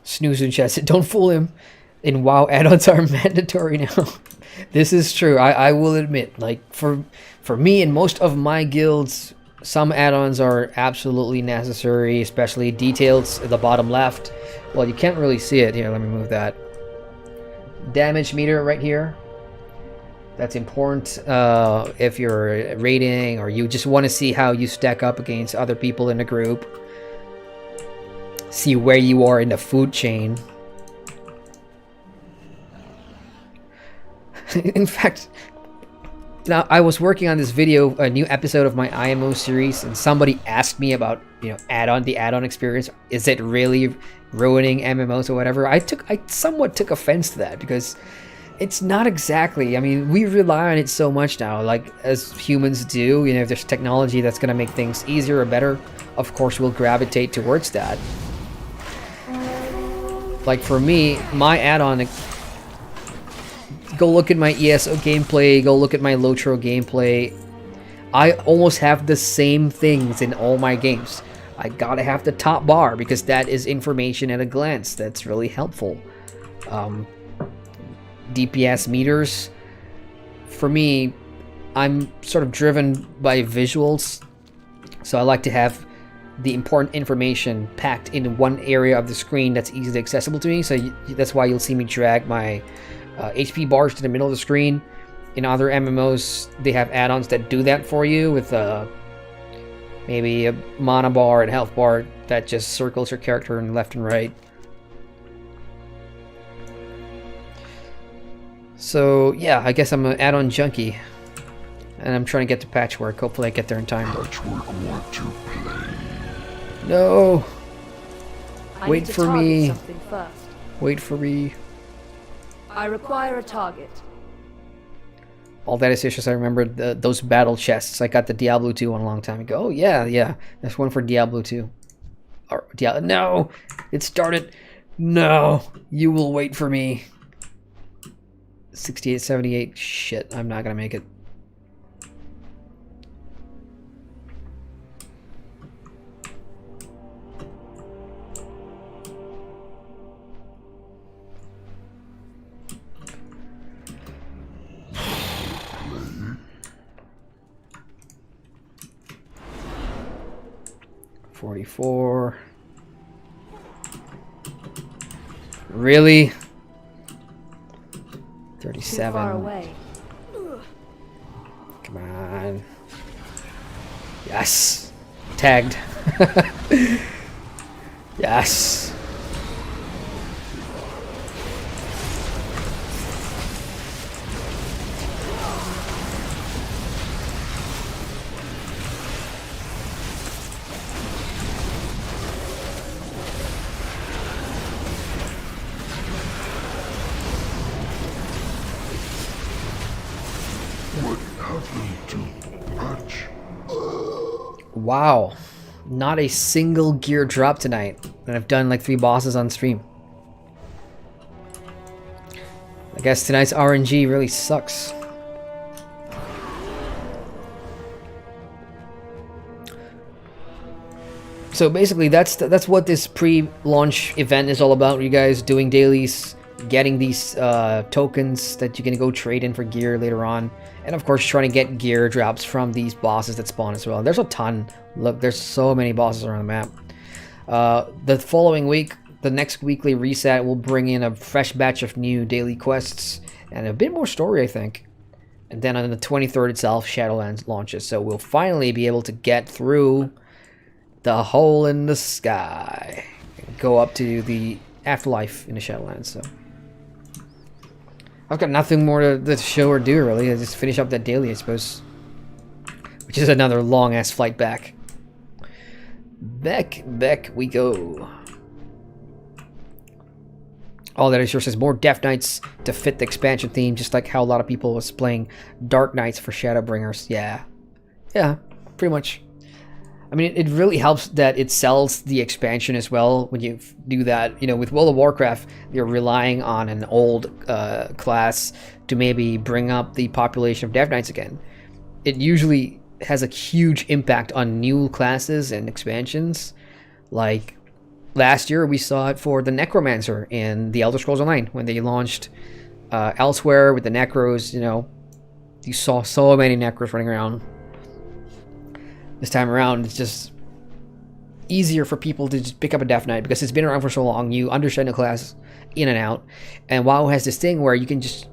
Snooze and chat said, don't fool him. In WoW, add-ons are mandatory now. This is true. I will admit, like, for me and most of my guilds, some add-ons are absolutely necessary, especially details at the bottom left. Well, you can't really see it. Here, let me move that. Damage meter right here. That's important if you're raiding or you just want to see how you stack up against other people in the group. See where you are in the food chain. In fact, now I was working on this video, a new episode of my IMO series, and somebody asked me about, the add-on experience. Is it really ruining MMOs or whatever? I somewhat took offense to that, because it's not exactly. I mean, we rely on it so much now, like as humans do. If there's technology that's going to make things easier or better, of course we'll gravitate towards that. Like for me, my add-on, go look at my ESO gameplay, go look at my Lotro gameplay. I almost have the same things in all my games. I gotta have the top bar because that is information at a glance. That's really helpful. DPS meters. For me, I'm sort of driven by visuals. So I like to have the important information packed in one area of the screen that's easily accessible to me. So that's why you'll see me drag my HP bars to the middle of the screen. In other MMOs, they have add-ons that do that for you with maybe a mana bar and health bar that just circles your character in left and right. So yeah, I guess I'm an add-on junkie, and I'm trying to get to Patchwork. Hopefully I get there in time. Patchwork want to play. No! I Wait need to for target me. something first. Wait for me. I require a target. All that is just I remember those battle chests. I got the Diablo 2 one a long time ago. Oh yeah. There's one for Diablo 2. Or no! It started. No! You will wait for me. 68, 78. Shit, I'm not gonna make it. $44. Really? 37. Too far away. Come on. Yes. Tagged. Yes. Wow, not a single gear drop tonight, and I've done like 3 bosses on stream. I guess tonight's RNG really sucks. So basically, that's what this pre-launch event is all about. You guys doing dailies, getting these tokens that you can go trade in for gear later on, and of course trying to get gear drops from these bosses that spawn as well. There's a ton. Look, there's so many bosses around the map. The following week, the next weekly reset will bring in a fresh batch of new daily quests and a bit more story, I think. And then on the 23rd itself, Shadowlands launches, so we'll finally be able to get through the hole in the sky and go up to the afterlife in the Shadowlands. So I've got nothing more to show or do, really. I just finish up that daily, I suppose, which is another long-ass flight back. Back we go. All that is yours is more Death Knights to fit the expansion theme, just like how a lot of people was playing Dark Knights for Shadowbringers. Yeah, pretty much. I mean, it really helps that it sells the expansion as well when you do that. You know, with World of Warcraft, you're relying on an old class to maybe bring up the population of Death Knights again. It usually has a huge impact on new classes and expansions. Like last year, we saw it for the Necromancer in the Elder Scrolls Online when they launched elsewhere with the Necros. You know, you saw so many Necros running around. This time around, it's just easier for people to just pick up a Death Knight because it's been around for so long. You understand the class in and out, and WoW has this thing where you can just,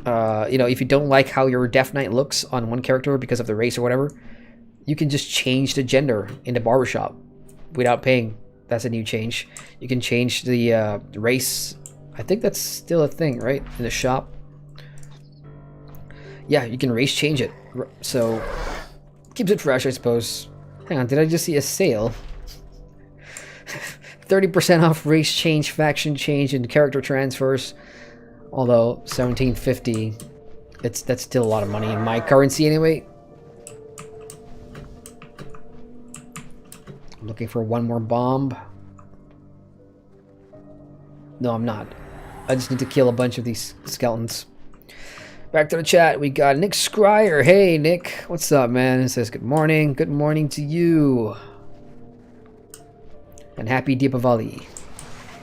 you know, if you don't like how your Death Knight looks on one character because of the race or whatever, you can just change the gender in the barbershop without paying. That's a new change. You can change the race. I think that's still a thing, right? In the shop. Yeah, you can race change it. So keeps it fresh, I suppose. Hang on, did I just see a sale? 30% off race change, faction change, and character transfers. Although 1750, that's still a lot of money in my currency anyway. I'm looking for one more bomb. No, I'm not. I just need to kill a bunch of these skeletons. Back to the chat, we got Nick Scryer. Hey, Nick. What's up, man? It says good morning. Good morning to you. And happy Deepavali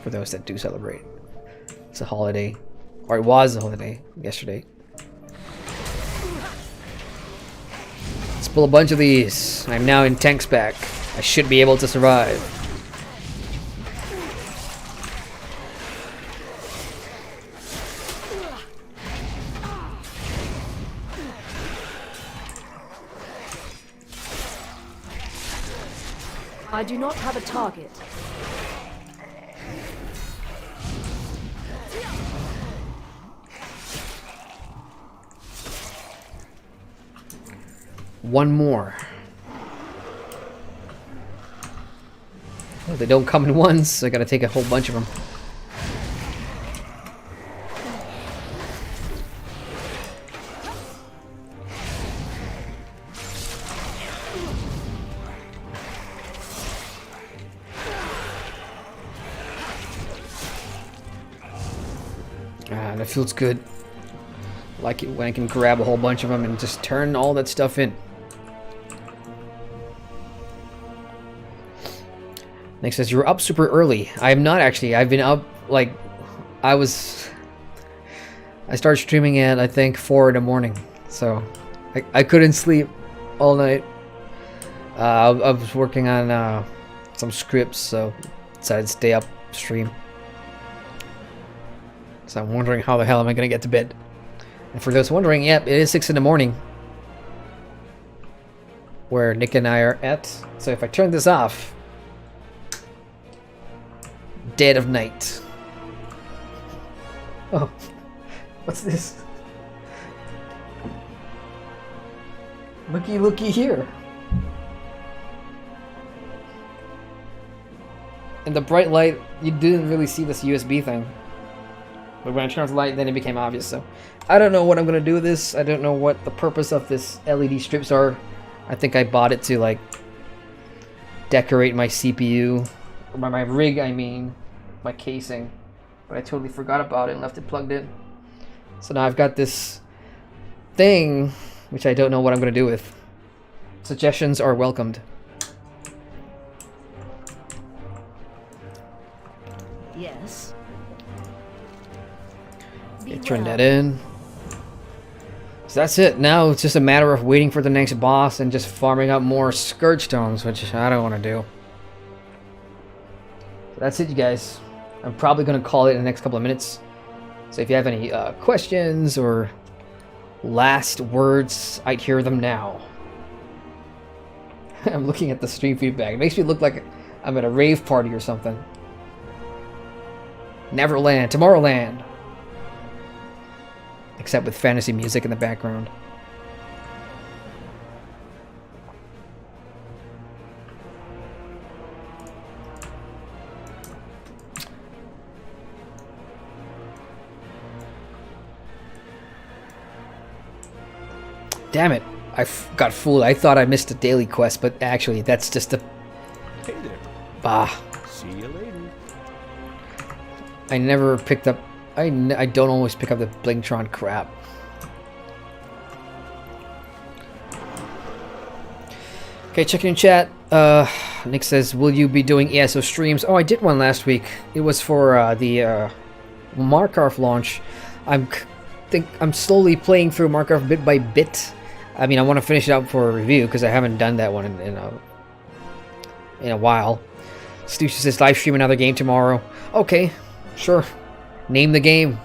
for those that do celebrate. It's a holiday. Or it was a holiday yesterday. Let's pull a bunch of these. I'm now in tank spec. I should be able to survive. I do not have a target. One more. Well, they don't come in ones, so I gotta take a whole bunch of them. That feels good. Like it when I can grab a whole bunch of them and just turn all that stuff in. Next says, you're up super early. I'm not actually. I've been up, like, I started streaming at, I think, 4 in the morning. So, I couldn't sleep all night. I was working on some scripts, so decided to stay up stream. So I'm wondering how the hell am I going to get to bed. And for those wondering, yep, it is 6 in the morning. Where Nick and I are at. So if I turn this off... Dead of night. Oh, what's this? Looky here. In the bright light, you didn't really see this USB thing. But when I turned off the light, then it became obvious. So I don't know what I'm gonna do with this. I don't know what the purpose of this LED strips are. I think I bought it to like decorate my CPU, or my rig, I mean, my casing. But I totally forgot about it and left it plugged in. So now I've got this thing, which I don't know what I'm gonna do with. Suggestions are welcomed. Yes. Turn that in. So that's it. Now it's just a matter of waiting for the next boss and just farming up more Scourge Stones, which I don't want to do. So that's it, you guys. I'm probably going to call it in the next couple of minutes. So if you have any questions or last words, I'd hear them now. I'm looking at the stream feedback. It makes me look like I'm at a rave party or something. Neverland, Tomorrowland. Except with fantasy music in the background. Damn it. I got fooled. I thought I missed a daily quest, but actually that's just a... Hey there. Bah. See you later. I never picked up... I don't always pick up the Blingtron crap. Okay, checking in chat. Nick says, will you be doing ESO streams? Oh, I did one last week. It was for the Markarth launch. I'm slowly playing through Markarth bit by bit. I mean, I want to finish it up for a review because I haven't done that one in a while. Stoosh says, live stream another game tomorrow. Okay, sure. Name the game.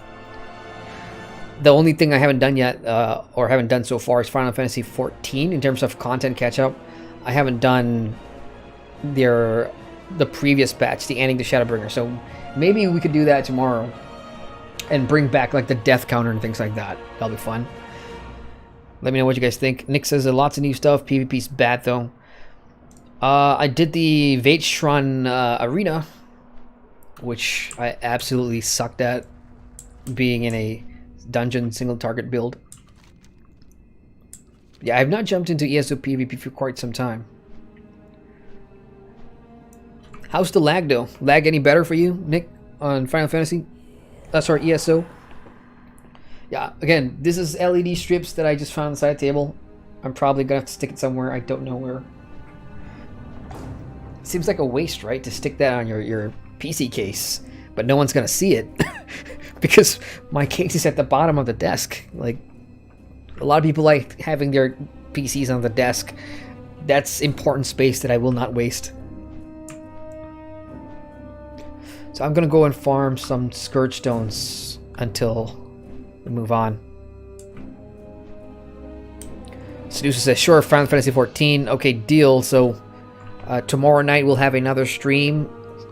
The only thing I haven't done yet, or haven't done so far, is Final Fantasy XIV in terms of content catch-up. I haven't done the previous batch, the Ending to Shadowbringer, so maybe we could do that tomorrow and bring back like the death counter and things like that. That'll be fun. Let me know what you guys think. Nick says lots of new stuff. PvP's bad though. I did the 𝒉𝒐𝒻 arena, which I absolutely sucked at, being in a dungeon single target build. Yeah, I've not jumped into ESO PvP for quite some time. How's the lag though? Lag any better for you, Nick, on Final Fantasy? Sorry, ESO. Yeah, again, this is LED strips that I just found on the side table. I'm probably gonna have to stick it somewhere. I don't know where. Seems like a waste, right, to stick that on your PC case, but no one's gonna see it because my case is at the bottom of the desk. Like, a lot of people like having their PCs on the desk. That's important space that I will not waste. So I'm gonna go and farm some Scourge Stones until we move on. Seducer says, sure, Final Fantasy XIV. Okay, deal. So tomorrow night we'll have another stream.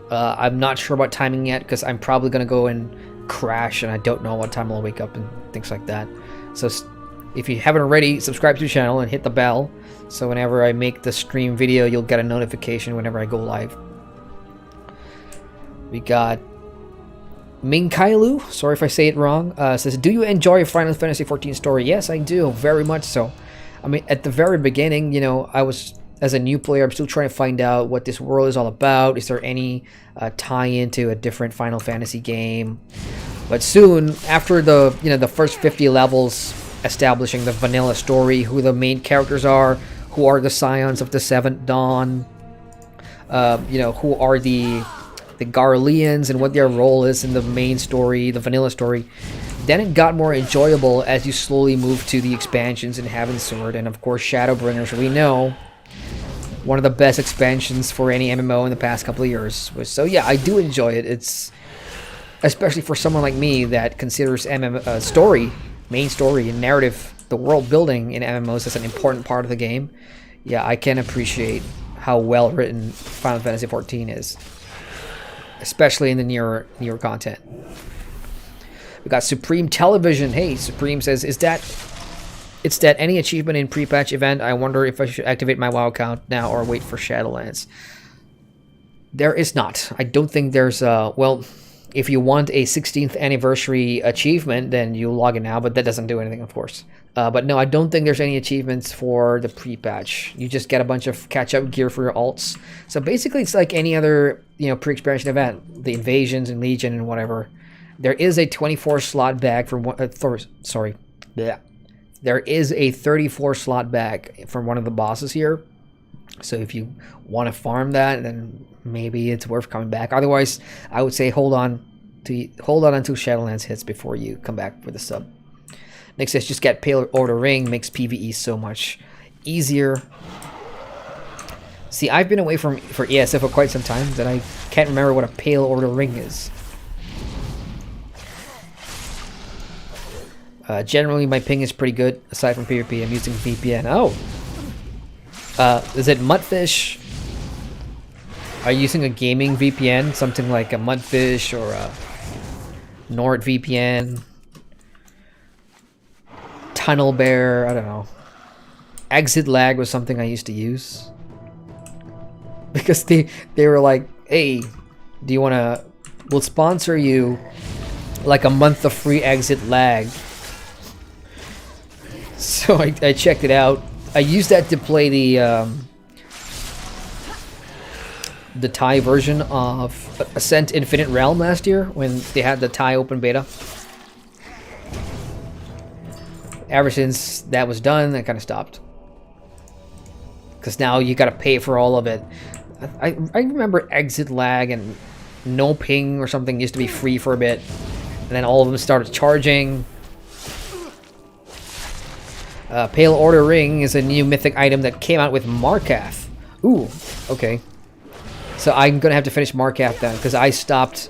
I'm not sure about timing yet because I'm probably going to go and crash and I don't know what time I'll wake up and things like that. So if you haven't already, subscribe to the channel and hit the bell. So whenever I make the stream video, you'll get a notification whenever I go live. We got Minkailu, sorry if I say it wrong, says, do you enjoy Final Fantasy XIV story? Yes, I do, very much so. I mean, at the very beginning, you know, I was, as a new player, I'm still trying to find out what this world is all about. Is there any tie-in to a different Final Fantasy game? But soon, after the first 50 levels establishing the vanilla story, who the main characters are, who are the Scions of the Seventh Dawn, who are the Garleans and what their role is in the main story, the vanilla story, then it got more enjoyable as you slowly move to the expansions in Heavensward and of course Shadowbringers. We know one of the best expansions for any MMO in the past couple of years. So yeah, I do enjoy it. It's especially for someone like me that considers main story and narrative, the world building in MMOs as an important part of the game. Yeah, I can appreciate how well written Final Fantasy XIV is, especially in the newer content. We got Supreme Television. Hey, Supreme says, it's that any achievement in pre-patch event? I wonder if I should activate my WoW account now or wait for Shadowlands. There is not. I don't think there's well, if you want a 16th anniversary achievement, then you log in now, but that doesn't do anything, of course. But no, I don't think there's any achievements for the pre-patch. You just get a bunch of catch-up gear for your alts. So basically, it's like any other, pre-expansion event, the invasions and Legion and whatever. There is a 24 slot bag for one. There is a 34 slot bag from one of the bosses here. So if you want to farm that, then maybe it's worth coming back. Otherwise, I would say hold on hold on until Shadowlands hits before you come back for the sub. Nick says, just get Pale Order Ring, makes PvE so much easier. See, I've been away for ESF for quite some time that I can't remember what a Pale Order Ring is. Generally, my ping is pretty good. Aside from PvP, I'm using VPN. Oh! Is it Mudfish? Are you using a gaming VPN? Something like a Mudfish or a NordVPN? Tunnel Bear? I don't know. Exit Lag was something I used to use. Because they were like, hey, do you want to... We'll sponsor you like a month of free Exit Lag. So I checked it out. I used that to play the Thai version of Ascent Infinite Realm last year when they had the Thai open beta. Ever since that was done, I kind of stopped. Because now you gotta pay for all of it. I remember Exit Lag and No Ping or something used to be free for a bit. And then all of them started charging. Pale Order Ring is a new mythic item that came out with Markath. Ooh, okay. So I'm gonna have to finish Markath then, because I stopped.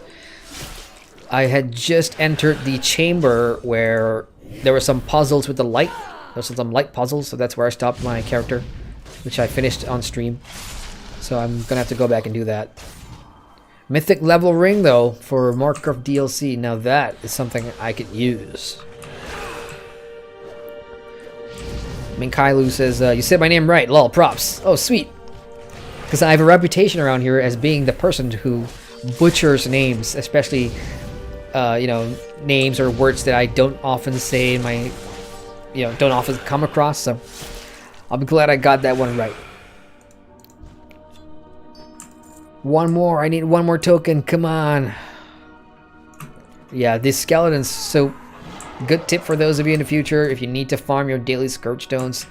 I had just entered the chamber where there were some puzzles with the light. There was some light puzzles, so that's where I stopped my character, which I finished on stream. So I'm gonna have to go back and do that. Mythic level ring though for Markov DLC. Now that is something I could use. Minkailu says, you said my name right. Lol, props. Oh, sweet. Because I have a reputation around here as being the person who butchers names, especially, you know, names or words that I don't often say in my, you know, don't often come across. So I'll be glad I got that one right. One more. I need one more token. Come on. Yeah, these skeletons. So... good tip for those of you in the future, if you need to farm your daily scourge stones,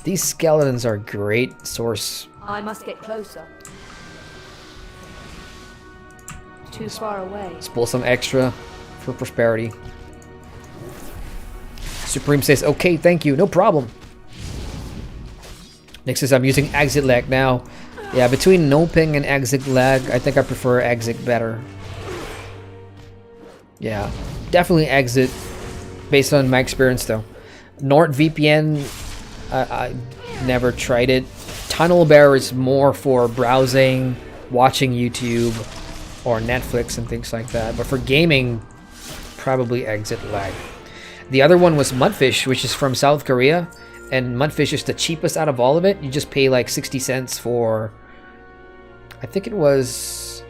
these skeletons are a great source. I must get closer. Too far away. Let's pull some extra for prosperity. Supreme says, okay, thank you, no problem. Nick says, I'm using Exit Lag now. Yeah, between No Ping and Exit Lag, I think I prefer Exit better. Yeah, definitely Exit. Based on my experience though. NordVPN, I never tried it. Tunnel Bear is more for browsing, watching YouTube, or Netflix and things like that. But for gaming, probably Exit Lag. The other one was Mudfish, which is from South Korea. And Mudfish is the cheapest out of all of it. You just pay like 60 cents for... I think it was...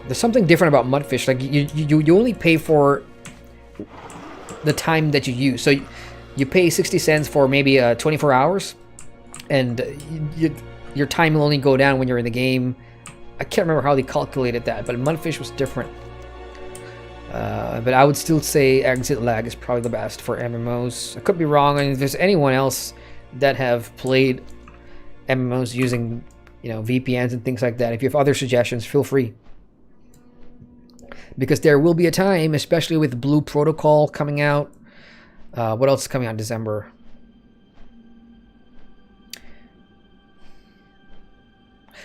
There's something different about Mudfish. Like you only pay for the time that you use. So you pay 60 cents for maybe 24 hours, and your time will only go down when you're in the game. I can't remember how they calculated that, but Mudfish was different. But I would still say Exit Lag is probably the best for MMOs. I could be wrong, and if there's anyone else that have played MMOs using, you know, VPNs and things like that, if you have other suggestions, feel free. Because there will be a time, especially with Blue Protocol coming out. What else is coming out in December?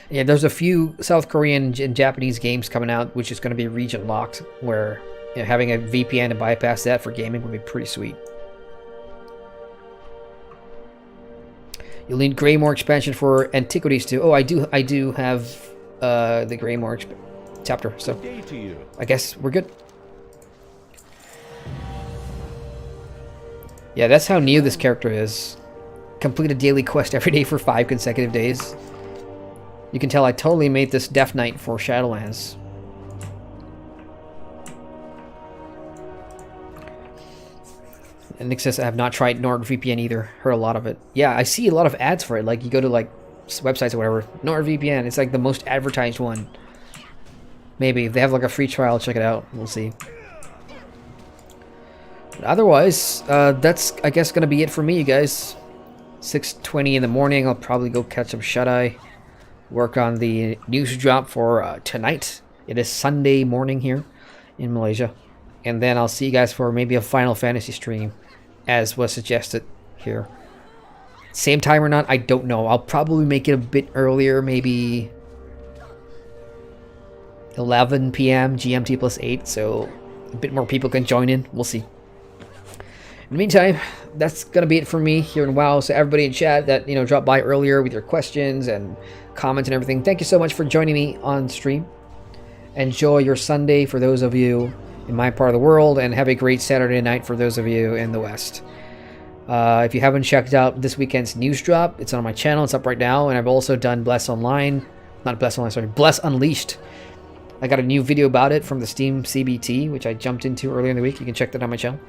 Yeah, there's a few South Korean and Japanese games coming out, which is going to be region locked, where, you know, having a VPN to bypass that for gaming would be pretty sweet. You'll need Greymore expansion for Antiquities too. Oh, I do have the Greymore chapter, so I guess we're good. Yeah, that's how new this character is. Complete a daily quest every day for 5 consecutive days. You can tell I totally made this Death Knight for Shadowlands. And Nick says, I have not tried NordVPN either. Heard a lot of it. Yeah, I see a lot of ads for it. Like, you go to, like, websites or whatever. NordVPN, it's like the most advertised one. Maybe. If they have, like, a free trial, check it out. We'll see. But otherwise, that's, I guess, going to be it for me, you guys. 6:20 in the morning. I'll probably go catch some shut-eye. Work on the news drop for tonight. It is Sunday morning here in Malaysia. And then I'll see you guys for maybe a Final Fantasy stream, as was suggested here. Same time or not, I don't know. I'll probably make it a bit earlier, maybe 11 p.m. GMT plus 8, so a bit more people can join in. We'll see. In the meantime, that's going to be it for me here in WoW. So everybody in chat that, dropped by earlier with your questions and comments and everything, thank you so much for joining me on stream. Enjoy your Sunday for those of you in my part of the world, and have a great Saturday night for those of you in the West. If you haven't checked out this weekend's news drop, it's on my channel. It's up right now. And I've also done Bless Online. Not Bless Online, sorry. Bless Unleashed. I got a new video about it from the Steam CBT, which I jumped into earlier in the week. You can check that on my channel.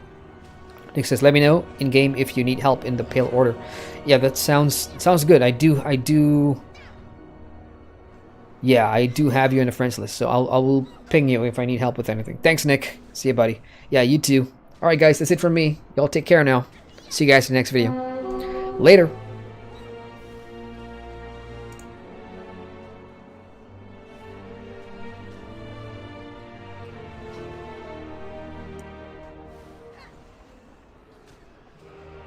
Nick says, let me know in-game if you need help in the Pale Order. Yeah, that sounds good. I do... Yeah, I do have you in the friends list, so I will ping you if I need help with anything. Thanks, Nick. See you, buddy. Yeah, you too. Alright, guys, that's it from me. Y'all take care now. See you guys in the next video. Later.